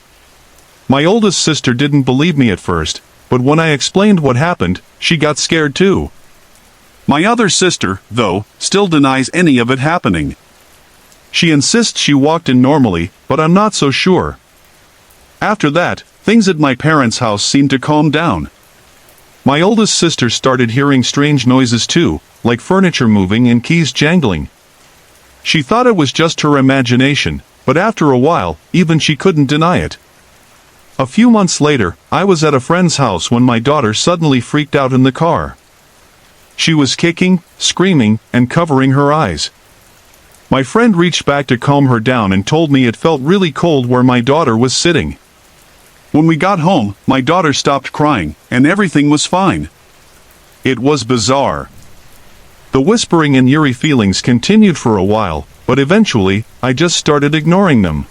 My oldest sister didn't believe me at first, but when I explained what happened, she got scared too. My other sister, though, still denies any of it happening. She insists she walked in normally, but I'm not so sure. After that, things at my parents' house seemed to calm down. My oldest sister started hearing strange noises too, like furniture moving and keys jangling. She thought it was just her imagination, but after a while, even she couldn't deny it. A few months later, I was at a friend's house when my daughter suddenly freaked out in the car. She was kicking, screaming, and covering her eyes. My friend reached back to calm her down and told me it felt really cold where my daughter was sitting. When we got home, my daughter stopped crying, and everything was fine. It was bizarre. The whispering and eerie feelings continued for a while, but eventually, I just started ignoring them.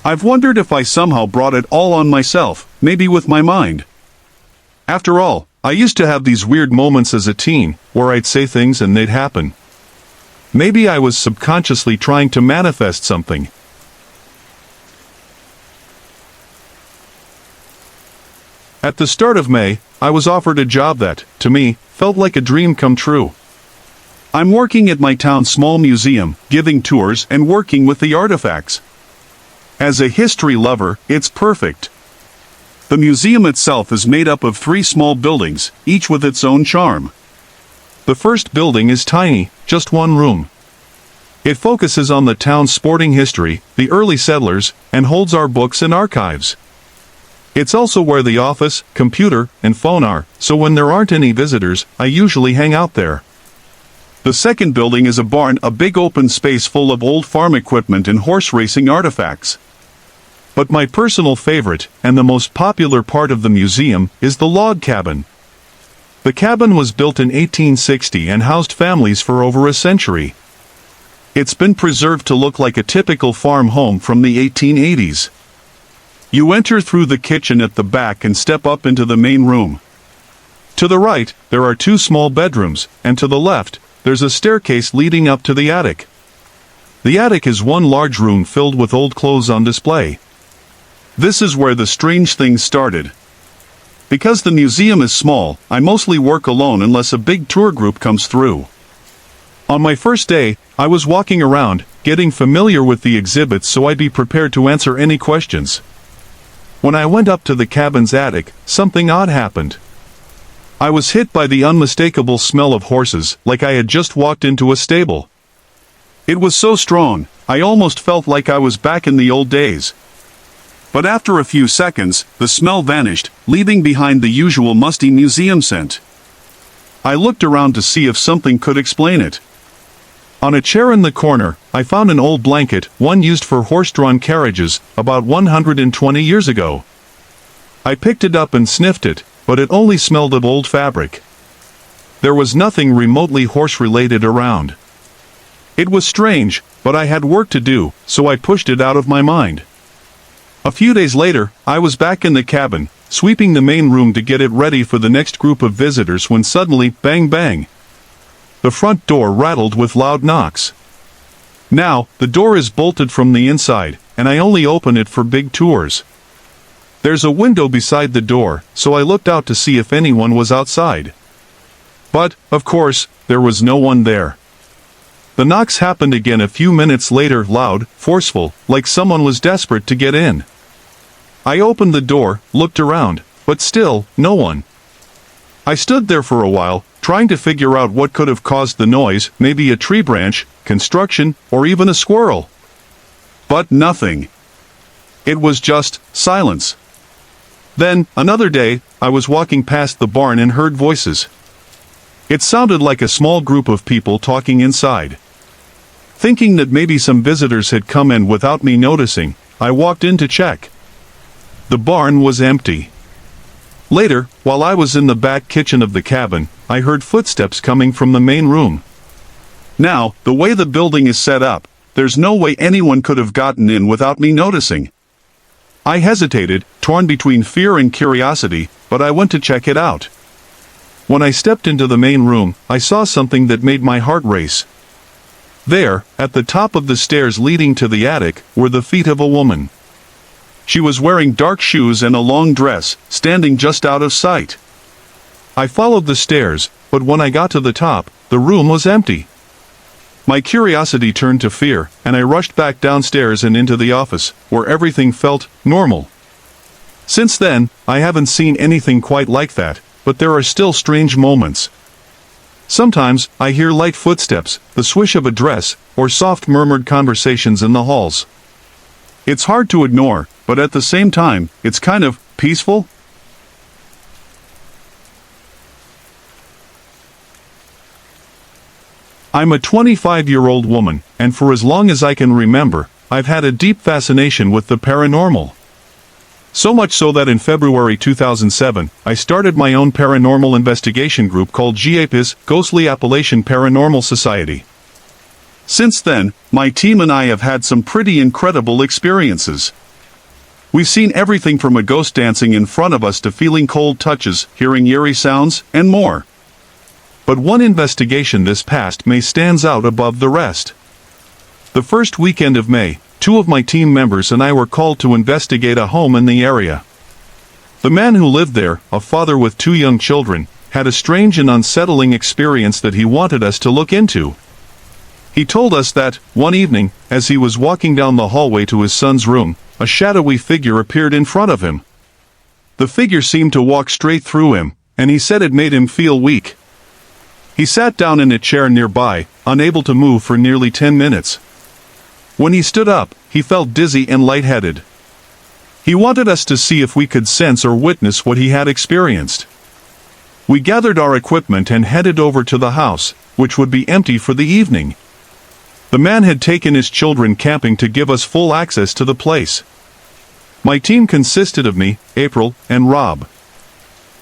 I've wondered if I somehow brought it all on myself, maybe with my mind. After all, I used to have these weird moments as a teen, where I'd say things and they'd happen. Maybe I was subconsciously trying to manifest something. At the start of May, I was offered a job that, to me, felt like a dream come true. I'm working at my town's small museum, giving tours and working with the artifacts. As a history lover, it's perfect. The museum itself is made up of 3 small buildings, each with its own charm. The first building is tiny, just 1 room. It focuses on the town's sporting history, the early settlers, and holds our books and archives. It's also where the office, computer, and phone are, so when there aren't any visitors, I usually hang out there. The second building is a barn, a big open space full of old farm equipment and horse racing artifacts. But my personal favorite, and the most popular part of the museum, is the log cabin. The cabin was built in 1860 and housed families for over a century. It's been preserved to look like a typical farm home from the 1880s. You enter through the kitchen at the back and step up into the main room. To the right, there are 2 small bedrooms, and to the left, there's a staircase leading up to the attic. The attic is one large room filled with old clothes on display. This is where the strange things started. Because the museum is small, I mostly work alone unless a big tour group comes through. On my first day, I was walking around, getting familiar with the exhibits so I'd be prepared to answer any questions. When I went up to the cabin's attic, something odd happened. I was hit by the unmistakable smell of horses, like I had just walked into a stable. It was so strong, I almost felt like I was back in the old days. But after a few seconds, the smell vanished, leaving behind the usual musty museum scent. I looked around to see if something could explain it. On a chair in the corner, I found an old blanket, one used for horse-drawn carriages, about 120 years ago. I picked it up and sniffed it, but it only smelled of old fabric. There was nothing remotely horse-related around. It was strange, but I had work to do, so I pushed it out of my mind. A few days later, I was back in the cabin, sweeping the main room to get it ready for the next group of visitors when suddenly, bang bang! The front door rattled with loud knocks. Now, the door is bolted from the inside, and I only open it for big tours. There's a window beside the door, so I looked out to see if anyone was outside. But, of course, there was no one there. The knocks happened again a few minutes later, loud, forceful, like someone was desperate to get in. I opened the door, looked around, but still, no one. I stood there for a while, trying to figure out what could have caused the noise, maybe a tree branch, construction, or even a squirrel. But nothing. It was just silence. Then, another day, I was walking past the barn and heard voices. It sounded like a small group of people talking inside. Thinking that maybe some visitors had come in without me noticing, I walked in to check. The barn was empty. Later, while I was in the back kitchen of the cabin, I heard footsteps coming from the main room. Now, the way the building is set up, there's no way anyone could have gotten in without me noticing. I hesitated, torn between fear and curiosity, but I went to check it out. When I stepped into the main room, I saw something that made my heart race. There, at the top of the stairs leading to the attic, were the feet of a woman. She was wearing dark shoes and a long dress, standing just out of sight. I followed the stairs, but when I got to the top, the room was empty. My curiosity turned to fear, and I rushed back downstairs and into the office, where everything felt normal. Since then, I haven't seen anything quite like that, but there are still strange moments. Sometimes, I hear light footsteps, the swish of a dress, or soft murmured conversations in the halls. It's hard to ignore, but at the same time, it's kind of peaceful. I'm a 25-year-old woman, and for as long as I can remember, I've had a deep fascination with the paranormal. So much so that in February 2007, I started my own paranormal investigation group called GAPIS, Ghostly Appalachian Paranormal Society. Since then, my team and I have had some pretty incredible experiences. We've seen everything from a ghost dancing in front of us to feeling cold touches, hearing eerie sounds, and more. But one investigation this past May stands out above the rest. The first weekend of May, 2 of my team members and I were called to investigate a home in the area. The man who lived there, a father with 2 young children, had a strange and unsettling experience that he wanted us to look into. He told us that, one evening, as he was walking down the hallway to his son's room, a shadowy figure appeared in front of him. The figure seemed to walk straight through him, and he said it made him feel weak. He sat down in a chair nearby, unable to move for nearly 10 minutes. When he stood up, he felt dizzy and lightheaded. He wanted us to see if we could sense or witness what he had experienced. We gathered our equipment and headed over to the house, which would be empty for the evening. The man had taken his children camping to give us full access to the place. My team consisted of me, April, and Rob.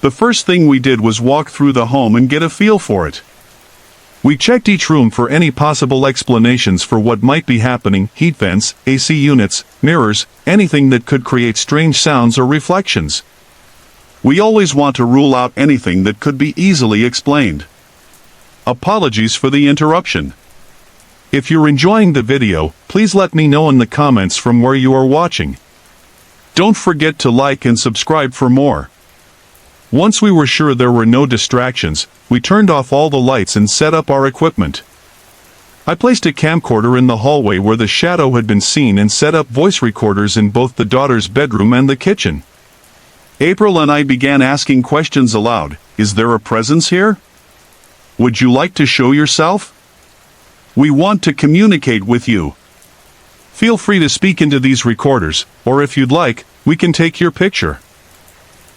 The first thing we did was walk through the home and get a feel for it. We checked each room for any possible explanations for what might be happening: heat vents, AC units, mirrors, anything that could create strange sounds or reflections. We always want to rule out anything that could be easily explained. Apologies for the interruption. If you're enjoying the video, please let me know in the comments from where you are watching. Don't forget to like and subscribe for more. Once we were sure there were no distractions, we turned off all the lights and set up our equipment. I placed a camcorder in the hallway where the shadow had been seen and set up voice recorders in both the daughter's bedroom and the kitchen. April and I began asking questions aloud. Is there a presence here? Would you like to show yourself? We want to communicate with you. Feel free to speak into these recorders, or if you'd like, we can take your picture.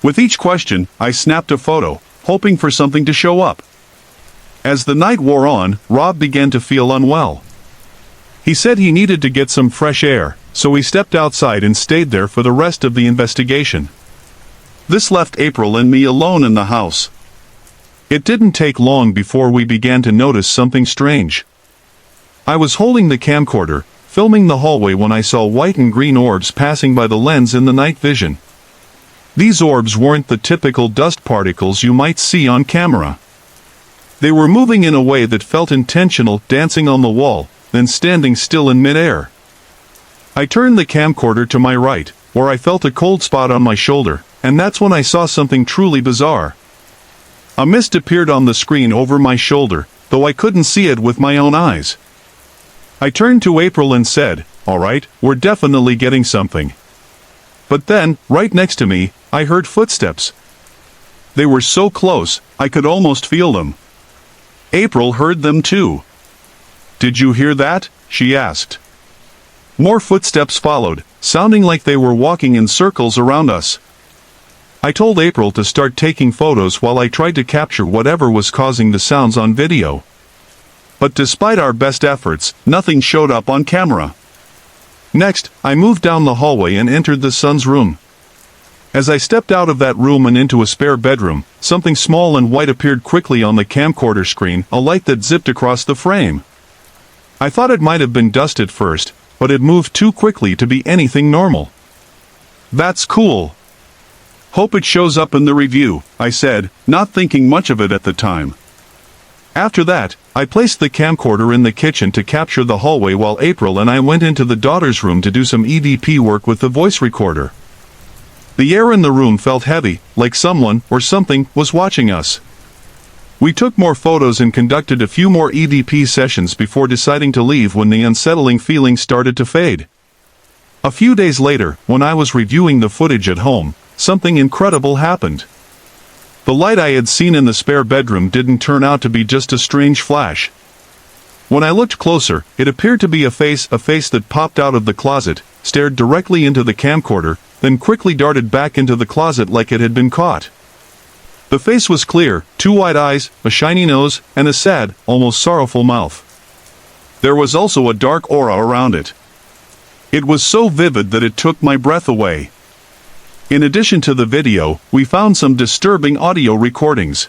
With each question, I snapped a photo, hoping for something to show up. As the night wore on, Rob began to feel unwell. He said he needed to get some fresh air, so he stepped outside and stayed there for the rest of the investigation. This left April and me alone in the house. It didn't take long before we began to notice something strange. I was holding the camcorder, filming the hallway when I saw white and green orbs passing by the lens in the night vision. These orbs weren't the typical dust particles you might see on camera. They were moving in a way that felt intentional, dancing on the wall, then standing still in midair. I turned the camcorder to my right, where I felt a cold spot on my shoulder, and that's when I saw something truly bizarre. A mist appeared on the screen over my shoulder, though I couldn't see it with my own eyes. I turned to April and said, "All right, we're definitely getting something." But then, right next to me, I heard footsteps. They were so close, I could almost feel them. April heard them too. "Did you hear that?" she asked. More footsteps followed, sounding like they were walking in circles around us. I told April to start taking photos while I tried to capture whatever was causing the sounds on video. But despite our best efforts, nothing showed up on camera. Next, I moved down the hallway and entered the son's room. As I stepped out of that room and into a spare bedroom, something small and white appeared quickly on the camcorder screen, a light that zipped across the frame. I thought it might have been dust at first, but it moved too quickly to be anything normal. "That's cool. Hope it shows up in the review," I said, not thinking much of it at the time. After that, I placed the camcorder in the kitchen to capture the hallway while April and I went into the daughter's room to do some EVP work with the voice recorder. The air in the room felt heavy, like someone or something was watching us. We took more photos and conducted a few more EVP sessions before deciding to leave when the unsettling feeling started to fade. A few days later, when I was reviewing the footage at home, something incredible happened. The light I had seen in the spare bedroom didn't turn out to be just a strange flash. When I looked closer, it appeared to be a face that popped out of the closet, stared directly into the camcorder, then quickly darted back into the closet like it had been caught. The face was clear, 2 wide eyes, a shiny nose, and a sad, almost sorrowful mouth. There was also a dark aura around it. It was so vivid that it took my breath away. In addition to the video, we found some disturbing audio recordings.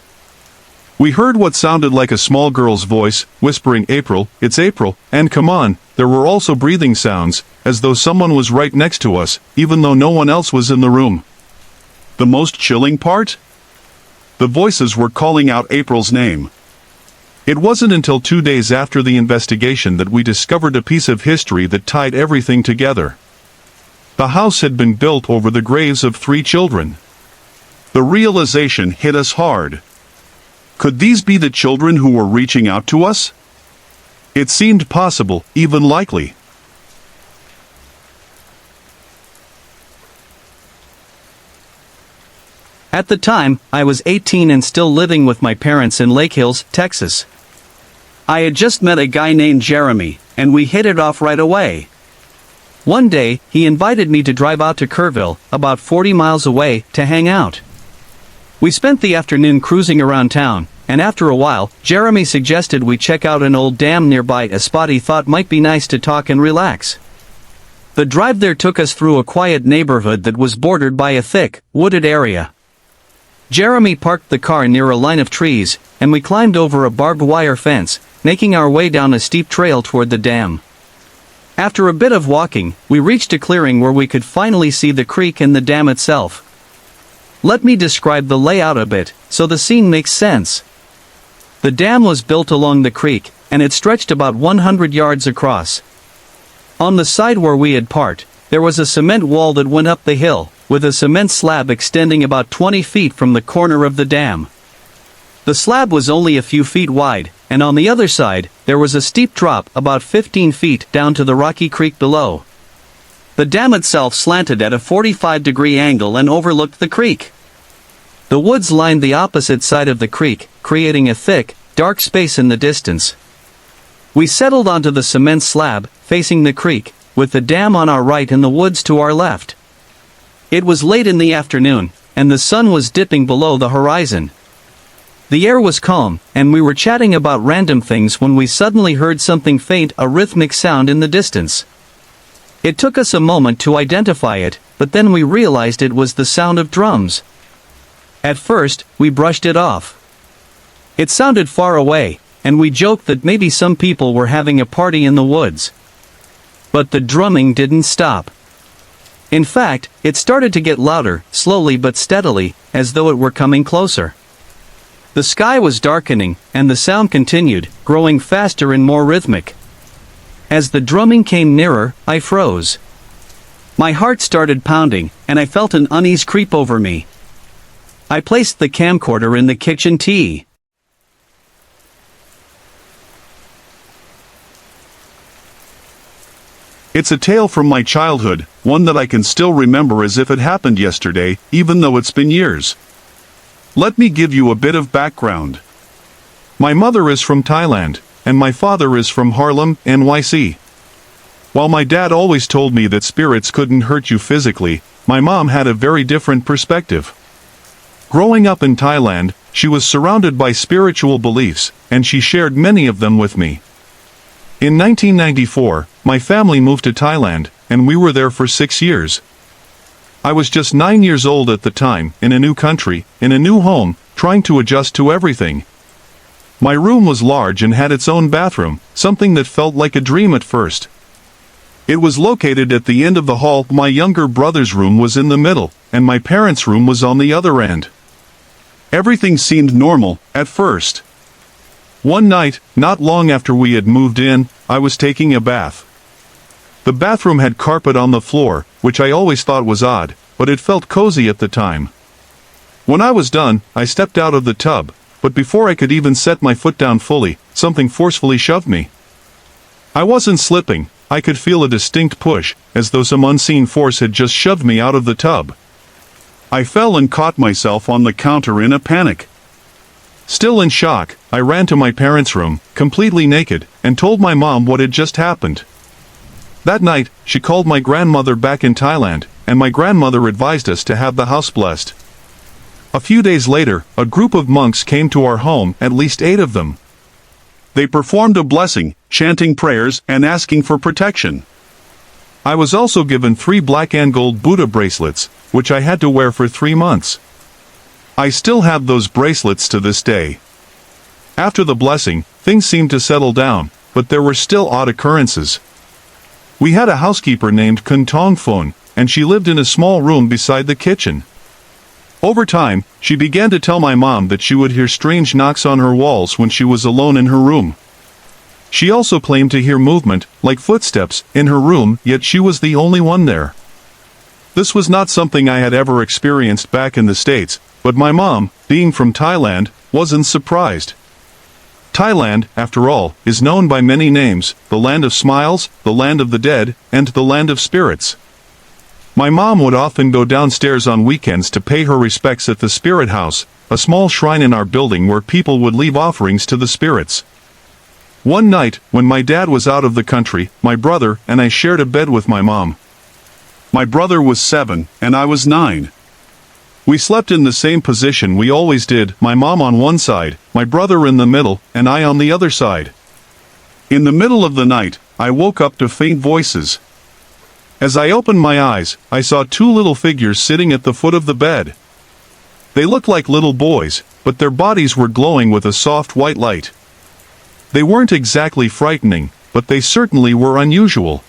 We heard what sounded like a small girl's voice, whispering, "April, it's April, and come on." There were also breathing sounds, as though someone was right next to us, even though no one else was in the room. The most chilling part? The voices were calling out April's name. It wasn't until 2 days after the investigation that we discovered a piece of history that tied everything together. The house had been built over the graves of 3 children. The realization hit us hard. Could these be the children who were reaching out to us? It seemed possible, even likely. At the time, I was 18 and still living with my parents in Lake Hills, Texas. I had just met a guy named Jeremy, and we hit it off right away. One day, he invited me to drive out to Kerrville, about 40 miles away, to hang out. We spent the afternoon cruising around town, and after a while, Jeremy suggested we check out an old dam nearby, a spot he thought might be nice to talk and relax. The drive there took us through a quiet neighborhood that was bordered by a thick, wooded area. Jeremy parked the car near a line of trees, and we climbed over a barbed wire fence, making our way down a steep trail toward the dam. After a bit of walking, we reached a clearing where we could finally see the creek and the dam itself. Let me describe the layout a bit, so the scene makes sense. The dam was built along the creek, and it stretched about 100 yards across. On the side where we had parked, there was a cement wall that went up the hill, with a cement slab extending about 20 feet from the corner of the dam. The slab was only a few feet wide, and on the other side, there was a steep drop about 15 feet down to the rocky creek below. The dam itself slanted at a 45-degree angle and overlooked the creek. The woods lined the opposite side of the creek, creating a thick, dark space in the distance. We settled onto the cement slab, facing the creek, with the dam on our right and the woods to our left. It was late in the afternoon, and the sun was dipping below the horizon. The air was calm, and we were chatting about random things when we suddenly heard something faint, a rhythmic sound in the distance. It took us a moment to identify it, but then we realized it was the sound of drums. At first, we brushed it off. It sounded far away, and we joked that maybe some people were having a party in the woods. But the drumming didn't stop. In fact, it started to get louder, slowly but steadily, as though it were coming closer. The sky was darkening, and the sound continued, growing faster and more rhythmic. As the drumming came nearer, I froze. My heart started pounding, and I felt an unease creep over me. I placed the camcorder in the kitchen tea. It's a tale from my childhood, one that I can still remember as if it happened yesterday, even though it's been years. Let me give you a bit of background. My mother is from Thailand, and my father is from Harlem, NYC. While my dad always told me that spirits couldn't hurt you physically, my mom had a very different perspective. Growing up in Thailand, she was surrounded by spiritual beliefs, and she shared many of them with me. In 1994, my family moved to Thailand, and we were there for 6 years. I was just 9 years old at the time, in a new country, in a new home, trying to adjust to everything. My room was large and had its own bathroom, something that felt like a dream at first. It was located at the end of the hall. My younger brother's room was in the middle, and my parents' room was on the other end. Everything seemed normal, at first. One night, not long after we had moved in, I was taking a bath. The bathroom had carpet on the floor, which I always thought was odd, but it felt cozy at the time. When I was done, I stepped out of the tub, but before I could even set my foot down fully, something forcefully shoved me. I wasn't slipping, I could feel a distinct push, as though some unseen force had just shoved me out of the tub. I fell and caught myself on the counter in a panic. Still in shock, I ran to my parents' room, completely naked, and told my mom what had just happened. That night, she called my grandmother back in Thailand, and my grandmother advised us to have the house blessed. A few days later, a group of monks came to our home, at least 8 of them. They performed a blessing, chanting prayers and asking for protection. I was also given 3 black and gold Buddha bracelets, which I had to wear for 3 months. I still have those bracelets to this day. After the blessing, things seemed to settle down, but there were still odd occurrences. We had a housekeeper named Kun Tong Phun, and she lived in a small room beside the kitchen. Over time, she began to tell my mom that she would hear strange knocks on her walls when she was alone in her room. She also claimed to hear movement, like footsteps, in her room, yet she was the only one there. This was not something I had ever experienced back in the States, but my mom, being from Thailand, wasn't surprised. Thailand, after all, is known by many names: the land of smiles, the land of the dead, and the land of spirits. My mom would often go downstairs on weekends to pay her respects at the spirit house, a small shrine in our building where people would leave offerings to the spirits. One night, when my dad was out of the country, my brother and I shared a bed with my mom. My brother was 7, and I was 9. We slept in the same position we always did, my mom on one side, my brother in the middle, and I on the other side. In the middle of the night, I woke up to faint voices. As I opened my eyes, I saw 2 little figures sitting at the foot of the bed. They looked like little boys, but their bodies were glowing with a soft white light. They weren't exactly frightening, but they certainly were unusual.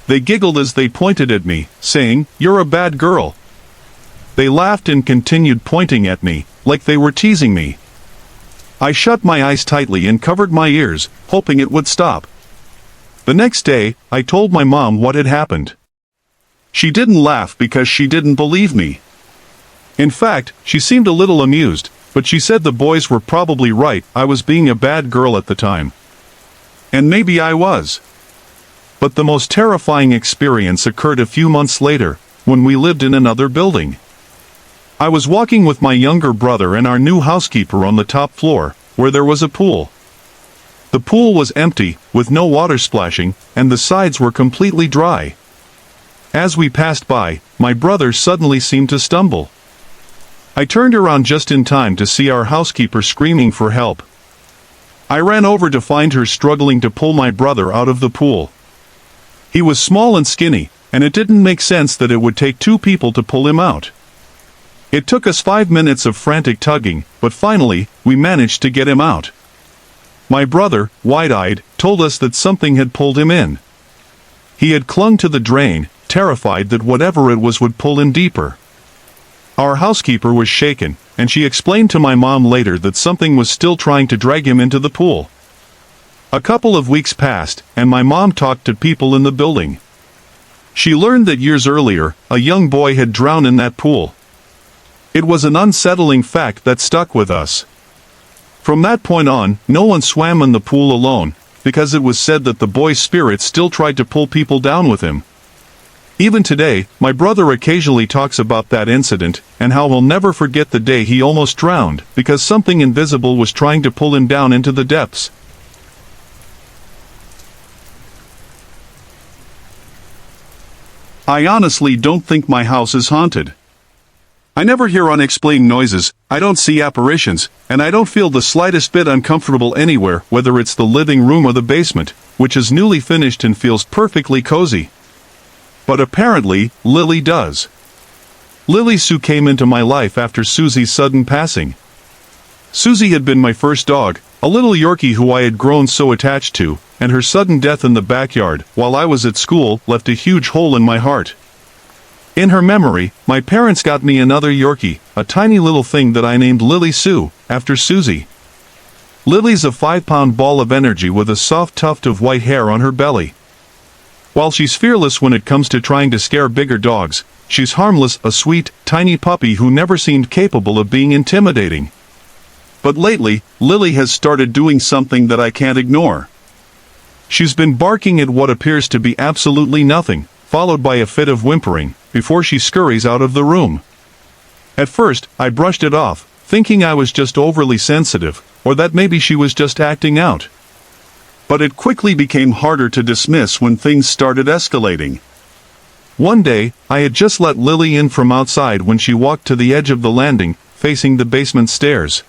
They giggled as they pointed at me, saying, "You're a bad girl." They laughed and continued pointing at me, like they were teasing me. I shut my eyes tightly and covered my ears, hoping it would stop. The next day, I told my mom what had happened. She didn't laugh because she didn't believe me. In fact, she seemed a little amused, but she said the boys were probably right, I was being a bad girl at the time. And maybe I was. But the most terrifying experience occurred a few months later, when we lived in another building. I was walking with my younger brother and our new housekeeper on the top floor, where there was a pool. The pool was empty, with no water splashing, and the sides were completely dry. As we passed by, my brother suddenly seemed to stumble. I turned around just in time to see our housekeeper screaming for help. I ran over to find her struggling to pull my brother out of the pool. He was small and skinny, and it didn't make sense that it would take two people to pull him out. It took us 5 minutes of frantic tugging, but finally, we managed to get him out. My brother, wide-eyed, told us that something had pulled him in. He had clung to the drain, terrified that whatever it was would pull him deeper. Our housekeeper was shaken, and she explained to my mom later that something was still trying to drag him into the pool. A couple of weeks passed, and my mom talked to people in the building. She learned that years earlier, a young boy had drowned in that pool. It was an unsettling fact that stuck with us. From that point on, no one swam in the pool alone, because it was said that the boy's spirit still tried to pull people down with him. Even today, my brother occasionally talks about that incident, and how he'll never forget the day he almost drowned, because something invisible was trying to pull him down into the depths. I honestly don't think my house is haunted. I never hear unexplained noises, I don't see apparitions, and I don't feel the slightest bit uncomfortable anywhere, whether it's the living room or the basement, which is newly finished and feels perfectly cozy. But apparently, Lily does. Lily Sue came into my life after Susie's sudden passing. Susie had been my first dog, a little Yorkie who I had grown so attached to, and her sudden death in the backyard, while I was at school, left a huge hole in my heart. In her memory, my parents got me another Yorkie, a tiny little thing that I named Lily Sue, after Susie. Lily's a 5-pound ball of energy with a soft tuft of white hair on her belly. While she's fearless when it comes to trying to scare bigger dogs, she's harmless, a sweet, tiny puppy who never seemed capable of being intimidating. But lately, Lily has started doing something that I can't ignore. She's been barking at what appears to be absolutely nothing, followed by a fit of whimpering, before she scurries out of the room. At first, I brushed it off, thinking I was just overly sensitive, or that maybe she was just acting out. But it quickly became harder to dismiss when things started escalating. One day, I had just let Lily in from outside when she walked to the edge of the landing, facing the basement stairs.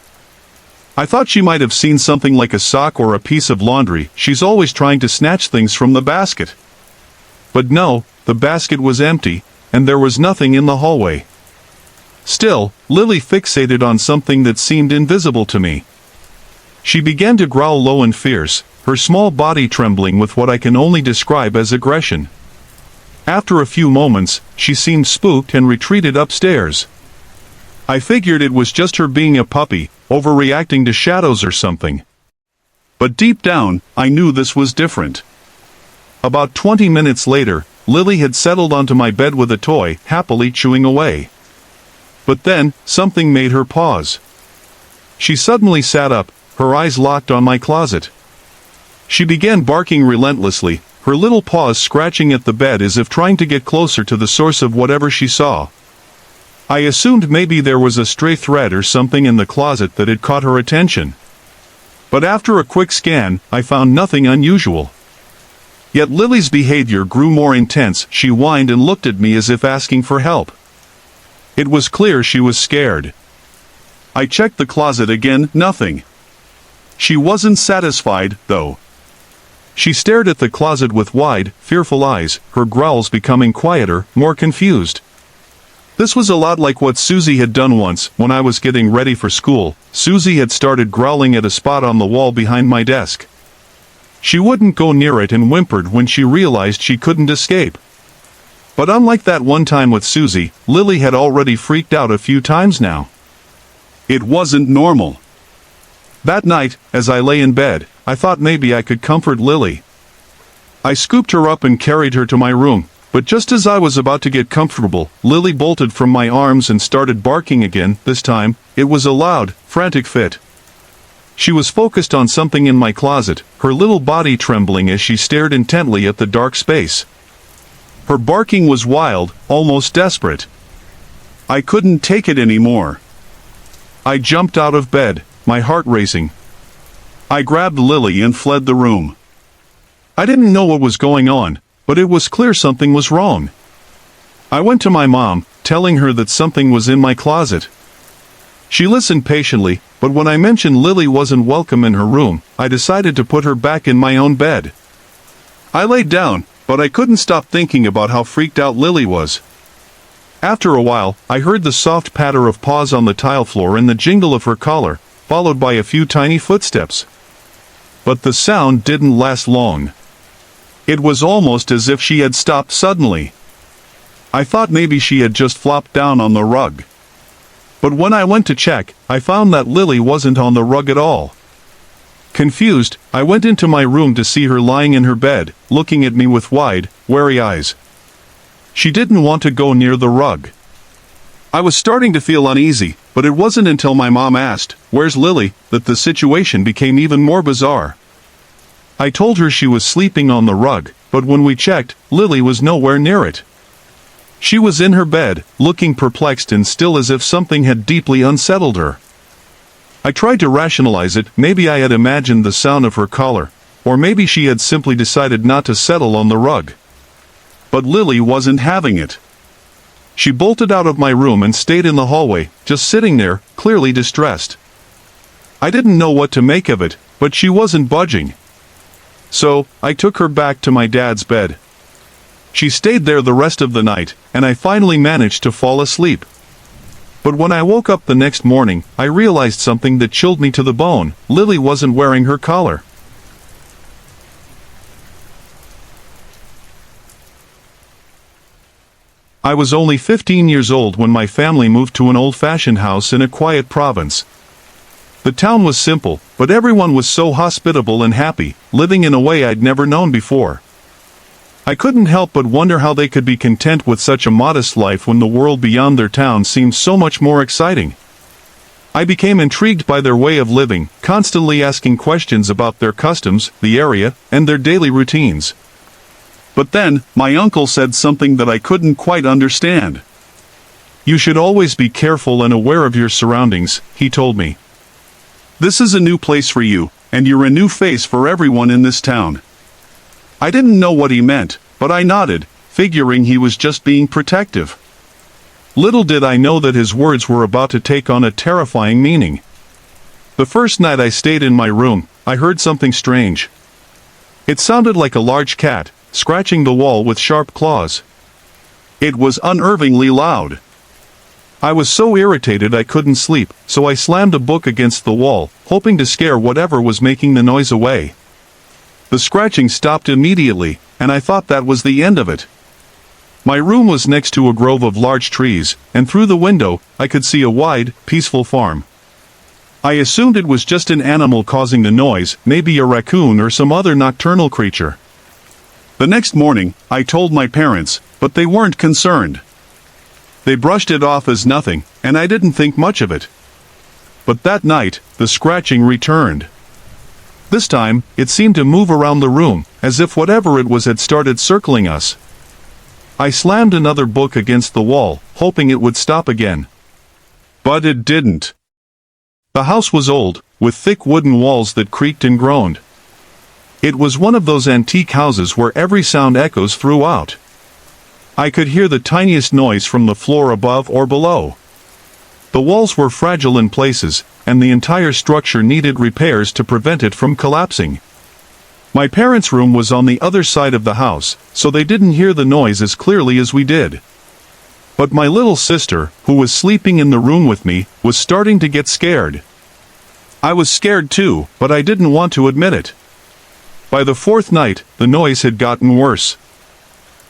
I thought she might have seen something like a sock or a piece of laundry, she's always trying to snatch things from the basket. But no, the basket was empty, and there was nothing in the hallway. Still, Lily fixated on something that seemed invisible to me. She began to growl low and fierce, her small body trembling with what I can only describe as aggression. After a few moments, she seemed spooked and retreated upstairs. I figured it was just her being a puppy, overreacting to shadows or something. But deep down, I knew this was different. About 20 minutes later, Lily had settled onto my bed with a toy, happily chewing away. But then, something made her pause. She suddenly sat up, her eyes locked on my closet. She began barking relentlessly, her little paws scratching at the bed as if trying to get closer to the source of whatever she saw. I assumed maybe there was a stray thread or something in the closet that had caught her attention. But after a quick scan, I found nothing unusual. Yet Lily's behavior grew more intense, she whined and looked at me as if asking for help. It was clear she was scared. I checked the closet again, nothing. She wasn't satisfied, though. She stared at the closet with wide, fearful eyes, her growls becoming quieter, more confused. This was a lot like what Susie had done once, when I was getting ready for school. Susie had started growling at a spot on the wall behind my desk. She wouldn't go near it and whimpered when she realized she couldn't escape. But unlike that one time with Susie, Lily had already freaked out a few times now. It wasn't normal. That night, as I lay in bed, I thought maybe I could comfort Lily. I scooped her up and carried her to my room, but just as I was about to get comfortable, Lily bolted from my arms and started barking again. This time, it was a loud, frantic fit. She was focused on something in my closet, her little body trembling as she stared intently at the dark space. Her barking was wild, almost desperate. I couldn't take it anymore. I jumped out of bed, my heart racing. I grabbed Lily and fled the room. I didn't know what was going on, but it was clear something was wrong. I went to my mom, telling her that something was in my closet. She listened patiently, but when I mentioned Lily wasn't welcome in her room, I decided to put her back in my own bed. I laid down, but I couldn't stop thinking about how freaked out Lily was. After a while, I heard the soft patter of paws on the tile floor and the jingle of her collar, followed by a few tiny footsteps. But the sound didn't last long. It was almost as if she had stopped suddenly. I thought maybe she had just flopped down on the rug. But when I went to check, I found that Lily wasn't on the rug at all. Confused, I went into my room to see her lying in her bed, looking at me with wide, wary eyes. She didn't want to go near the rug. I was starting to feel uneasy, but it wasn't until my mom asked, "Where's Lily?" that the situation became even more bizarre. I told her she was sleeping on the rug, but when we checked, Lily was nowhere near it. She was in her bed, looking perplexed and still as if something had deeply unsettled her. I tried to rationalize it. Maybe I had imagined the sound of her collar, or maybe she had simply decided not to settle on the rug. But Lily wasn't having it. She bolted out of my room and stayed in the hallway, just sitting there, clearly distressed. I didn't know what to make of it, but she wasn't budging. So, I took her back to my dad's bed. She stayed there the rest of the night, and I finally managed to fall asleep. But when I woke up the next morning, I realized something that chilled me to the bone. Lily wasn't wearing her collar. I was only 15 years old when my family moved to an old-fashioned house in a quiet province. The town was simple, but everyone was so hospitable and happy, living in a way I'd never known before. I couldn't help but wonder how they could be content with such a modest life when the world beyond their town seemed so much more exciting. I became intrigued by their way of living, constantly asking questions about their customs, the area, and their daily routines. But then, my uncle said something that I couldn't quite understand. "You should always be careful and aware of your surroundings," he told me. "This is a new place for you, and you're a new face for everyone in this town." I didn't know what he meant, but I nodded, figuring he was just being protective. Little did I know that his words were about to take on a terrifying meaning. The first night I stayed in my room, I heard something strange. It sounded like a large cat, scratching the wall with sharp claws. It was unnervingly loud. I was so irritated I couldn't sleep, so I slammed a book against the wall, hoping to scare whatever was making the noise away. The scratching stopped immediately, and I thought that was the end of it. My room was next to a grove of large trees, and through the window, I could see a wide, peaceful farm. I assumed it was just an animal causing the noise, maybe a raccoon or some other nocturnal creature. The next morning, I told my parents, but they weren't concerned. They brushed it off as nothing, and I didn't think much of it. But that night, the scratching returned. This time, it seemed to move around the room, as if whatever it was had started circling us. I slammed another book against the wall, hoping it would stop again. But it didn't. The house was old, with thick wooden walls that creaked and groaned. It was one of those antique houses where every sound echoes throughout. I could hear the tiniest noise from the floor above or below. The walls were fragile in places, and the entire structure needed repairs to prevent it from collapsing. My parents' room was on the other side of the house, so they didn't hear the noise as clearly as we did. But my little sister, who was sleeping in the room with me, was starting to get scared. I was scared too, but I didn't want to admit it. By the fourth night, the noise had gotten worse.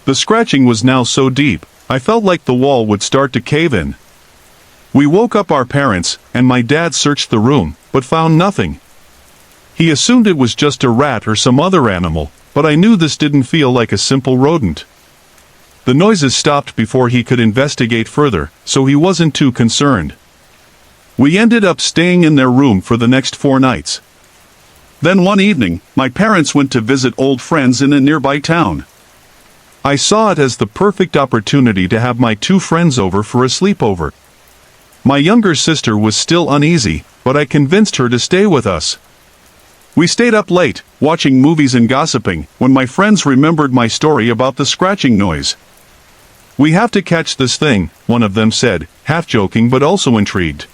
The scratching was now so deep, I felt like the wall would start to cave in. We woke up our parents, and my dad searched the room, but found nothing. He assumed it was just a rat or some other animal, but I knew this didn't feel like a simple rodent. The noises stopped before he could investigate further, so he wasn't too concerned. We ended up staying in their room for the next 4 nights. Then one evening, my parents went to visit old friends in a nearby town. I saw it as the perfect opportunity to have my 2 friends over for a sleepover. My younger sister was still uneasy, but I convinced her to stay with us. We stayed up late, watching movies and gossiping, when my friends remembered my story about the scratching noise. "We have to catch this thing," one of them said, half joking but also intrigued.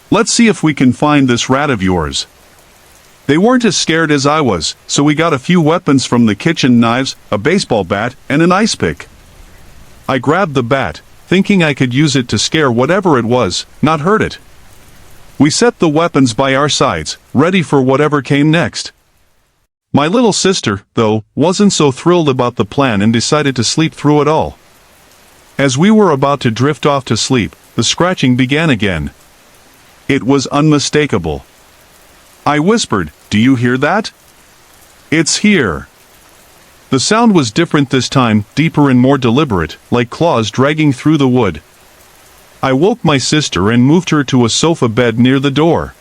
"Let's see if we can find this rat of yours." They weren't as scared as I was, so we got a few weapons from the kitchen: knives, a baseball bat, and an ice pick. I grabbed the bat, thinking I could use it to scare whatever it was, not hurt it. We set the weapons by our sides, ready for whatever came next. My little sister, though, wasn't so thrilled about the plan and decided to sleep through it all. As we were about to drift off to sleep, the scratching began again. It was unmistakable. I whispered, "Do you hear that? It's here." The sound was different this time, deeper and more deliberate, like claws dragging through the wood. I woke my sister and moved her to a sofa bed near the door.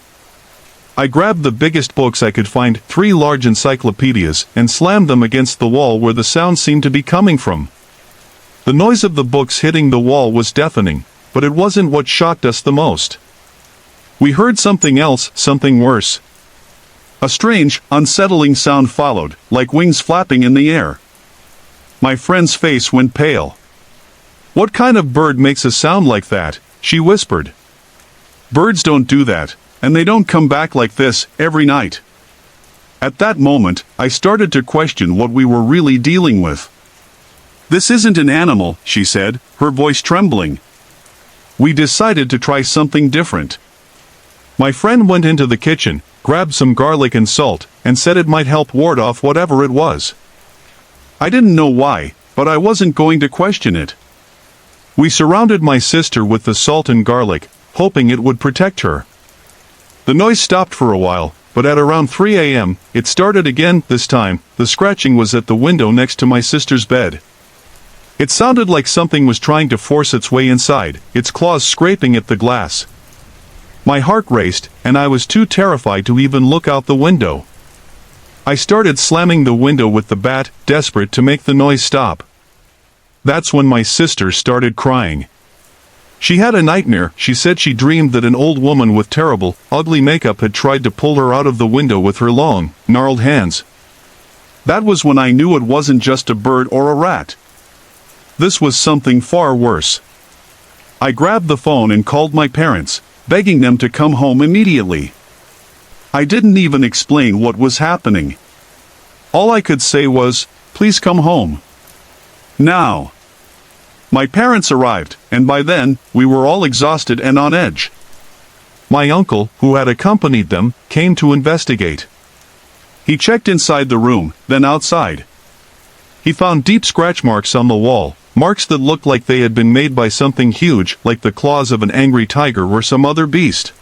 I grabbed the biggest books I could find, 3 large encyclopedias, and slammed them against the wall where the sound seemed to be coming from. The noise of the books hitting the wall was deafening, but it wasn't what shocked us the most. We heard something else, something worse. A strange, unsettling sound followed, like wings flapping in the air. My friend's face went pale. "What kind of bird makes a sound like that?" she whispered. "Birds don't do that, and they don't come back like this every night." At that moment, I started to question what we were really dealing with. "This isn't an animal," she said, her voice trembling. We decided to try something different. My friend went into the kitchen, grabbed some garlic and salt, and said it might help ward off whatever it was. I didn't know why, but I wasn't going to question it. We surrounded my sister with the salt and garlic, hoping it would protect her. The noise stopped for a while, but at around 3 a.m., it started again. This time, the scratching was at the window next to my sister's bed. It sounded like something was trying to force its way inside, its claws scraping at the glass. My heart raced, and I was too terrified to even look out the window. I started slamming the window with the bat, desperate to make the noise stop. That's when my sister started crying. She had a nightmare. She said she dreamed that an old woman with terrible, ugly makeup had tried to pull her out of the window with her long, gnarled hands. That was when I knew it wasn't just a bird or a rat. This was something far worse. I grabbed the phone and called my parents, begging them to come home immediately. I didn't even explain what was happening. All I could say was, "Please come home now." My parents arrived, and by then, we were all exhausted and on edge. My uncle, who had accompanied them, came to investigate. He checked inside the room, then outside. He found deep scratch marks on the wall, marks that looked like they had been made by something huge, like the claws of an angry tiger or some other beast.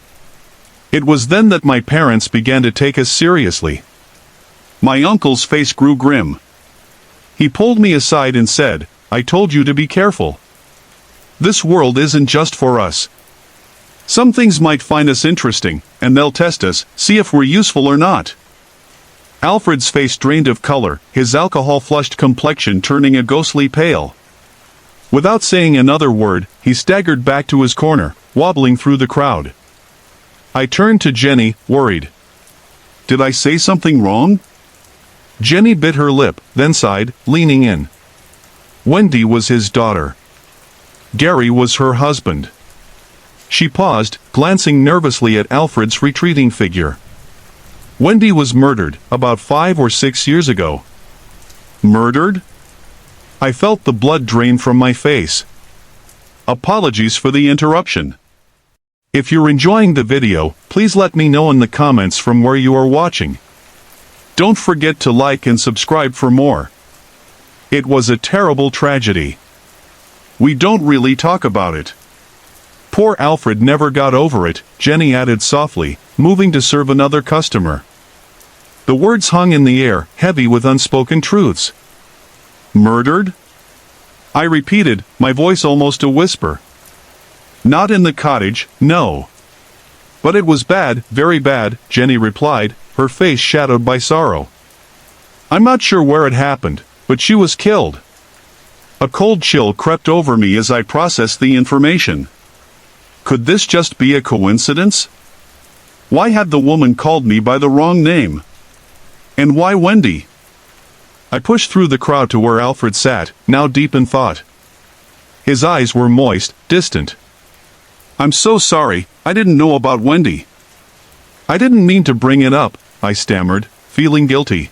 It was then that my parents began to take us seriously. My uncle's face grew grim. He pulled me aside and said, "I told you to be careful. This world isn't just for us. Some things might find us interesting, and they'll test us, see if we're useful or not." Alfred's face drained of color, his alcohol-flushed complexion turning a ghostly pale. Without saying another word, he staggered back to his corner, wobbling through the crowd. I turned to Jenny, worried. "Did I say something wrong?" Jenny bit her lip, then sighed, leaning in. Wendy was his daughter. Gary was her husband. She paused, glancing nervously at Alfred's retreating figure. Wendy was murdered, about 5 or 6 years ago. Murdered? I felt the blood drain from my face. Apologies for the interruption. If you're enjoying the video, please let me know in the comments from where you are watching. Don't forget to like and subscribe for more. It was a terrible tragedy. We don't really talk about it. Poor Alfred never got over it, Jenny added softly, moving to serve another customer. The words hung in the air, heavy with unspoken truths. Murdered? I repeated, my voice almost a whisper. Not in the cottage, no. But it was bad, very bad, Jenny replied, her face shadowed by sorrow. I'm not sure where it happened, but she was killed. A cold chill crept over me as I processed the information. Could this just be a coincidence? Why had the woman called me by the wrong name? And why Wendy? I pushed through the crowd to where Alfred sat, now deep in thought. His eyes were moist, distant. I'm so sorry, I didn't know about Wendy. I didn't mean to bring it up, I stammered, feeling guilty.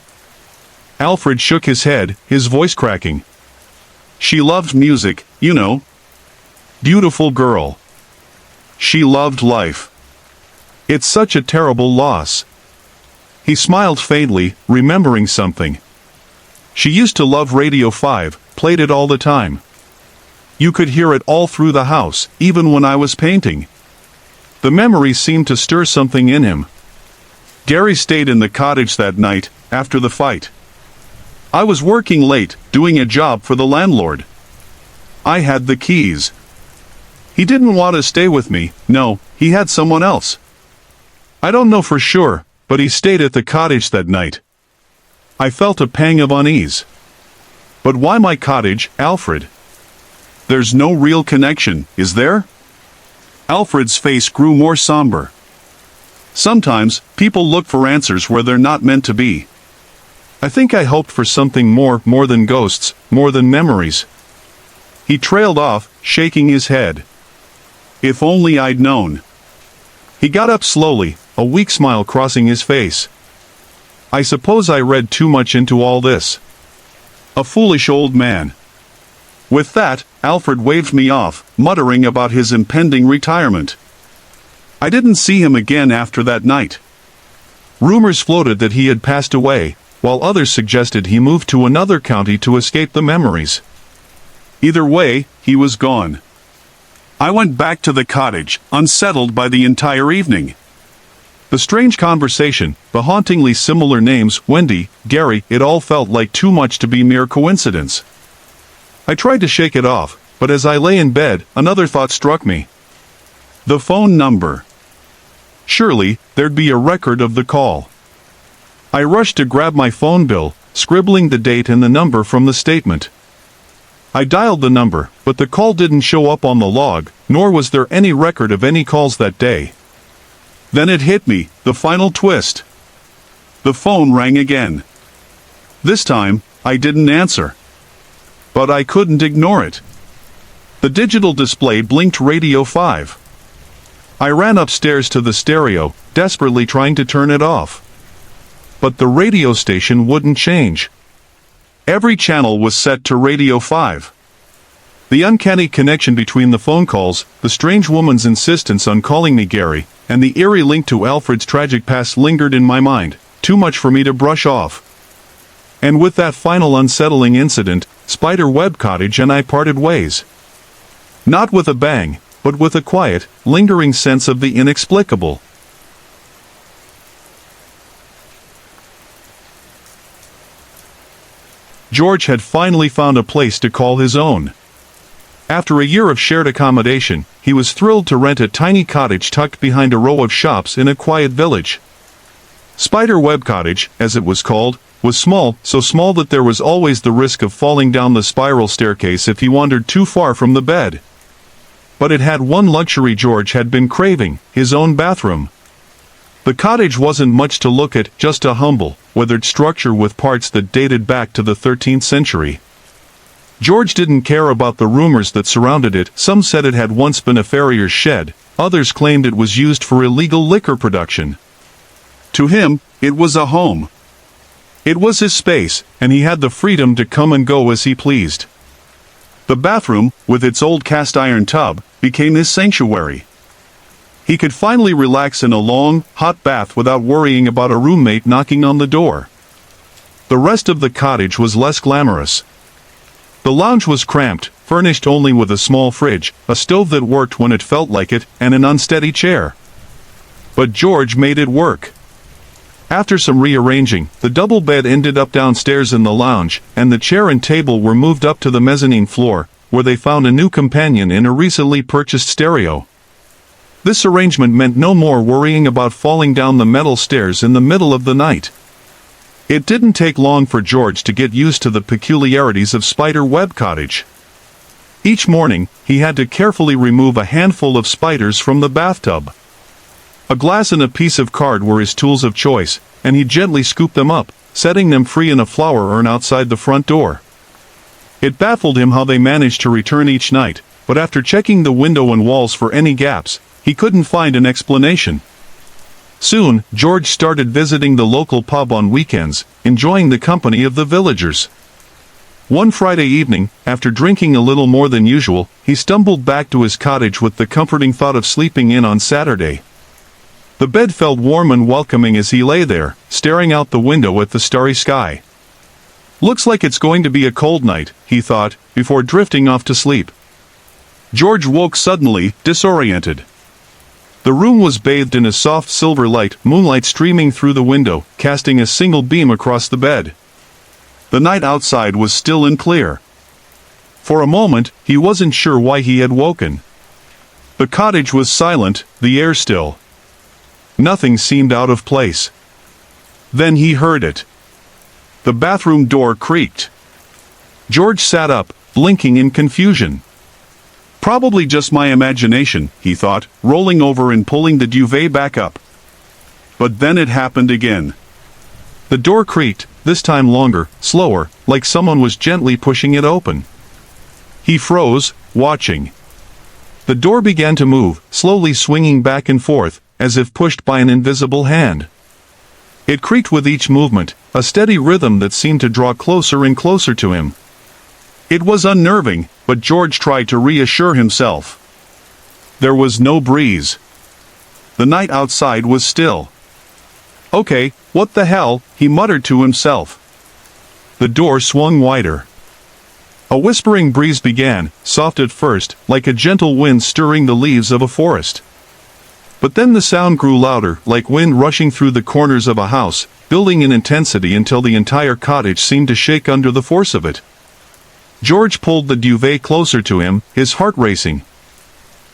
Alfred shook his head, his voice cracking. She loved music, you know. Beautiful girl. She loved life. It's such a terrible loss. He smiled faintly, remembering something. She used to love Radio 5, played it all the time. You could hear it all through the house, even when I was painting. The memory seemed to stir something in him. Gary stayed in the cottage that night, after the fight. I was working late, doing a job for the landlord. I had the keys. He didn't want to stay with me, no, he had someone else. I don't know for sure, but he stayed at the cottage that night. I felt a pang of unease. But why my cottage, Alfred? There's no real connection, is there? Alfred's face grew more somber. Sometimes, people look for answers where they're not meant to be. I think I hoped for something more than ghosts, more than memories. He trailed off, shaking his head. If only I'd known. He got up slowly, a weak smile crossing his face. I suppose I read too much into all this. A foolish old man. With that, Alfred waved me off, muttering about his impending retirement. I didn't see him again after that night. Rumors floated that he had passed away, while others suggested he moved to another county to escape the memories. Either way, he was gone. I went back to the cottage, unsettled by the entire evening. The strange conversation, the hauntingly similar names, Wendy, Gary, it all felt like too much to be mere coincidence. I tried to shake it off, but as I lay in bed, another thought struck me. The phone number. Surely, there'd be a record of the call. I rushed to grab my phone bill, scribbling the date and the number from the statement. I dialed the number, but the call didn't show up on the log, nor was there any record of any calls that day. Then it hit me, the final twist. The phone rang again. This time, I didn't answer. But I couldn't ignore it. The digital display blinked Radio 5. I ran upstairs to the stereo, desperately trying to turn it off. But the radio station wouldn't change. Every channel was set to Radio 5. The uncanny connection between the phone calls, the strange woman's insistence on calling me Gary, and the eerie link to Alfred's tragic past lingered in my mind, too much for me to brush off. And with that final unsettling incident, Spiderweb Cottage and I parted ways. Not with a bang, but with a quiet, lingering sense of the inexplicable. George had finally found a place to call his own. After a year of shared accommodation, he was thrilled to rent a tiny cottage tucked behind a row of shops in a quiet village. Spiderweb Cottage, as it was called, was small, so small that there was always the risk of falling down the spiral staircase if he wandered too far from the bed. But it had one luxury George had been craving, his own bathroom. The cottage wasn't much to look at, just a humble, weathered structure with parts that dated back to the 13th century. George didn't care about the rumors that surrounded it. Some said it had once been a farrier's shed, others claimed it was used for illegal liquor production. To him, it was a home. It was his space, and he had the freedom to come and go as he pleased. The bathroom, with its old cast-iron tub, became his sanctuary. He could finally relax in a long, hot bath without worrying about a roommate knocking on the door. The rest of the cottage was less glamorous. The lounge was cramped, furnished only with a small fridge, a stove that worked when it felt like it, and an unsteady chair. But George made it work. After some rearranging, the double bed ended up downstairs in the lounge, and the chair and table were moved up to the mezzanine floor, where they found a new companion in a recently purchased stereo. This arrangement meant no more worrying about falling down the metal stairs in the middle of the night. It didn't take long for George to get used to the peculiarities of Spider Web Cottage. Each morning, he had to carefully remove a handful of spiders from the bathtub. A glass and a piece of card were his tools of choice, and he gently scooped them up, setting them free in a flower urn outside the front door. It baffled him how they managed to return each night, but after checking the window and walls for any gaps, he couldn't find an explanation. Soon, George started visiting the local pub on weekends, enjoying the company of the villagers. One Friday evening, after drinking a little more than usual, he stumbled back to his cottage with the comforting thought of sleeping in on Saturday. The bed felt warm and welcoming as he lay there, staring out the window at the starry sky. Looks like it's going to be a cold night, he thought, before drifting off to sleep. George woke suddenly, disoriented. The room was bathed in a soft silver light, moonlight streaming through the window, casting a single beam across the bed. The night outside was still and clear. For a moment, he wasn't sure why he had woken. The cottage was silent, the air still. Nothing seemed out of place. Then he heard it. The bathroom door creaked. George sat up, blinking in confusion. Probably just my imagination, he thought, rolling over and pulling the duvet back up. But then it happened again. The door creaked, this time longer, slower, like someone was gently pushing it open. He froze, watching. The door began to move, slowly swinging back and forth, as if pushed by an invisible hand. It creaked with each movement, a steady rhythm that seemed to draw closer and closer to him. It was unnerving, but George tried to reassure himself. There was no breeze. The night outside was still. Okay, what the hell, he muttered to himself. The door swung wider. A whispering breeze began, soft at first, like a gentle wind stirring the leaves of a forest. But then the sound grew louder, like wind rushing through the corners of a house, building in intensity until the entire cottage seemed to shake under the force of it. George pulled the duvet closer to him, his heart racing.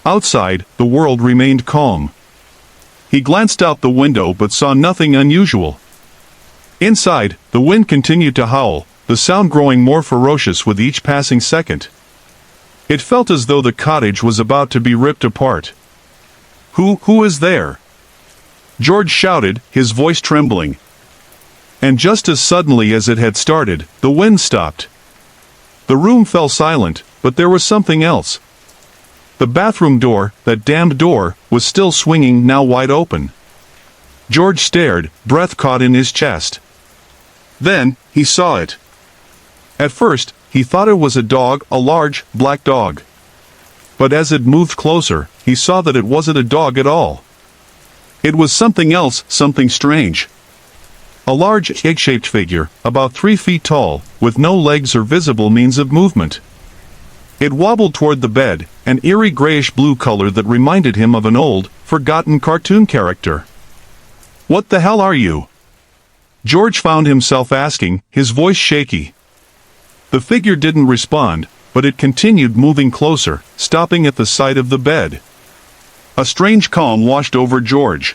Outside, the world remained calm. He glanced out the window but saw nothing unusual. Inside, the wind continued to howl, the sound growing more ferocious with each passing second. It felt as though the cottage was about to be ripped apart. Who is there?" George shouted, his voice trembling. And just as suddenly as it had started, the wind stopped. The room fell silent, but there was something else. The bathroom door, that damned door, was still swinging, now wide open. George stared, breath caught in his chest. Then, he saw it. At first, he thought it was a dog, a large, black dog. But as it moved closer, he saw that it wasn't a dog at all. It was something else, something strange. A large, egg-shaped figure, about 3 feet tall, with no legs or visible means of movement. It wobbled toward the bed, an eerie grayish-blue color that reminded him of an old, forgotten cartoon character. "What the hell are you?" George found himself asking, his voice shaky. The figure didn't respond, but it continued moving closer, stopping at the side of the bed. A strange calm washed over George.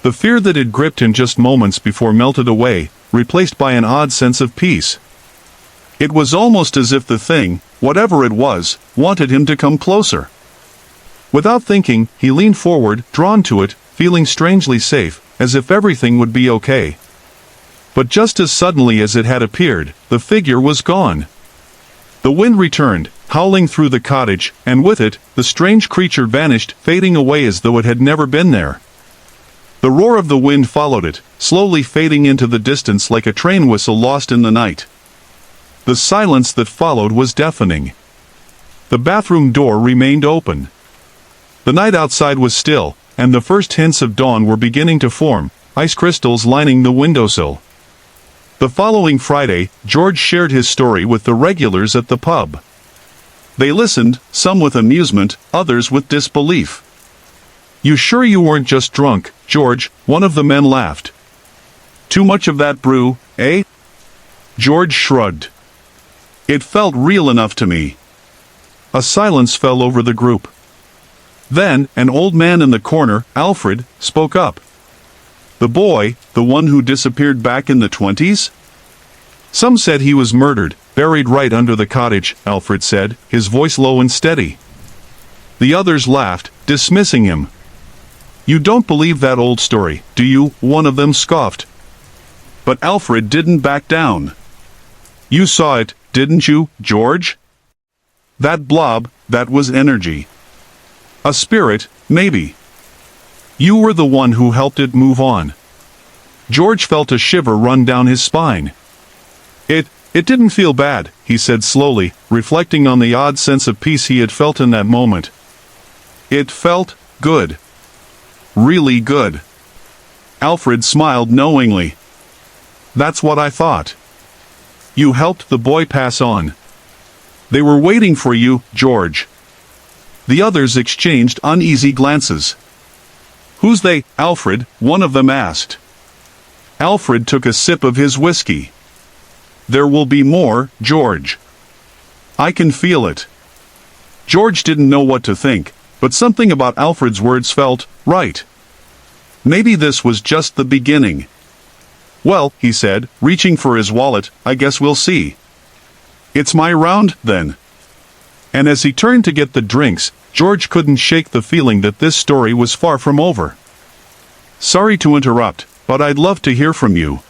The fear that had gripped him just moments before melted away, replaced by an odd sense of peace. It was almost as if the thing, whatever it was, wanted him to come closer. Without thinking, he leaned forward, drawn to it, feeling strangely safe, as if everything would be okay. But just as suddenly as it had appeared, the figure was gone. The wind returned, howling through the cottage, and with it, the strange creature vanished, fading away as though it had never been there. The roar of the wind followed it, slowly fading into the distance like a train whistle lost in the night. The silence that followed was deafening. The bathroom door remained open. The night outside was still, and the first hints of dawn were beginning to form, ice crystals lining the windowsill. The following Friday, George shared his story with the regulars at the pub. They listened, some with amusement, others with disbelief. "You sure you weren't just drunk, George?" one of the men laughed. Too much of that brew, eh? George shrugged. It felt real enough to me. A silence fell over the group. Then, an old man in the corner, Alfred, spoke up. The boy, the one who disappeared back in the 20s? Some said he was murdered, buried right under the cottage, Alfred said, his voice low and steady. The others laughed, dismissing him. You don't believe that old story, do you? One of them scoffed. But Alfred didn't back down. You saw it, didn't you, George? That blob, that was energy. A spirit, maybe. You were the one who helped it move on. George felt a shiver run down his spine. It didn't feel bad, he said slowly, reflecting on the odd sense of peace he had felt in that moment. It felt good. Really good. Alfred smiled knowingly. That's what I thought. You helped the boy pass on. They were waiting for you, George. The others exchanged uneasy glances. Who's they, Alfred? One of them asked. Alfred took a sip of his whiskey. There will be more, George. I can feel it. George didn't know what to think, but something about Alfred's words felt right. Maybe this was just the beginning. Well, he said, reaching for his wallet, I guess we'll see. It's my round, then. And as he turned to get the drinks, George couldn't shake the feeling that this story was far from over. Sorry to interrupt, but I'd love to hear from you.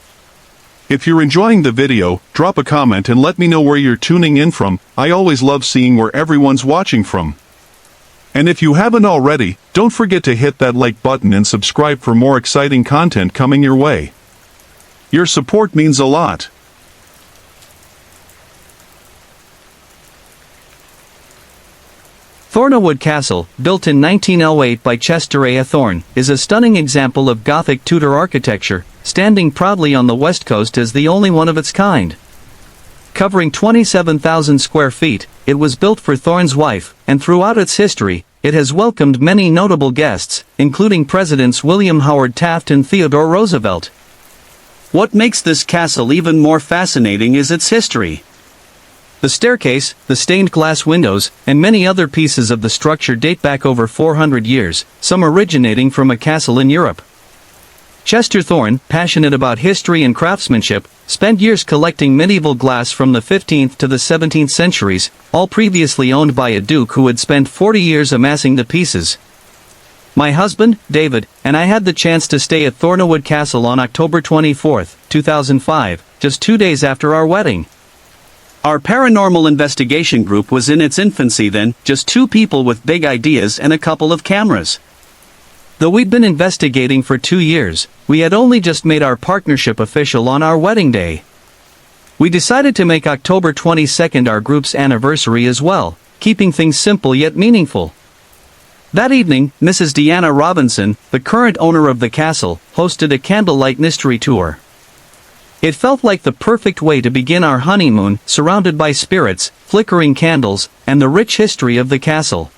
If you're enjoying the video, drop a comment and let me know where you're tuning in from. I always love seeing where everyone's watching from. And if you haven't already, don't forget to hit that like button and subscribe for more exciting content coming your way. Your support means a lot. Thornawood Castle, built in 1908 by Chester A. Thorne, is a stunning example of Gothic Tudor architecture, standing proudly on the west coast as the only one of its kind. Covering 27,000 square feet, it was built for Thorne's wife, and throughout its history, it has welcomed many notable guests, including Presidents William Howard Taft and Theodore Roosevelt. What makes this castle even more fascinating is its history. The staircase, the stained glass windows, and many other pieces of the structure date back over 400 years, some originating from a castle in Europe. Chester Thorne, passionate about history and craftsmanship, spent years collecting medieval glass from the 15th to the 17th centuries, all previously owned by a duke who had spent 40 years amassing the pieces. My husband, David, and I had the chance to stay at Thornawood Castle on October 24, 2005, just 2 days after our wedding. Our paranormal investigation group was in its infancy then, just 2 people with big ideas and a couple of cameras. Though we'd been investigating for 2 years, we had only just made our partnership official on our wedding day. We decided to make October 22nd our group's anniversary as well, keeping things simple yet meaningful. That evening, Mrs. Deanna Robinson, the current owner of the castle, hosted a candlelight mystery tour. It felt like the perfect way to begin our honeymoon, surrounded by spirits, flickering candles, and the rich history of the castle.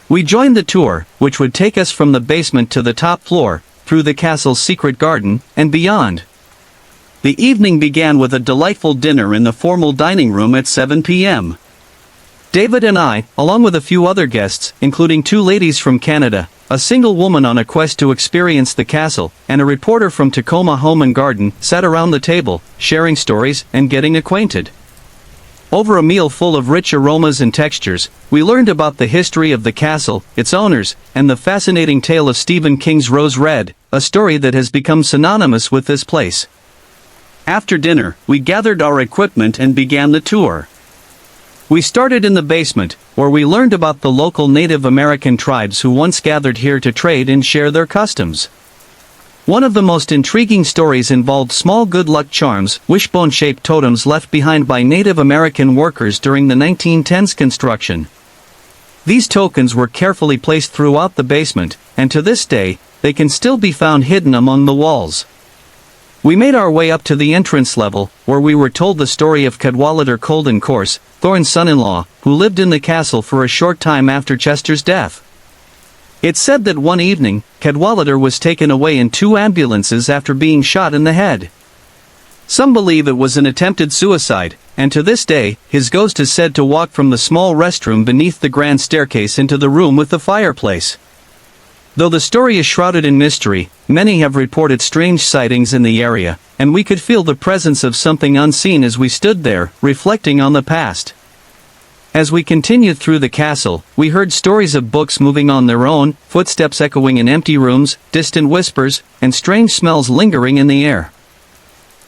We joined the tour, which would take us from the basement to the top floor, through the castle's secret garden, and beyond. The evening began with a delightful dinner in the formal dining room at 7 p.m. David and I, along with a few other guests, including 2 ladies from Canada, a single woman on a quest to experience the castle, and a reporter from Tacoma Home and Garden, sat around the table, sharing stories and getting acquainted. Over a meal full of rich aromas and textures, we learned about the history of the castle, its owners, and the fascinating tale of Stephen King's Rose Red, a story that has become synonymous with this place. After dinner, we gathered our equipment and began the tour. We started in the basement, where we learned about the local Native American tribes who once gathered here to trade and share their customs. One of the most intriguing stories involved small good luck charms, wishbone-shaped totems left behind by Native American workers during the 1910s construction. These tokens were carefully placed throughout the basement, and to this day, they can still be found hidden among the walls. We made our way up to the entrance level, where we were told the story of Cadwallader Colden Course, Thorne's son-in-law, who lived in the castle for a short time after Chester's death. It said that one evening, Cadwallader was taken away in 2 ambulances after being shot in the head. Some believe it was an attempted suicide, and to this day, his ghost is said to walk from the small restroom beneath the grand staircase into the room with the fireplace. Though the story is shrouded in mystery, many have reported strange sightings in the area, and we could feel the presence of something unseen as we stood there, reflecting on the past. As we continued through the castle, we heard stories of books moving on their own, footsteps echoing in empty rooms, distant whispers, and strange smells lingering in the air.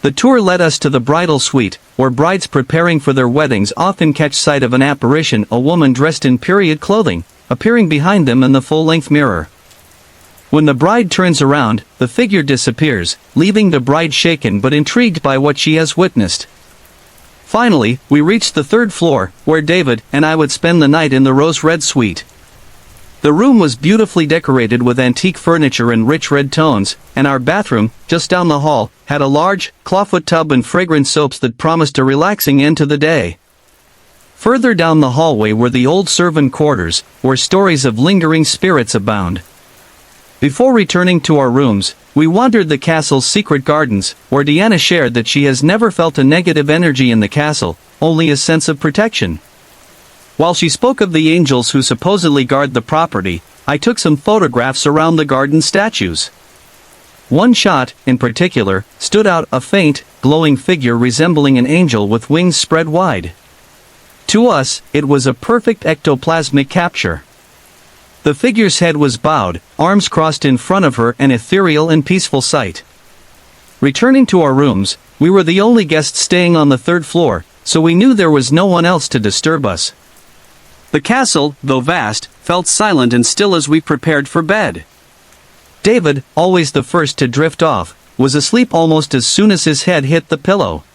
The tour led us to the bridal suite, where brides preparing for their weddings often catch sight of an apparition, a woman dressed in period clothing, appearing behind them in the full-length mirror. When the bride turns around, the figure disappears, leaving the bride shaken but intrigued by what she has witnessed. Finally, we reached the 3rd floor, where David and I would spend the night in the rose-red suite. The room was beautifully decorated with antique furniture in rich red tones, and our bathroom, just down the hall, had a large, clawfoot tub and fragrant soaps that promised a relaxing end to the day. Further down the hallway were the old servant quarters, where stories of lingering spirits abound. Before returning to our rooms, we wandered the castle's secret gardens, where Deanna shared that she has never felt a negative energy in the castle, only a sense of protection. While she spoke of the angels who supposedly guard the property, I took some photographs around the garden statues. One shot, in particular, stood out, a faint, glowing figure resembling an angel with wings spread wide. To us, it was a perfect ectoplasmic capture. The figure's head was bowed, arms crossed in front of her, an ethereal and peaceful sight. Returning to our rooms, we were the only guests staying on the 3rd floor, so we knew there was no one else to disturb us. The castle, though vast, felt silent and still as we prepared for bed. David, always the first to drift off, was asleep almost as soon as his head hit the pillow.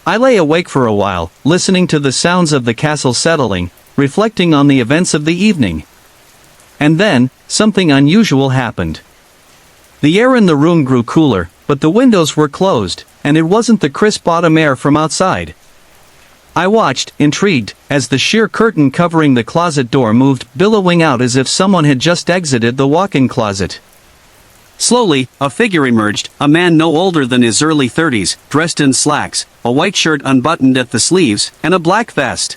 I lay awake for a while, listening to the sounds of the castle settling, reflecting on the events of the evening. And then, something unusual happened. The air in the room grew cooler, but the windows were closed, and it wasn't the crisp autumn air from outside. I watched, intrigued, as the sheer curtain covering the closet door moved, billowing out as if someone had just exited the walk-in closet. Slowly, a figure emerged, a man no older than his early 30s, dressed in slacks, a white shirt unbuttoned at the sleeves, and a black vest.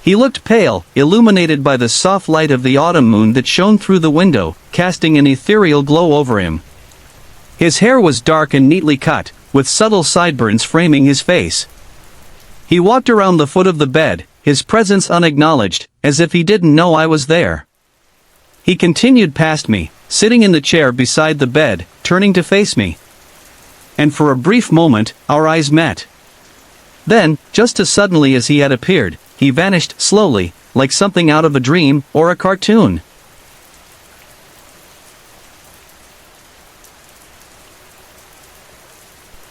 He looked pale, illuminated by the soft light of the autumn moon that shone through the window, casting an ethereal glow over him. His hair was dark and neatly cut, with subtle sideburns framing his face. He walked around the foot of the bed, his presence unacknowledged, as if he didn't know I was there. He continued past me, sitting in the chair beside the bed, turning to face me. And for a brief moment, our eyes met. Then, just as suddenly as he had appeared, he vanished slowly, like something out of a dream or a cartoon.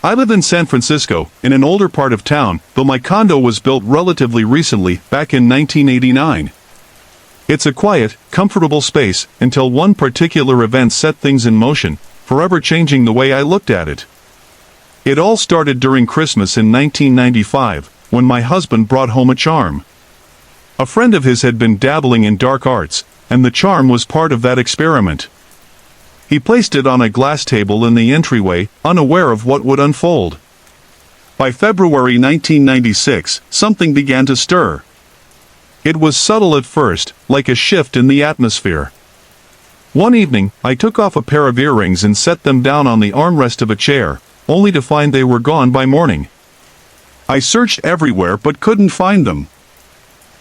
I live in San Francisco, in an older part of town, though my condo was built relatively recently, back in 1989. It's a quiet, comfortable space, until one particular event set things in motion, forever changing the way I looked at it. It all started during Christmas in 1995, when my husband brought home a charm. A friend of his had been dabbling in dark arts, and the charm was part of that experiment. He placed it on a glass table in the entryway, unaware of what would unfold. By February 1996, something began to stir. It was subtle at first, like a shift in the atmosphere. One evening, I took off a pair of earrings and set them down on the armrest of a chair, only to find they were gone by morning. I searched everywhere but couldn't find them.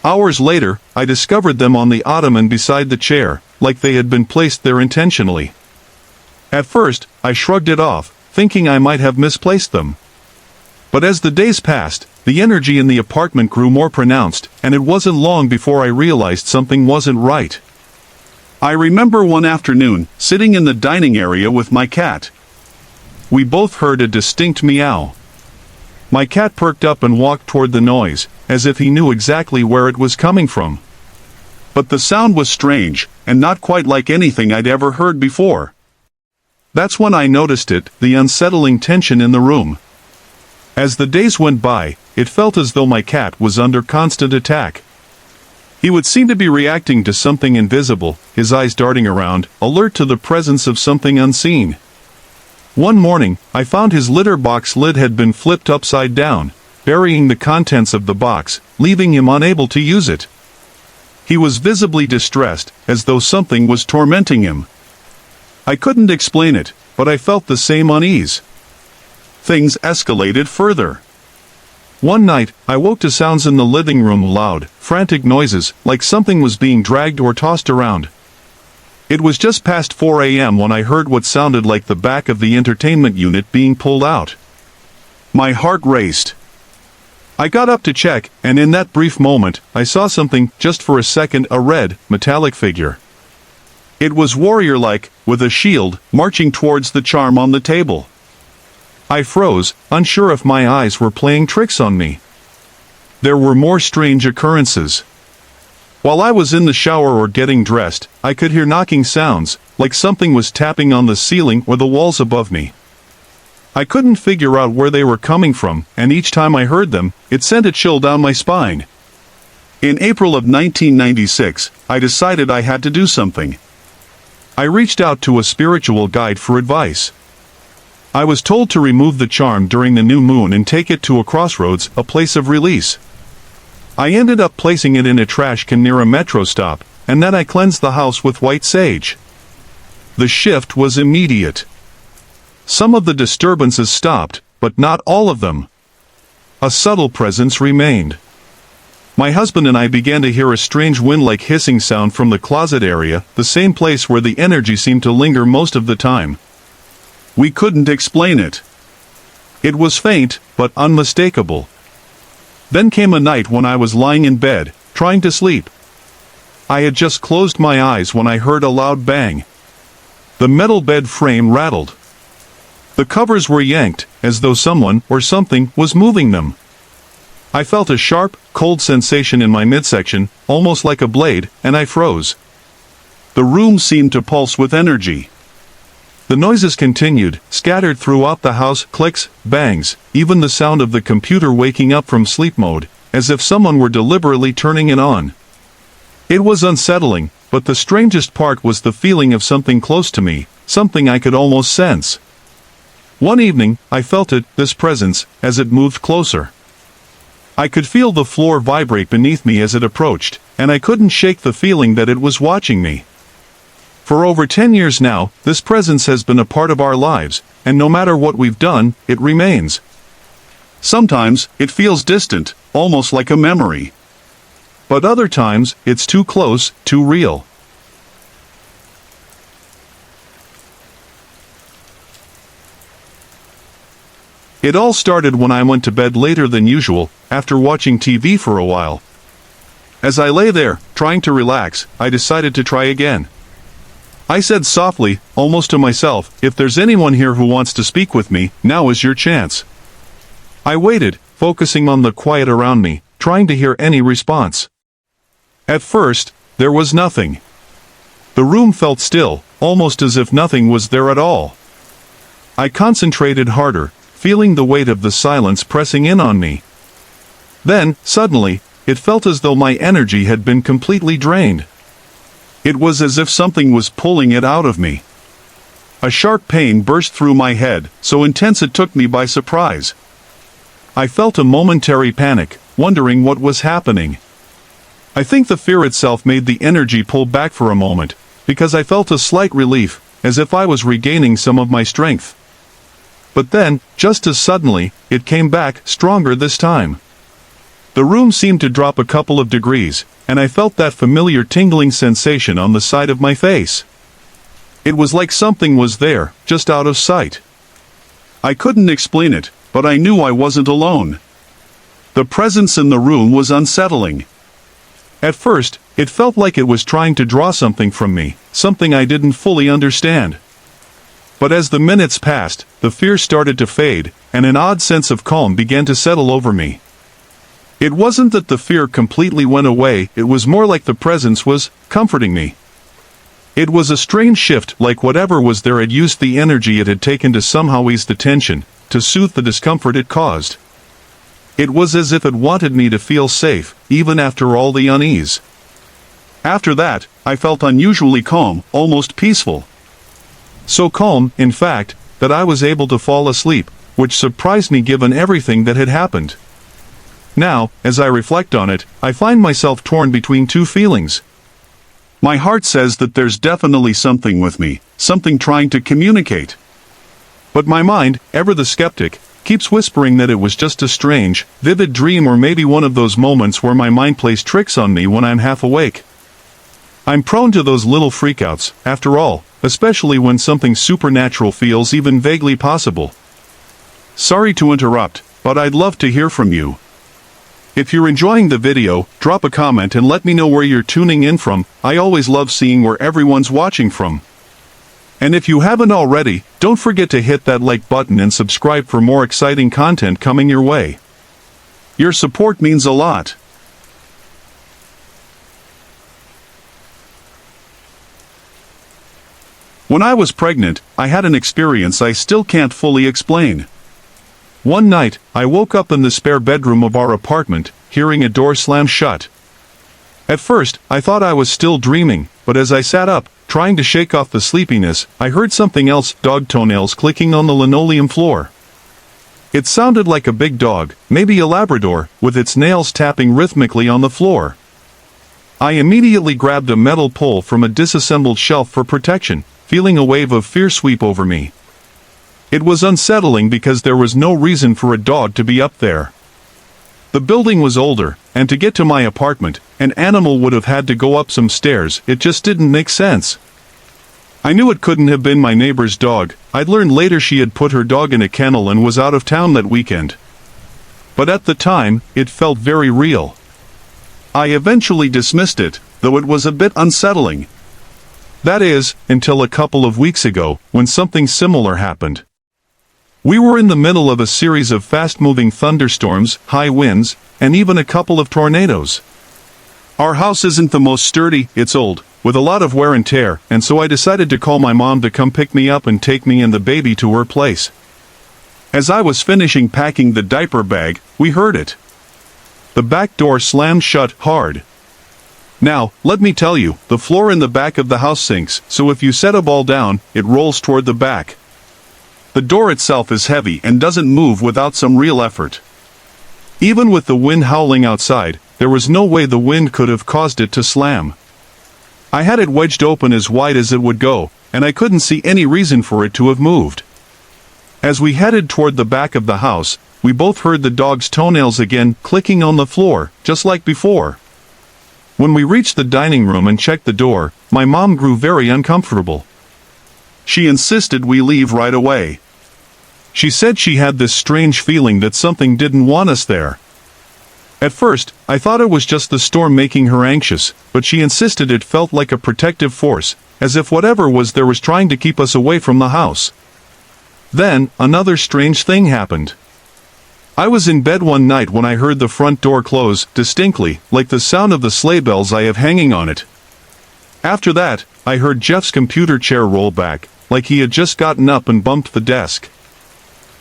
Hours later, I discovered them on the ottoman beside the chair, like they had been placed there intentionally. At first, I shrugged it off, thinking I might have misplaced them. But as the days passed, the energy in the apartment grew more pronounced, and it wasn't long before I realized something wasn't right. I remember one afternoon, sitting in the dining area with my cat. We both heard a distinct meow. My cat perked up and walked toward the noise, as if he knew exactly where it was coming from. But the sound was strange, and not quite like anything I'd ever heard before. That's when I noticed it, the unsettling tension in the room. As the days went by, it felt as though my cat was under constant attack. He would seem to be reacting to something invisible, his eyes darting around, alert to the presence of something unseen. One morning, I found his litter box lid had been flipped upside down, burying the contents of the box, leaving him unable to use it. He was visibly distressed, as though something was tormenting him. I couldn't explain it, but I felt the same unease. Things escalated further. One night, I woke to sounds in the living room, loud, frantic noises, like something was being dragged or tossed around. It was just past 4 a.m. when I heard what sounded like the back of the entertainment unit being pulled out. My heart raced. I got up to check, and in that brief moment, I saw something, just for a second, a red, metallic figure. It was warrior-like, with a shield, marching towards the charm on the table. I froze, unsure if my eyes were playing tricks on me. There were more strange occurrences. While I was in the shower or getting dressed, I could hear knocking sounds, like something was tapping on the ceiling or the walls above me. I couldn't figure out where they were coming from, and each time I heard them, it sent a chill down my spine. In April of 1996, I decided I had to do something. I reached out to a spiritual guide for advice. I was told to remove the charm during the new moon and take it to a crossroads, a place of release. I ended up placing it in a trash can near a metro stop, and then I cleansed the house with white sage. The shift was immediate. Some of the disturbances stopped, but not all of them. A subtle presence remained. My husband and I began to hear a strange wind-like hissing sound from the closet area, the same place where the energy seemed to linger most of the time. We couldn't explain it. It was faint, but unmistakable. Then came a night when I was lying in bed, trying to sleep. I had just closed my eyes when I heard a loud bang. The metal bed frame rattled. The covers were yanked, as though someone or something was moving them. I felt a sharp, cold sensation in my midsection, almost like a blade, and I froze. The room seemed to pulse with energy. The noises continued, scattered throughout the house, clicks, bangs, even the sound of the computer waking up from sleep mode, as if someone were deliberately turning it on. It was unsettling, but the strangest part was the feeling of something close to me, something I could almost sense. One evening, I felt it, this presence, as it moved closer. I could feel the floor vibrate beneath me as it approached, and I couldn't shake the feeling that it was watching me. For over 10 years now, this presence has been a part of our lives, and no matter what we've done, it remains. Sometimes, it feels distant, almost like a memory. But other times, it's too close, too real. It all started when I went to bed later than usual, after watching TV for a while. As I lay there, trying to relax, I decided to try again. I said softly, almost to myself, if there's anyone here who wants to speak with me, now is your chance. I waited, focusing on the quiet around me, trying to hear any response. At first, there was nothing. The room felt still, almost as if nothing was there at all. I concentrated harder, feeling the weight of the silence pressing in on me. Then, suddenly, it felt as though my energy had been completely drained. It was as if something was pulling it out of me. A sharp pain burst through my head, so intense it took me by surprise. I felt a momentary panic, wondering what was happening. I think the fear itself made the energy pull back for a moment, because I felt a slight relief, as if I was regaining some of my strength. But then, just as suddenly, it came back, stronger this time. The room seemed to drop a couple of degrees, and I felt that familiar tingling sensation on the side of my face. It was like something was there, just out of sight. I couldn't explain it, but I knew I wasn't alone. The presence in the room was unsettling. At first, it felt like it was trying to draw something from me, something I didn't fully understand. But as the minutes passed, the fear started to fade, and an odd sense of calm began to settle over me. It wasn't that the fear completely went away, it was more like the presence was comforting me. It was a strange shift, like whatever was there had used the energy it had taken to somehow ease the tension, to soothe the discomfort it caused. It was as if it wanted me to feel safe, even after all the unease. After that, I felt unusually calm, almost peaceful. So calm, in fact, that I was able to fall asleep, which surprised me given everything that had happened. Now, as I reflect on it, I find myself torn between two feelings. My heart says that there's definitely something with me, something trying to communicate. But my mind, ever the skeptic, keeps whispering that it was just a strange, vivid dream or maybe one of those moments where my mind plays tricks on me when I'm half awake. I'm prone to those little freakouts, after all, especially when something supernatural feels even vaguely possible. Sorry to interrupt, but I'd love to hear from you. If you're enjoying the video, drop a comment and let me know where you're tuning in from. I always love seeing where everyone's watching from. And if you haven't already, don't forget to hit that like button and subscribe for more exciting content coming your way. Your support means a lot. When I was pregnant, I had an experience I still can't fully explain. One night, I woke up in the spare bedroom of our apartment, hearing a door slam shut. At first, I thought I was still dreaming, but as I sat up, trying to shake off the sleepiness, I heard something else, dog toenails clicking on the linoleum floor. It sounded like a big dog, maybe a Labrador, with its nails tapping rhythmically on the floor. I immediately grabbed a metal pole from a disassembled shelf for protection, feeling a wave of fear sweep over me. It was unsettling because there was no reason for a dog to be up there. The building was older, and to get to my apartment, an animal would have had to go up some stairs. It just didn't make sense. I knew it couldn't have been my neighbor's dog. I'd learned later she had put her dog in a kennel and was out of town that weekend. But at the time, it felt very real. I eventually dismissed it, though it was a bit unsettling. That is, until a couple of weeks ago, when something similar happened. We were in the middle of a series of fast-moving thunderstorms, high winds, and even a couple of tornadoes. Our house isn't the most sturdy, it's old, with a lot of wear and tear, and so I decided to call my mom to come pick me up and take me and the baby to her place. As I was finishing packing the diaper bag, we heard it. The back door slammed shut hard. Now, let me tell you, the floor in the back of the house sinks, so if you set a ball down, it rolls toward the back. The door itself is heavy and doesn't move without some real effort. Even with the wind howling outside, there was no way the wind could have caused it to slam. I had it wedged open as wide as it would go, and I couldn't see any reason for it to have moved. As we headed toward the back of the house, we both heard the dog's toenails again clicking on the floor, just like before. When we reached the dining room and checked the door, my mom grew very uncomfortable. She insisted we leave right away. She said she had this strange feeling that something didn't want us there. At first, I thought it was just the storm making her anxious, but she insisted it felt like a protective force, as if whatever was there was trying to keep us away from the house. Then, another strange thing happened. I was in bed one night when I heard the front door close, distinctly, like the sound of the sleigh bells I have hanging on it. After that, I heard Jeff's computer chair roll back, like he had just gotten up and bumped the desk.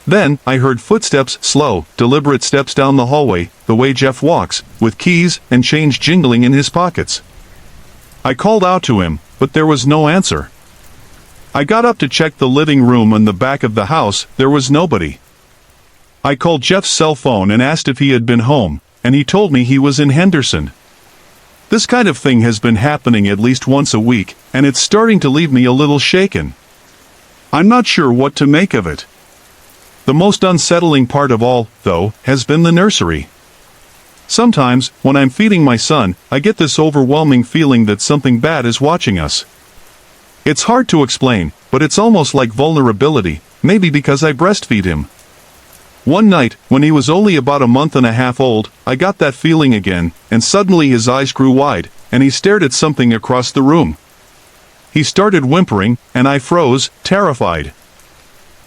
Then, I heard footsteps, slow, deliberate steps down the hallway, the way Jeff walks, with keys and change jingling in his pockets. I called out to him, but there was no answer. I got up to check the living room and the back of the house. There was nobody. I called Jeff's cell phone and asked if he had been home, and he told me he was in Henderson. This kind of thing has been happening at least once a week, and it's starting to leave me a little shaken. I'm not sure what to make of it. The most unsettling part of all, though, has been the nursery. Sometimes, when I'm feeding my son, I get this overwhelming feeling that something bad is watching us. It's hard to explain, but it's almost like vulnerability, maybe because I breastfeed him. One night, when he was only about a month and a half old, I got that feeling again, and suddenly his eyes grew wide, and he stared at something across the room. He started whimpering, and I froze, terrified.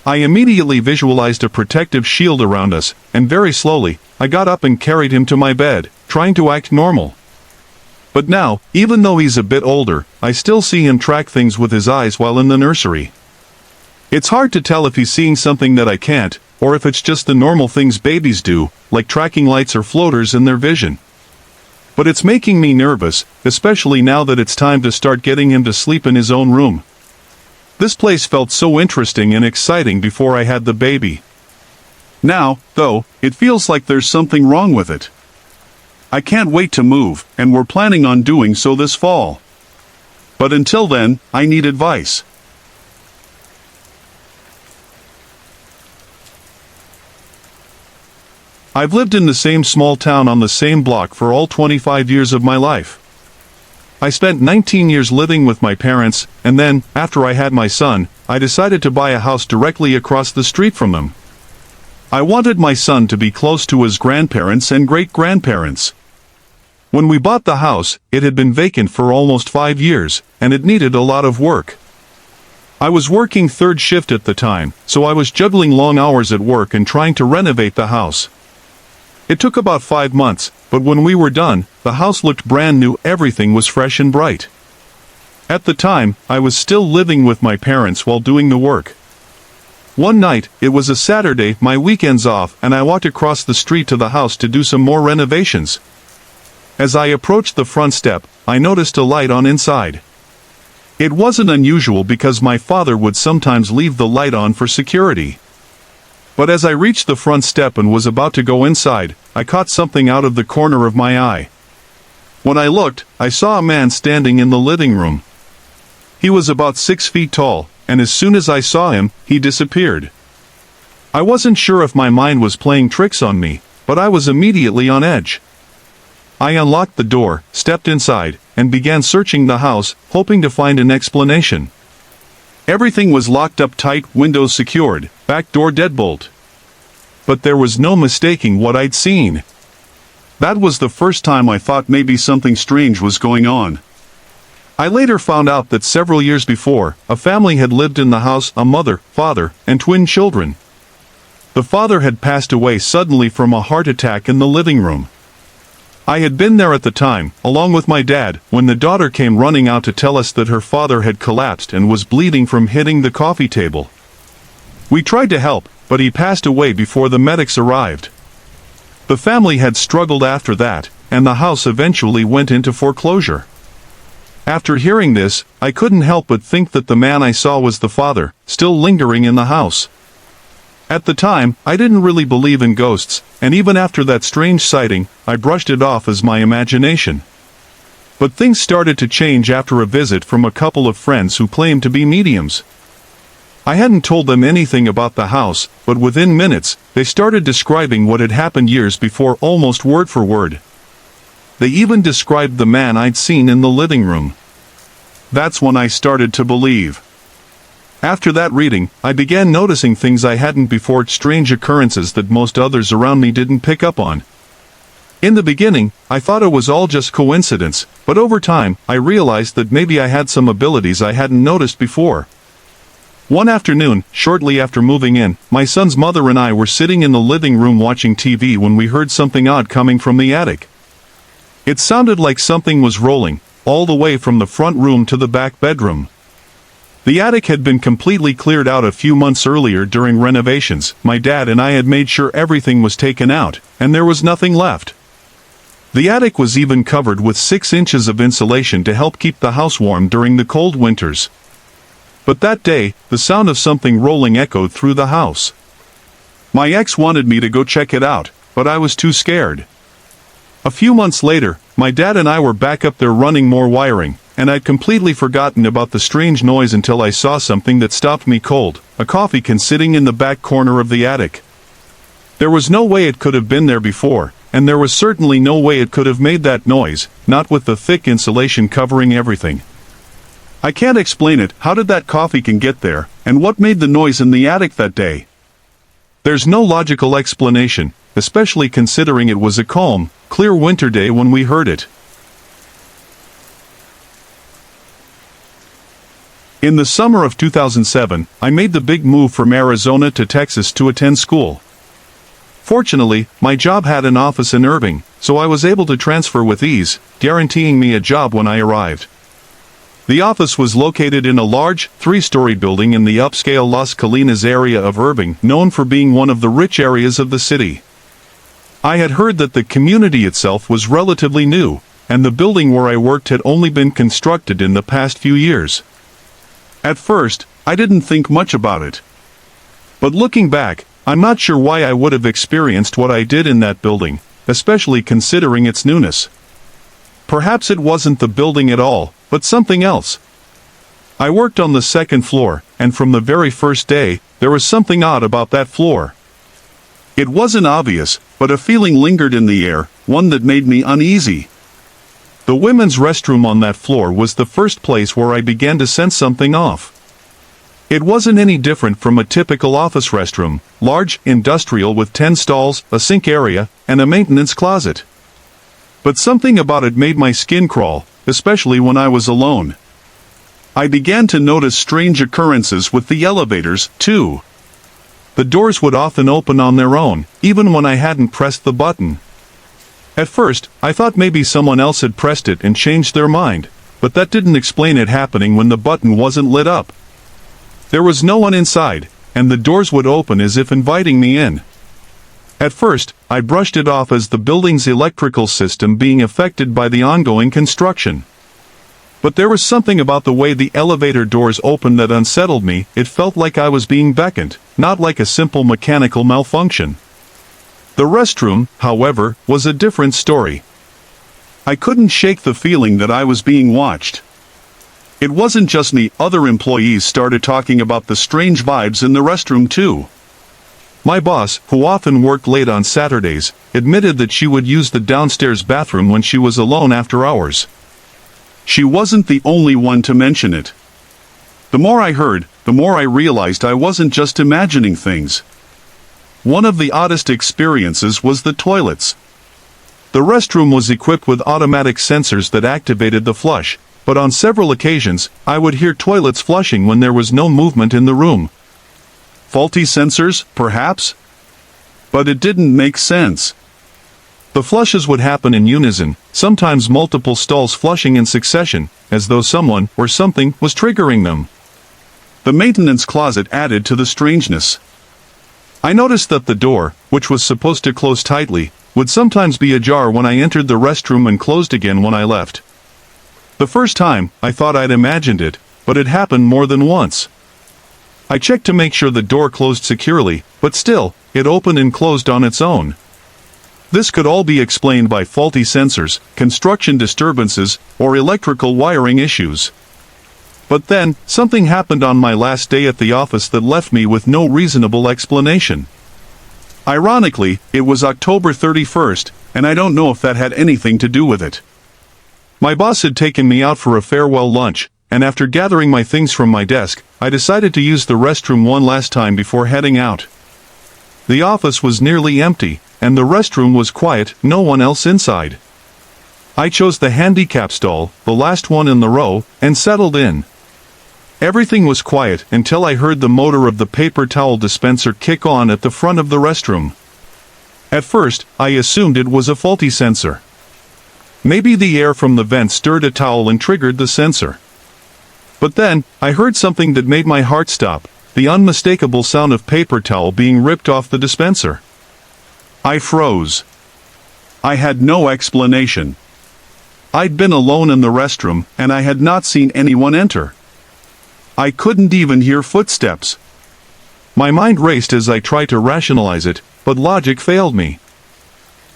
I immediately visualized a protective shield around us, and very slowly, I got up and carried him to my bed, trying to act normal. But now, even though he's a bit older, I still see him track things with his eyes while in the nursery. It's hard to tell if he's seeing something that I can't, or if it's just the normal things babies do, like tracking lights or floaters in their vision. But it's making me nervous, especially now that it's time to start getting him to sleep in his own room. This place felt so interesting and exciting before I had the baby. Now, though, it feels like there's something wrong with it. I can't wait to move, and we're planning on doing so this fall. But until then, I need advice. I've lived in the same small town on the same block for all 25 years of my life. I spent 19 years living with my parents, and then, after I had my son, I decided to buy a house directly across the street from them. I wanted my son to be close to his grandparents and great-grandparents. When we bought the house, it had been vacant for almost 5 years, and it needed a lot of work. I was working third shift at the time, so I was juggling long hours at work and trying to renovate the house. It took about 5 months, but when we were done, the house looked brand new, everything was fresh and bright. At the time, I was still living with my parents while doing the work. One night, it was a Saturday, my weekends off, and I walked across the street to the house to do some more renovations. As I approached the front step, I noticed a light on inside. It wasn't unusual because my father would sometimes leave the light on for security. But as I reached the front step and was about to go inside, I caught something out of the corner of my eye. When I looked, I saw a man standing in the living room. He was about 6 feet tall, and as soon as I saw him, he disappeared. I wasn't sure if my mind was playing tricks on me, but I was immediately on edge. I unlocked the door, stepped inside, and began searching the house, hoping to find an explanation. Everything was locked up tight, windows secured, back door deadbolt. But there was no mistaking what I'd seen. That was the first time I thought maybe something strange was going on. I later found out that several years before, a family had lived in the house, a mother, father, and twin children. The father had passed away suddenly from a heart attack in the living room. I had been there at the time, along with my dad, when the daughter came running out to tell us that her father had collapsed and was bleeding from hitting the coffee table. We tried to help, but he passed away before the medics arrived. The family had struggled after that, and the house eventually went into foreclosure. After hearing this, I couldn't help but think that the man I saw was the father, still lingering in the house. At the time, I didn't really believe in ghosts, and even after that strange sighting, I brushed it off as my imagination. But things started to change after a visit from a couple of friends who claimed to be mediums. I hadn't told them anything about the house, but within minutes, they started describing what had happened years before almost word for word. They even described the man I'd seen in the living room. That's when I started to believe. After that reading, I began noticing things I hadn't before, strange occurrences that most others around me didn't pick up on. In the beginning, I thought it was all just coincidence, but over time, I realized that maybe I had some abilities I hadn't noticed before. One afternoon, shortly after moving in, my son's mother and I were sitting in the living room watching TV when we heard something odd coming from the attic. It sounded like something was rolling, all the way from the front room to the back bedroom. The attic had been completely cleared out a few months earlier during renovations. My dad and I had made sure everything was taken out, and there was nothing left. The attic was even covered with 6 inches of insulation to help keep the house warm during the cold winters. But that day, the sound of something rolling echoed through the house. My ex wanted me to go check it out, but I was too scared. A few months later, my dad and I were back up there running more wiring, and I'd completely forgotten about the strange noise until I saw something that stopped me cold, a coffee can sitting in the back corner of the attic. There was no way it could have been there before, and there was certainly no way it could have made that noise, not with the thick insulation covering everything. I can't explain it. How did that coffee can get there, and what made the noise in the attic that day? There's no logical explanation, especially considering it was a calm, clear winter day when we heard it. In the summer of 2007, I made the big move from Arizona to Texas to attend school. Fortunately, my job had an office in Irving, so I was able to transfer with ease, guaranteeing me a job when I arrived. The office was located in a large, 3-story building in the upscale Las Colinas area of Irving, known for being one of the rich areas of the city. I had heard that the community itself was relatively new, and the building where I worked had only been constructed in the past few years. At first, I didn't think much about it. But looking back, I'm not sure why I would have experienced what I did in that building, especially considering its newness. Perhaps it wasn't the building at all, but something else. I worked on the second floor, and from the very first day, there was something odd about that floor. It wasn't obvious, but a feeling lingered in the air, one that made me uneasy. The women's restroom on that floor was the first place where I began to sense something off. It wasn't any different from a typical office restroom, large, industrial with 10 stalls, a sink area, and a maintenance closet. But something about it made my skin crawl, especially when I was alone. I began to notice strange occurrences with the elevators, too. The doors would often open on their own, even when I hadn't pressed the button. At first, I thought maybe someone else had pressed it and changed their mind, but that didn't explain it happening when the button wasn't lit up. There was no one inside, and the doors would open as if inviting me in. At first, I brushed it off as the building's electrical system being affected by the ongoing construction. But there was something about the way the elevator doors opened that unsettled me. It felt like I was being beckoned, not like a simple mechanical malfunction. The restroom, however, was a different story. I couldn't shake the feeling that I was being watched. It wasn't just me, other employees started talking about the strange vibes in the restroom too. My boss, who often worked late on Saturdays, admitted that she would use the downstairs bathroom when she was alone after hours. She wasn't the only one to mention it. The more I heard, the more I realized I wasn't just imagining things. One of the oddest experiences was the toilets. The restroom was equipped with automatic sensors that activated the flush, but on several occasions, I would hear toilets flushing when there was no movement in the room. Faulty sensors, perhaps? But it didn't make sense. The flushes would happen in unison, sometimes multiple stalls flushing in succession, as though someone or something was triggering them. The maintenance closet added to the strangeness. I noticed that the door, which was supposed to close tightly, would sometimes be ajar when I entered the restroom and closed again when I left. The first time, I thought I'd imagined it, but it happened more than once. I checked to make sure the door closed securely, but still, it opened and closed on its own. This could all be explained by faulty sensors, construction disturbances, or electrical wiring issues. But then, something happened on my last day at the office that left me with no reasonable explanation. Ironically, it was October 31st, and I don't know if that had anything to do with it. My boss had taken me out for a farewell lunch, and after gathering my things from my desk, I decided to use the restroom one last time before heading out. The office was nearly empty, and the restroom was quiet, no one else inside. I chose the handicap stall, the last one in the row, and settled in. Everything was quiet until I heard the motor of the paper towel dispenser kick on at the front of the restroom. At first, I assumed it was a faulty sensor. Maybe the air from the vent stirred a towel and triggered the sensor. But then, I heard something that made my heart stop, the unmistakable sound of paper towel being ripped off the dispenser. I froze. I had no explanation. I'd been alone in the restroom, and I had not seen anyone enter. I couldn't even hear footsteps. My mind raced as I tried to rationalize it, but logic failed me.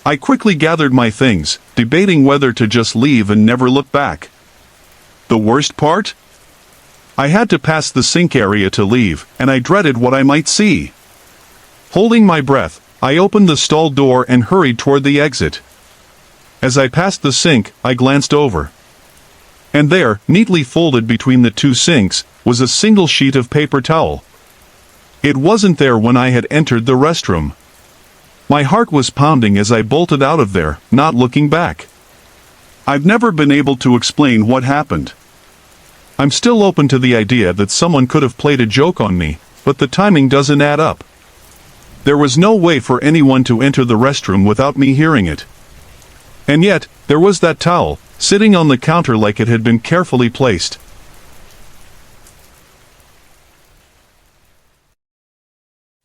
I quickly gathered my things, debating whether to just leave and never look back. The worst part? I had to pass the sink area to leave, and I dreaded what I might see. Holding my breath, I opened the stall door and hurried toward the exit. As I passed the sink, I glanced over. And there, neatly folded between the two sinks, was a single sheet of paper towel. It wasn't there when I had entered the restroom. My heart was pounding as I bolted out of there, not looking back. I've never been able to explain what happened. I'm still open to the idea that someone could have played a joke on me, but the timing doesn't add up. There was no way for anyone to enter the restroom without me hearing it. And yet, there was that towel, sitting on the counter like it had been carefully placed.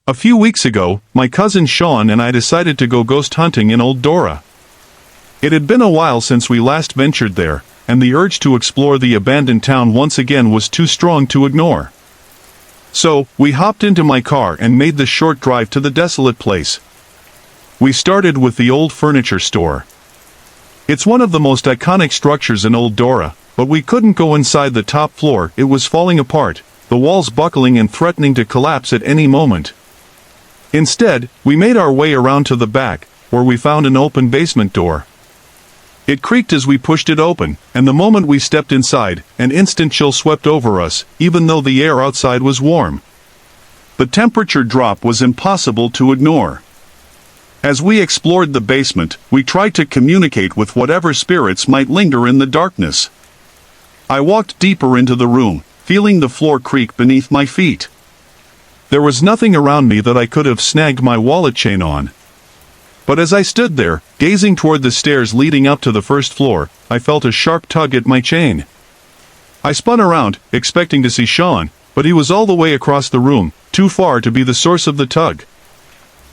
A few weeks ago, my cousin Sean and I decided to go ghost hunting in Old Dora. It had been a while since we last ventured there, and the urge to explore the abandoned town once again was too strong to ignore. So, we hopped into my car and made the short drive to the desolate place. We started with the old furniture store. It's one of the most iconic structures in Old Dora, but we couldn't go inside the top floor. It was falling apart, the walls buckling and threatening to collapse at any moment. Instead, we made our way around to the back, where we found an open basement door. It creaked as we pushed it open, and the moment we stepped inside, an instant chill swept over us, even though the air outside was warm. The temperature drop was impossible to ignore. As we explored the basement, we tried to communicate with whatever spirits might linger in the darkness. I walked deeper into the room, feeling the floor creak beneath my feet. There was nothing around me that I could have snagged my wallet chain on. But as I stood there, gazing toward the stairs leading up to the first floor, I felt a sharp tug at my chain. I spun around, expecting to see Sean, but he was all the way across the room, too far to be the source of the tug.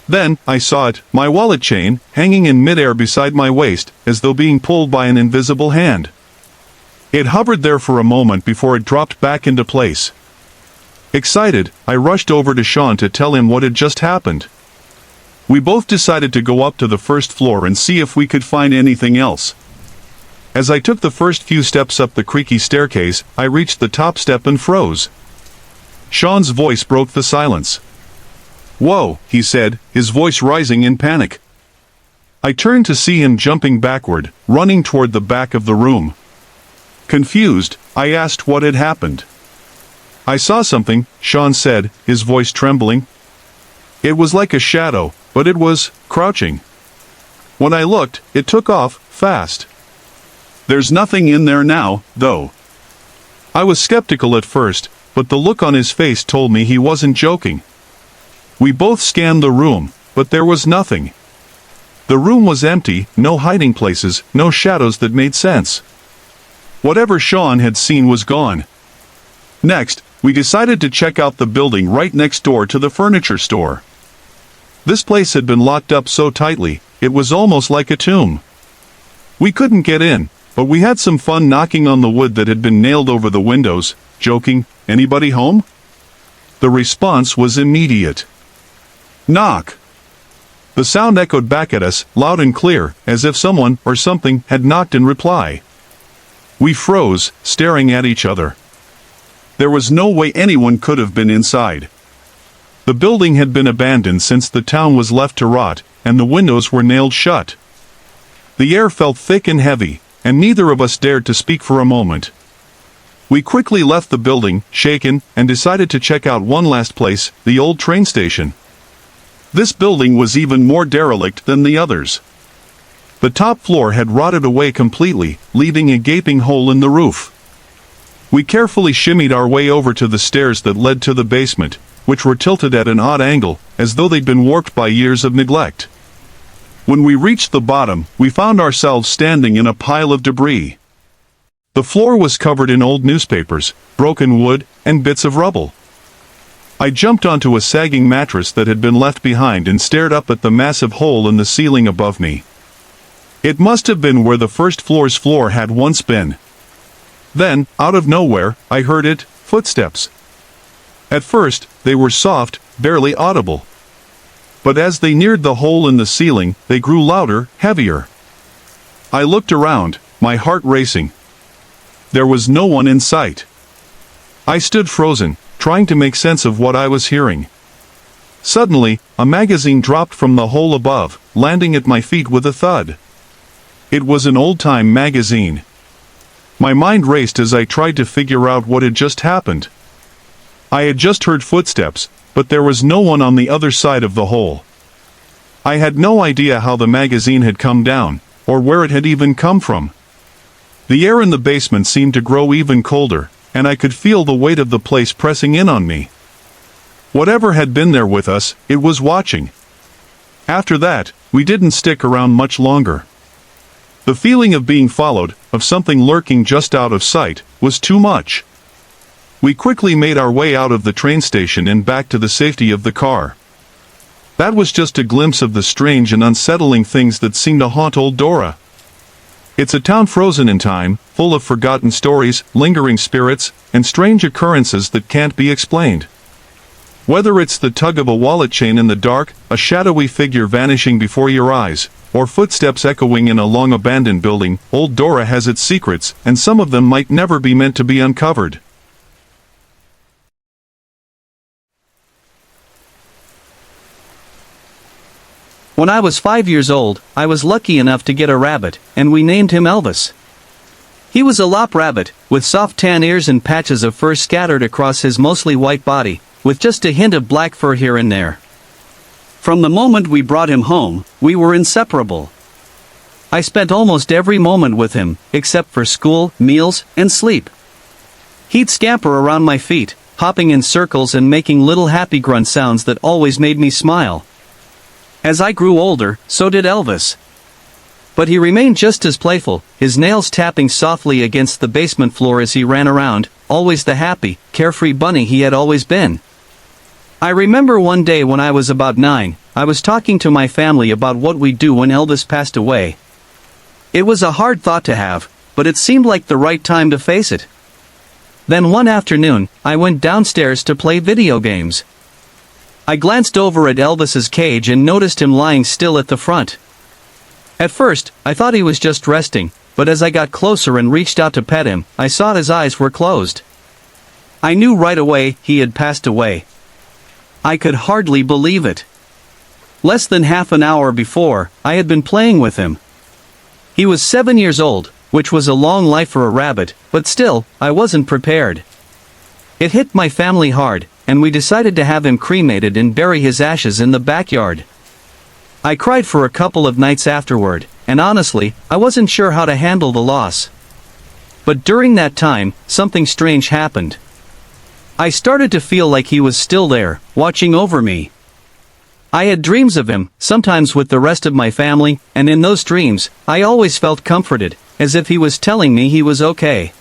Then, I saw it, my wallet chain, hanging in midair beside my waist, as though being pulled by an invisible hand. It hovered there for a moment before it dropped back into place. Excited, I rushed over to Sean to tell him what had just happened. We both decided to go up to the first floor and see if we could find anything else. As I took the first few steps up the creaky staircase, I reached the top step and froze. Sean's voice broke the silence. "Whoa," he said, his voice rising in panic. I turned to see him jumping backward, running toward the back of the room. Confused, I asked what had happened. "I saw something," Sean said, his voice trembling. "It was like a shadow, but it was crouching. When I looked, it took off, fast. There's nothing in there now, though." I was skeptical at first, but the look on his face told me he wasn't joking. We both scanned the room, but there was nothing. The room was empty, no hiding places, no shadows that made sense. Whatever Sean had seen was gone. Next, we decided to check out the building right next door to the furniture store. This place had been locked up so tightly, it was almost like a tomb. We couldn't get in, but we had some fun knocking on the wood that had been nailed over the windows, joking, "Anybody home?" The response was immediate. "Knock." The sound echoed back at us, loud and clear, as if someone or something had knocked in reply. We froze, staring at each other. There was no way anyone could have been inside. The building had been abandoned since the town was left to rot, and the windows were nailed shut. The air felt thick and heavy, and neither of us dared to speak for a moment. We quickly left the building, shaken, and decided to check out one last place, the old train station. This building was even more derelict than the others. The top floor had rotted away completely, leaving a gaping hole in the roof. We carefully shimmied our way over to the stairs that led to the basement, which were tilted at an odd angle, as though they'd been warped by years of neglect. When we reached the bottom, we found ourselves standing in a pile of debris. The floor was covered in old newspapers, broken wood, and bits of rubble. I jumped onto a sagging mattress that had been left behind and stared up at the massive hole in the ceiling above me. It must have been where the first floor's floor had once been. Then, out of nowhere, I heard it, footsteps. At first, they were soft, barely audible. But as they neared the hole in the ceiling, they grew louder, heavier. I looked around, my heart racing. There was no one in sight. I stood frozen, trying to make sense of what I was hearing. Suddenly, a magazine dropped from the hole above, landing at my feet with a thud. It was an old-time magazine. My mind raced as I tried to figure out what had just happened. I had just heard footsteps, but there was no one on the other side of the hole. I had no idea how the magazine had come down, or where it had even come from. The air in the basement seemed to grow even colder, and I could feel the weight of the place pressing in on me. Whatever had been there with us, it was watching. After that, we didn't stick around much longer. The feeling of being followed, of something lurking just out of sight, was too much. We quickly made our way out of the train station and back to the safety of the car. That was just a glimpse of the strange and unsettling things that seem to haunt old Dora. It's a town frozen in time, full of forgotten stories, lingering spirits, and strange occurrences that can't be explained. Whether it's the tug of a wallet chain in the dark, a shadowy figure vanishing before your eyes, or footsteps echoing in a long-abandoned building, old Dora has its secrets, and some of them might never be meant to be uncovered. When I was 5 years old, I was lucky enough to get a rabbit, and we named him Elvis. He was a lop rabbit, with soft tan ears and patches of fur scattered across his mostly white body, with just a hint of black fur here and there. From the moment we brought him home, we were inseparable. I spent almost every moment with him, except for school, meals, and sleep. He'd scamper around my feet, hopping in circles and making little happy grunt sounds that always made me smile. As I grew older, so did Elvis. But he remained just as playful, his nails tapping softly against the basement floor as he ran around, always the happy, carefree bunny he had always been. I remember one day when I was about 9, I was talking to my family about what we'd do when Elvis passed away. It was a hard thought to have, but it seemed like the right time to face it. Then one afternoon, I went downstairs to play video games. I glanced over at Elvis's cage and noticed him lying still at the front. At first, I thought he was just resting, but as I got closer and reached out to pet him, I saw his eyes were closed. I knew right away he had passed away. I could hardly believe it. Less than half an hour before, I had been playing with him. He was 7 years old, which was a long life for a rabbit, but still, I wasn't prepared. It hit my family hard, and we decided to have him cremated and bury his ashes in the backyard. I cried for a couple of nights afterward, and honestly, I wasn't sure how to handle the loss. But during that time, something strange happened. I started to feel like he was still there, watching over me. I had dreams of him, sometimes with the rest of my family, and in those dreams, I always felt comforted, as if he was telling me he was okay.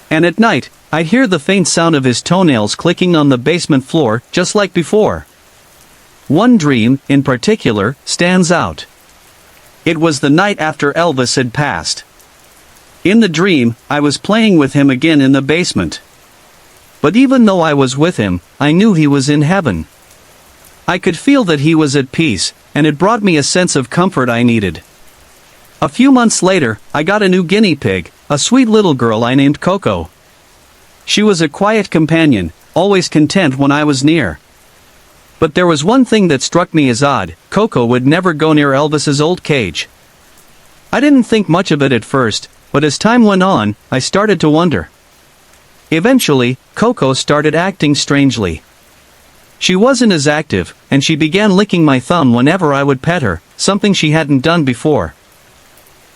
And at night, I'd hear the faint sound of his toenails clicking on the basement floor, just like before. One dream, in particular, stands out. It was the night after Elvis had passed. In the dream, I was playing with him again in the basement. But even though I was with him, I knew he was in heaven. I could feel that he was at peace, and it brought me a sense of comfort I needed. A few months later, I got a new guinea pig, a sweet little girl I named Coco. She was a quiet companion, always content when I was near. But there was one thing that struck me as odd: Coco would never go near Elvis's old cage. I didn't think much of it at first, but as time went on, I started to wonder. Eventually, Coco started acting strangely. She wasn't as active, and she began licking my thumb whenever I would pet her, something she hadn't done before.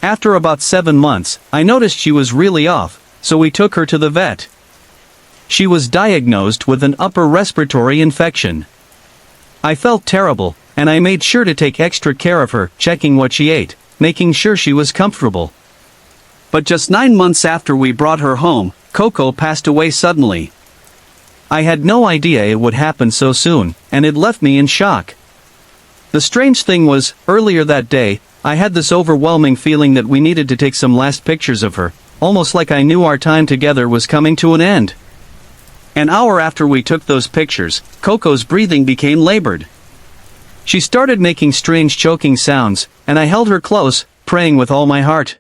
After about 7 months, I noticed she was really off, so we took her to the vet. She was diagnosed with an upper respiratory infection. I felt terrible, and I made sure to take extra care of her, checking what she ate, making sure she was comfortable. But just 9 months after we brought her home, Coco passed away suddenly. I had no idea it would happen so soon, and it left me in shock. The strange thing was, earlier that day, I had this overwhelming feeling that we needed to take some last pictures of her, almost like I knew our time together was coming to an end. An hour after we took those pictures, Coco's breathing became labored. She started making strange choking sounds, and I held her close, praying with all my heart.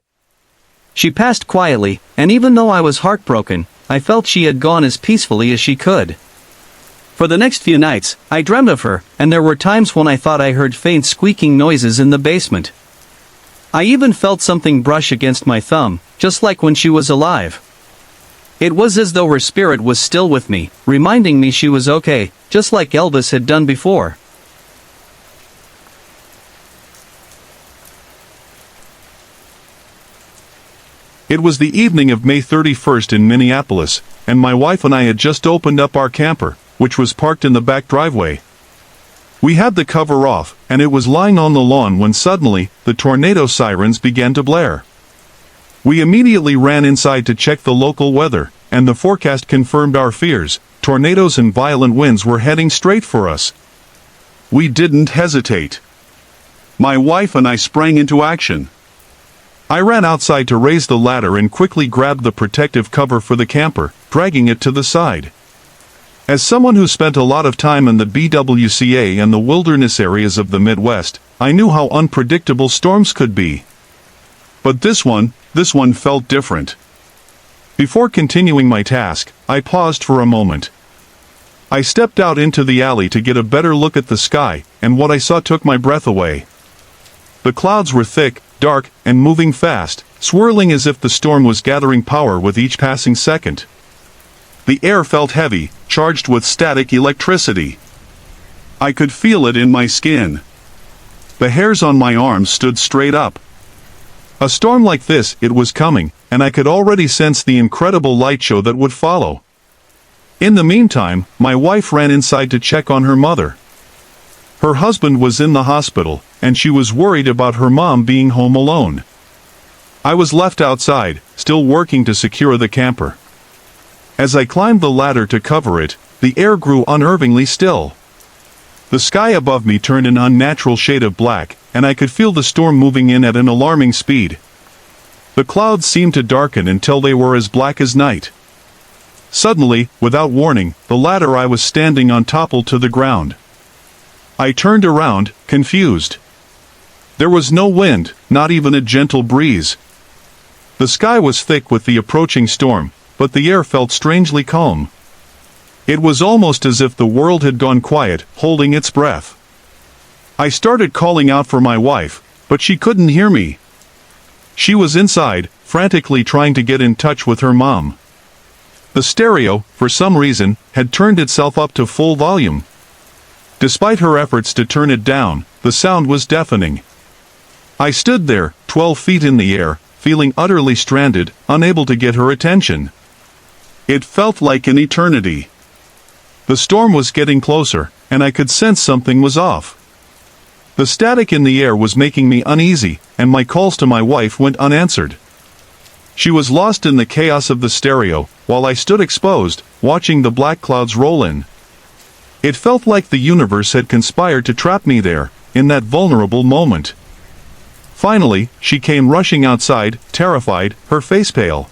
She passed quietly, and even though I was heartbroken, I felt she had gone as peacefully as she could. For the next few nights, I dreamed of her, and there were times when I thought I heard faint squeaking noises in the basement. I even felt something brush against my thumb, just like when she was alive. It was as though her spirit was still with me, reminding me she was okay, just like Elvis had done before. It was the evening of May 31st in Minneapolis, and my wife and I had just opened up our camper, which was parked in the back driveway. We had the cover off, and it was lying on the lawn when suddenly, the tornado sirens began to blare. We immediately ran inside to check the local weather, and the forecast confirmed our fears. Tornadoes and violent winds were heading straight for us. We didn't hesitate. My wife and I sprang into action. I ran outside to raise the ladder and quickly grabbed the protective cover for the camper, dragging it to the side. As someone who spent a lot of time in the BWCA and the wilderness areas of the Midwest, I knew how unpredictable storms could be. But this one felt different. Before continuing my task, I paused for a moment. I stepped out into the alley to get a better look at the sky, and what I saw took my breath away. The clouds were thick, dark, and moving fast, swirling as if the storm was gathering power with each passing second. The air felt heavy, charged with static electricity. I could feel it in my skin. The hairs on my arms stood straight up. A storm like this, it was coming, and I could already sense the incredible light show that would follow. In the meantime, my wife ran inside to check on her mother. Her husband was in the hospital, and she was worried about her mom being home alone. I was left outside, still working to secure the camper. As I climbed the ladder to cover it, the air grew unnervingly still. The sky above me turned an unnatural shade of black, and I could feel the storm moving in at an alarming speed. The clouds seemed to darken until they were as black as night. Suddenly, without warning, the ladder I was standing on toppled to the ground. I turned around, confused. There was no wind, not even a gentle breeze. The sky was thick with the approaching storm, but the air felt strangely calm. It was almost as if the world had gone quiet, holding its breath. I started calling out for my wife, but she couldn't hear me. She was inside, frantically trying to get in touch with her mom. The stereo, for some reason, had turned itself up to full volume. Despite her efforts to turn it down, the sound was deafening. I stood there, 12 feet in the air, feeling utterly stranded, unable to get her attention. It felt like an eternity. The storm was getting closer, and I could sense something was off. The static in the air was making me uneasy, and my calls to my wife went unanswered. She was lost in the chaos of the stereo, while I stood exposed, watching the black clouds roll in. It felt like the universe had conspired to trap me there, in that vulnerable moment. Finally, she came rushing outside, terrified, her face pale.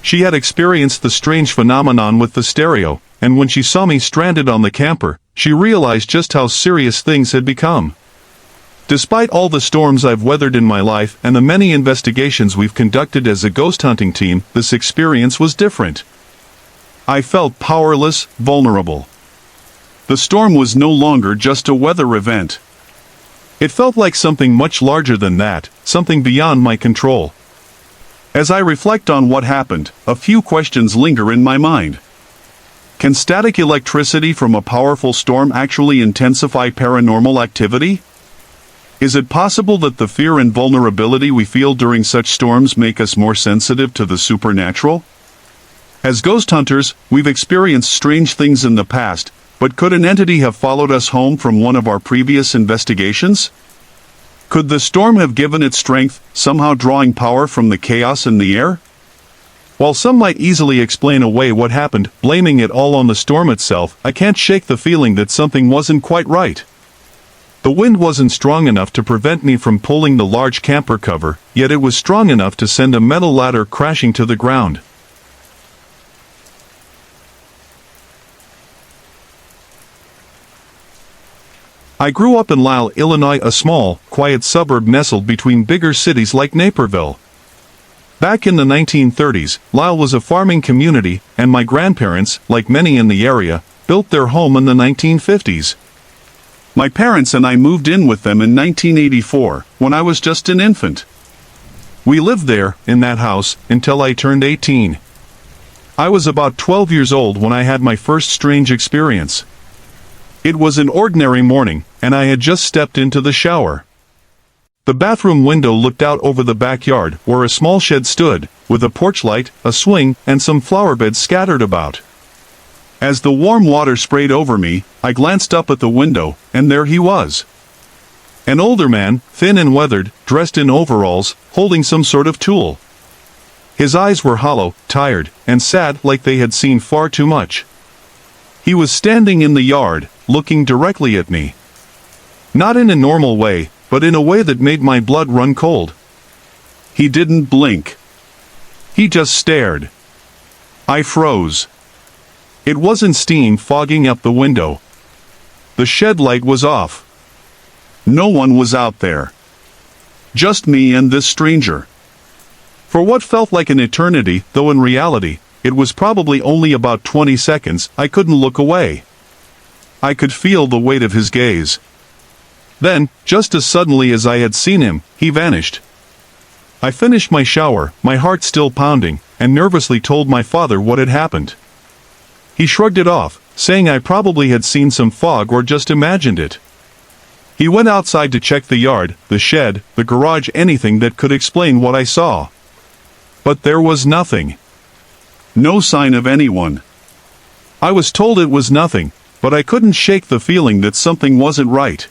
She had experienced the strange phenomenon with the stereo, and when she saw me stranded on the camper, she realized just how serious things had become. Despite all the storms I've weathered in my life and the many investigations we've conducted as a ghost hunting team, this experience was different. I felt powerless, vulnerable. The storm was no longer just a weather event. It felt like something much larger than that, something beyond my control. As I reflect on what happened, a few questions linger in my mind. Can static electricity from a powerful storm actually intensify paranormal activity? Is it possible that the fear and vulnerability we feel during such storms make us more sensitive to the supernatural? As ghost hunters, we've experienced strange things in the past, but could an entity have followed us home from one of our previous investigations? Could the storm have given it strength, somehow drawing power from the chaos in the air? While some might easily explain away what happened, blaming it all on the storm itself, I can't shake the feeling that something wasn't quite right. The wind wasn't strong enough to prevent me from pulling the large camper cover, yet it was strong enough to send a metal ladder crashing to the ground. I grew up in Lisle, Illinois, a small, quiet suburb nestled between bigger cities like Naperville. Back in the 1930s, Lisle was a farming community, and my grandparents, like many in the area, built their home in the 1950s. My parents and I moved in with them in 1984, when I was just an infant. We lived there, in that house, until I turned 18. I was about 12 years old when I had my first strange experience. It was an ordinary morning, and I had just stepped into the shower. The bathroom window looked out over the backyard, where a small shed stood, with a porch light, a swing, and some flower beds scattered about. As the warm water sprayed over me, I glanced up at the window, and there he was. An older man, thin and weathered, dressed in overalls, holding some sort of tool. His eyes were hollow, tired, and sad, like they had seen far too much. He was standing in the yard, looking directly at me. Not in a normal way, but in a way that made my blood run cold. He didn't blink. He just stared. I froze. It wasn't steam fogging up the window. The shed light was off. No one was out there. Just me and this stranger. For what felt like an eternity, though in reality, it was probably only about 20 seconds, I couldn't look away. I could feel the weight of his gaze. Then, just as suddenly as I had seen him, he vanished. I finished my shower, my heart still pounding, and nervously told my father what had happened. He shrugged it off, saying I probably had seen some fog or just imagined it. He went outside to check the yard, the shed, the garage, anything that could explain what I saw. But there was nothing. No sign of anyone. I was told it was nothing, but I couldn't shake the feeling that something wasn't right.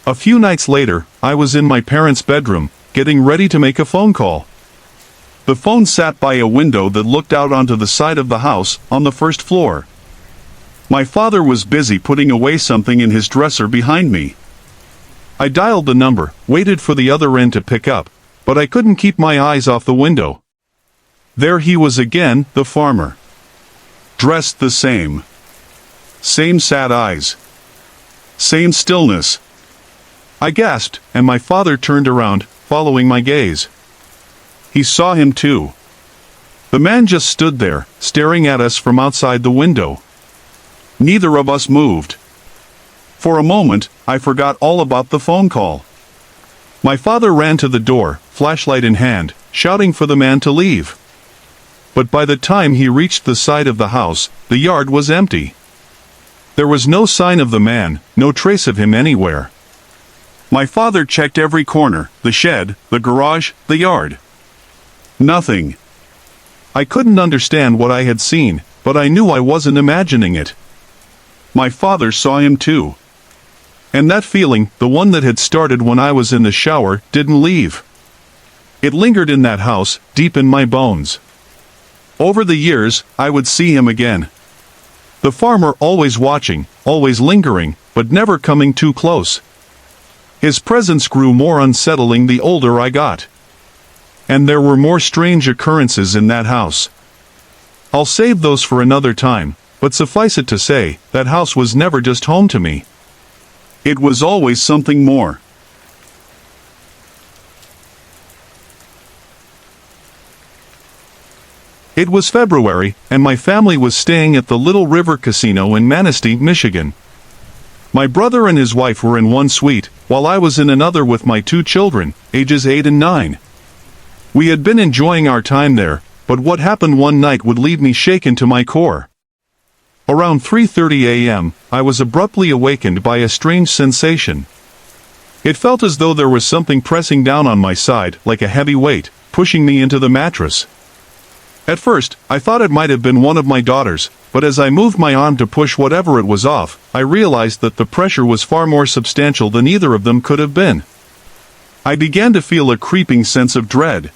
A few nights later, I was in my parents' bedroom, getting ready to make a phone call. The phone sat by a window that looked out onto the side of the house, on the first floor. My father was busy putting away something in his dresser behind me. I dialed the number, waited for the other end to pick up, but I couldn't keep my eyes off the window. There he was again, the farmer. Dressed the same. Same sad eyes. Same stillness. I gasped, and my father turned around, following my gaze. He saw him too. The man just stood there, staring at us from outside the window. Neither of us moved. For a moment, I forgot all about the phone call. My father ran to the door, flashlight in hand, shouting for the man to leave. But by the time he reached the side of the house, the yard was empty. There was no sign of the man, no trace of him anywhere. My father checked every corner, the shed, the garage, the yard. Nothing. I couldn't understand what I had seen, but I knew I wasn't imagining it. My father saw him too. And that feeling, the one that had started when I was in the shower, didn't leave. It lingered in that house, deep in my bones. Over the years, I would see him again. The farmer always watching, always lingering, but never coming too close. His presence grew more unsettling the older I got. And there were more strange occurrences in that house. I'll save those for another time, but suffice it to say, that house was never just home to me. It was always something more. It was February, and my family was staying at the Little River Casino in Manistee, Michigan. My brother and his wife were in one suite, while I was in another with my two children, ages 8 and 9. We had been enjoying our time there, but what happened one night would leave me shaken to my core. Around 3:30 a.m., I was abruptly awakened by a strange sensation. It felt as though there was something pressing down on my side, like a heavy weight, pushing me into the mattress. At first, I thought it might have been one of my daughters, but as I moved my arm to push whatever it was off, I realized that the pressure was far more substantial than either of them could have been. I began to feel a creeping sense of dread.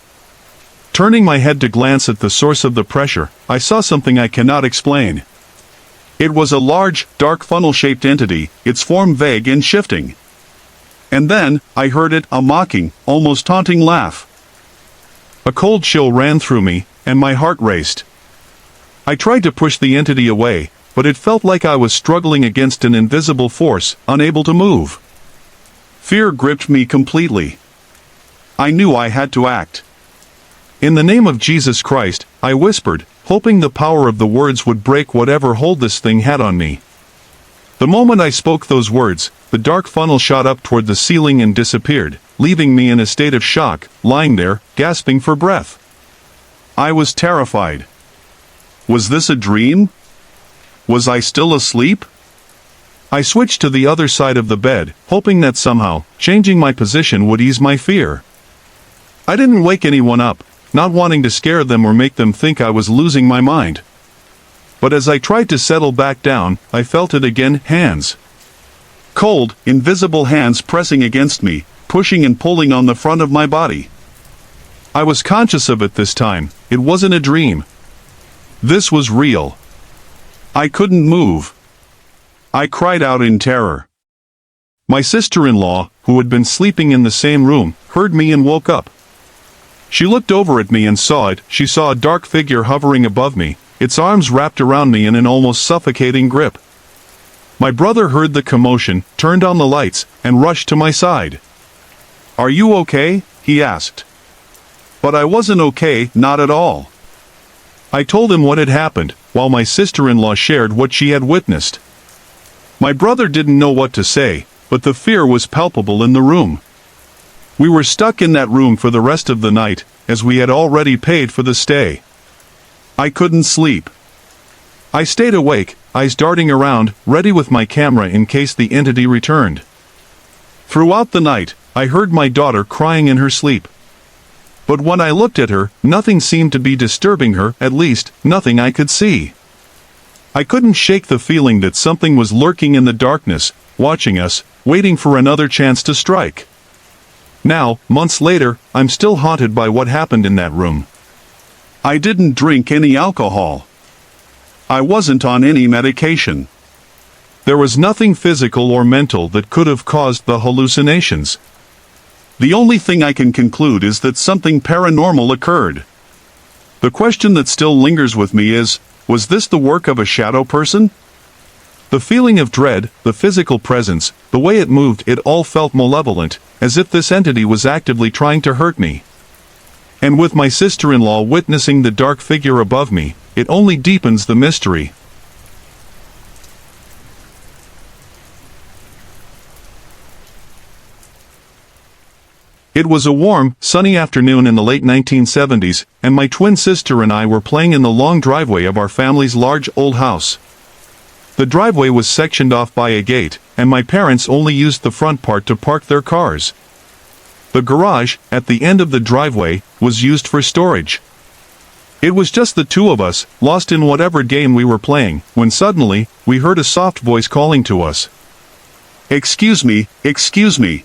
Turning my head to glance at the source of the pressure, I saw something I cannot explain. It was a large, dark funnel-shaped entity, its form vague and shifting. And then, I heard it, a mocking, almost taunting laugh. A cold chill ran through me, and my heart raced. I tried to push the entity away, but it felt like I was struggling against an invisible force, unable to move. Fear gripped me completely. I knew I had to act. In the name of Jesus Christ, I whispered, hoping the power of the words would break whatever hold this thing had on me. The moment I spoke those words, the dark funnel shot up toward the ceiling and disappeared, leaving me in a state of shock, lying there, gasping for breath. I was terrified. Was this a dream? Was I still asleep? I switched to the other side of the bed, hoping that somehow, changing my position would ease my fear. I didn't wake anyone up, not wanting to scare them or make them think I was losing my mind. But as I tried to settle back down, I felt it again, hands. Cold, invisible hands pressing against me, pushing and pulling on the front of my body. I was conscious of it this time. It wasn't a dream. This was real. I couldn't move. I cried out in terror. My sister-in-law, who had been sleeping in the same room, heard me and woke up. She looked over at me and saw it. She saw a dark figure hovering above me, its arms wrapped around me in an almost suffocating grip. My brother heard the commotion, turned on the lights, and rushed to my side. "Are you okay?" he asked. But I wasn't okay, not at all. I told him what had happened, while my sister-in-law shared what she had witnessed. My brother didn't know what to say, but the fear was palpable in the room. We were stuck in that room for the rest of the night, as we had already paid for the stay. I couldn't sleep. I stayed awake, eyes darting around, ready with my camera in case the entity returned. Throughout the night, I heard my daughter crying in her sleep. But when I looked at her, nothing seemed to be disturbing her, at least, nothing I could see. I couldn't shake the feeling that something was lurking in the darkness, watching us, waiting for another chance to strike. Now, months later, I'm still haunted by what happened in that room. I didn't drink any alcohol. I wasn't on any medication. There was nothing physical or mental that could have caused the hallucinations. The only thing I can conclude is that something paranormal occurred. The question that still lingers with me is, was this the work of a shadow person? The feeling of dread, the physical presence, the way it moved, it all felt malevolent, as if this entity was actively trying to hurt me. And with my sister-in-law witnessing the dark figure above me, it only deepens the mystery. It was a warm, sunny afternoon in the late 1970s, and my twin sister and I were playing in the long driveway of our family's large old house. The driveway was sectioned off by a gate, and my parents only used the front part to park their cars. The garage, at the end of the driveway, was used for storage. It was just the two of us, lost in whatever game we were playing, when suddenly, we heard a soft voice calling to us. "Excuse me, excuse me."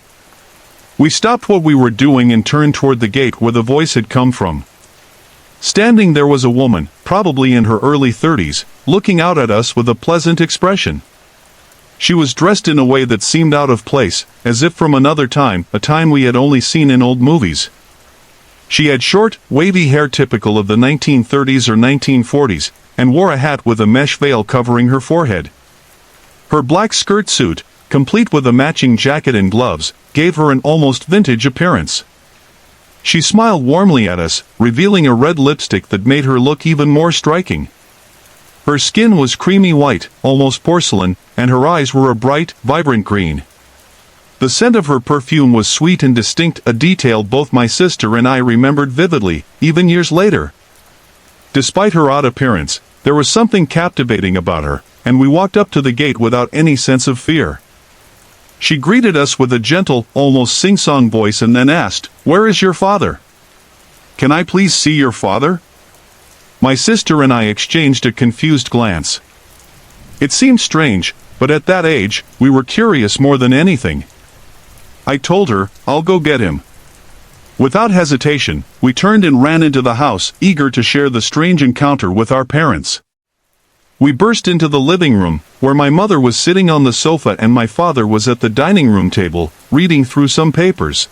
We stopped what we were doing and turned toward the gate where the voice had come from. Standing there was a woman, probably in her early 30s, looking out at us with a pleasant expression. She was dressed in a way that seemed out of place, as if from another time, a time we had only seen in old movies. She had short, wavy hair typical of the 1930s or 1940s, and wore a hat with a mesh veil covering her forehead. Her black skirt suit, complete with a matching jacket and gloves, gave her an almost vintage appearance. She smiled warmly at us, revealing a red lipstick that made her look even more striking. Her skin was creamy white, almost porcelain, and her eyes were a bright, vibrant green. The scent of her perfume was sweet and distinct, a detail both my sister and I remembered vividly, even years later. Despite her odd appearance, there was something captivating about her, and we walked up to the gate without any sense of fear. She greeted us with a gentle, almost sing-song voice and then asked, "Where is your father? Can I please see your father?" My sister and I exchanged a confused glance. It seemed strange, but at that age, we were curious more than anything. I told her, "I'll go get him." Without hesitation, we turned and ran into the house, eager to share the strange encounter with our parents. We burst into the living room, where my mother was sitting on the sofa and my father was at the dining room table, reading through some papers.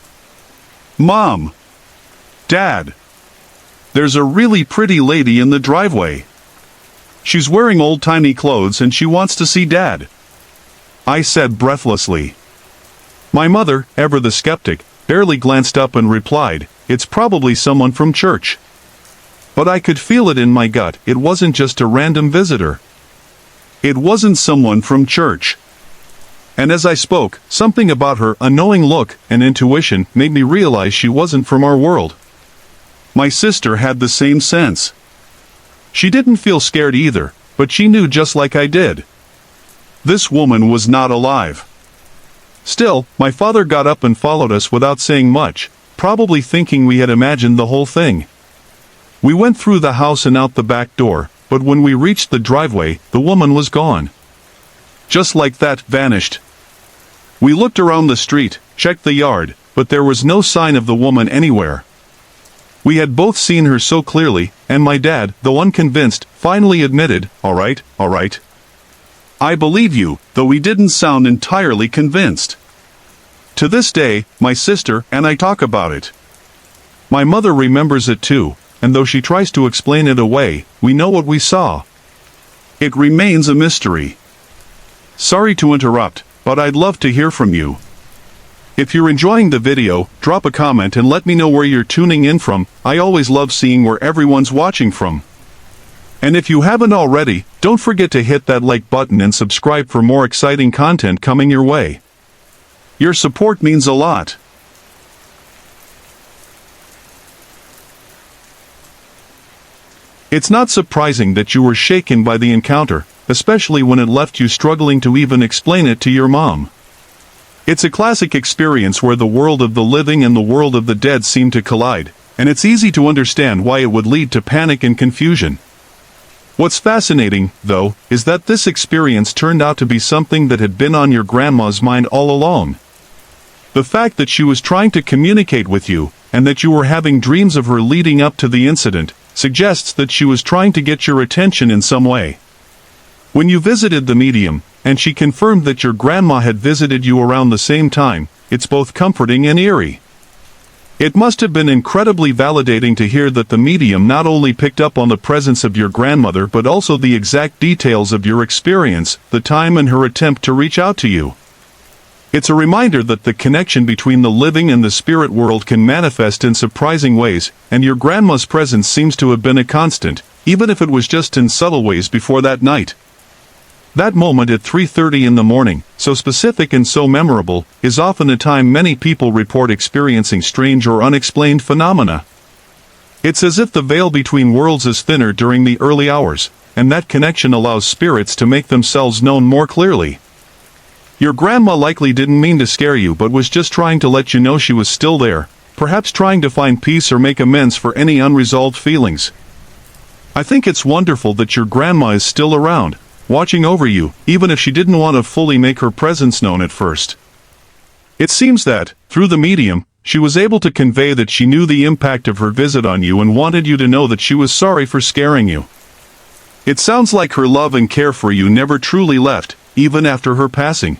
"Mom! Dad! There's a really pretty lady in the driveway. She's wearing old-timey clothes and she wants to see Dad," I said breathlessly. My mother, ever the skeptic, barely glanced up and replied, "It's probably someone from church." But I could feel it in my gut, it wasn't just a random visitor. It wasn't someone from church. And as I spoke, something about her, a knowing look, and intuition, made me realize she wasn't from our world. My sister had the same sense. She didn't feel scared either, but she knew just like I did. This woman was not alive. Still, my father got up and followed us without saying much, probably thinking we had imagined the whole thing. We went through the house and out the back door, but when we reached the driveway, the woman was gone. Just like that, vanished. We looked around the street, checked the yard, but there was no sign of the woman anywhere. We had both seen her so clearly, and my dad, though unconvinced, finally admitted, all right. I believe you, though he didn't sound entirely convinced." To this day, my sister and I talk about it. My mother remembers it too, and though she tries to explain it away, we know what we saw. It remains a mystery. Sorry to interrupt, but I'd love to hear from you. If you're enjoying the video, drop a comment and let me know where you're tuning in from. I always love seeing where everyone's watching from. And if you haven't already, don't forget to hit that like button and subscribe for more exciting content coming your way. Your support means a lot. It's not surprising that you were shaken by the encounter, especially when it left you struggling to even explain it to your mom. It's a classic experience where the world of the living and the world of the dead seem to collide, and it's easy to understand why it would lead to panic and confusion. What's fascinating, though, is that this experience turned out to be something that had been on your grandma's mind all along. The fact that she was trying to communicate with you, and that you were having dreams of her leading up to the incident, suggests that she was trying to get your attention in some way. When you visited the medium, and she confirmed that your grandma had visited you around the same time, it's both comforting and eerie. It must have been incredibly validating to hear that the medium not only picked up on the presence of your grandmother but also the exact details of your experience, the time and her attempt to reach out to you. It's a reminder that the connection between the living and the spirit world can manifest in surprising ways, and your grandma's presence seems to have been a constant, even if it was just in subtle ways before that night. That moment at 3:30 in the morning, so specific and so memorable, is often a time many people report experiencing strange or unexplained phenomena. It's as if the veil between worlds is thinner during the early hours, and that connection allows spirits to make themselves known more clearly. Your grandma likely didn't mean to scare you but was just trying to let you know she was still there, perhaps trying to find peace or make amends for any unresolved feelings. I think it's wonderful that your grandma is still around, watching over you, even if she didn't want to fully make her presence known at first. It seems that, through the medium, she was able to convey that she knew the impact of her visit on you and wanted you to know that she was sorry for scaring you. It sounds like her love and care for you never truly left, even after her passing.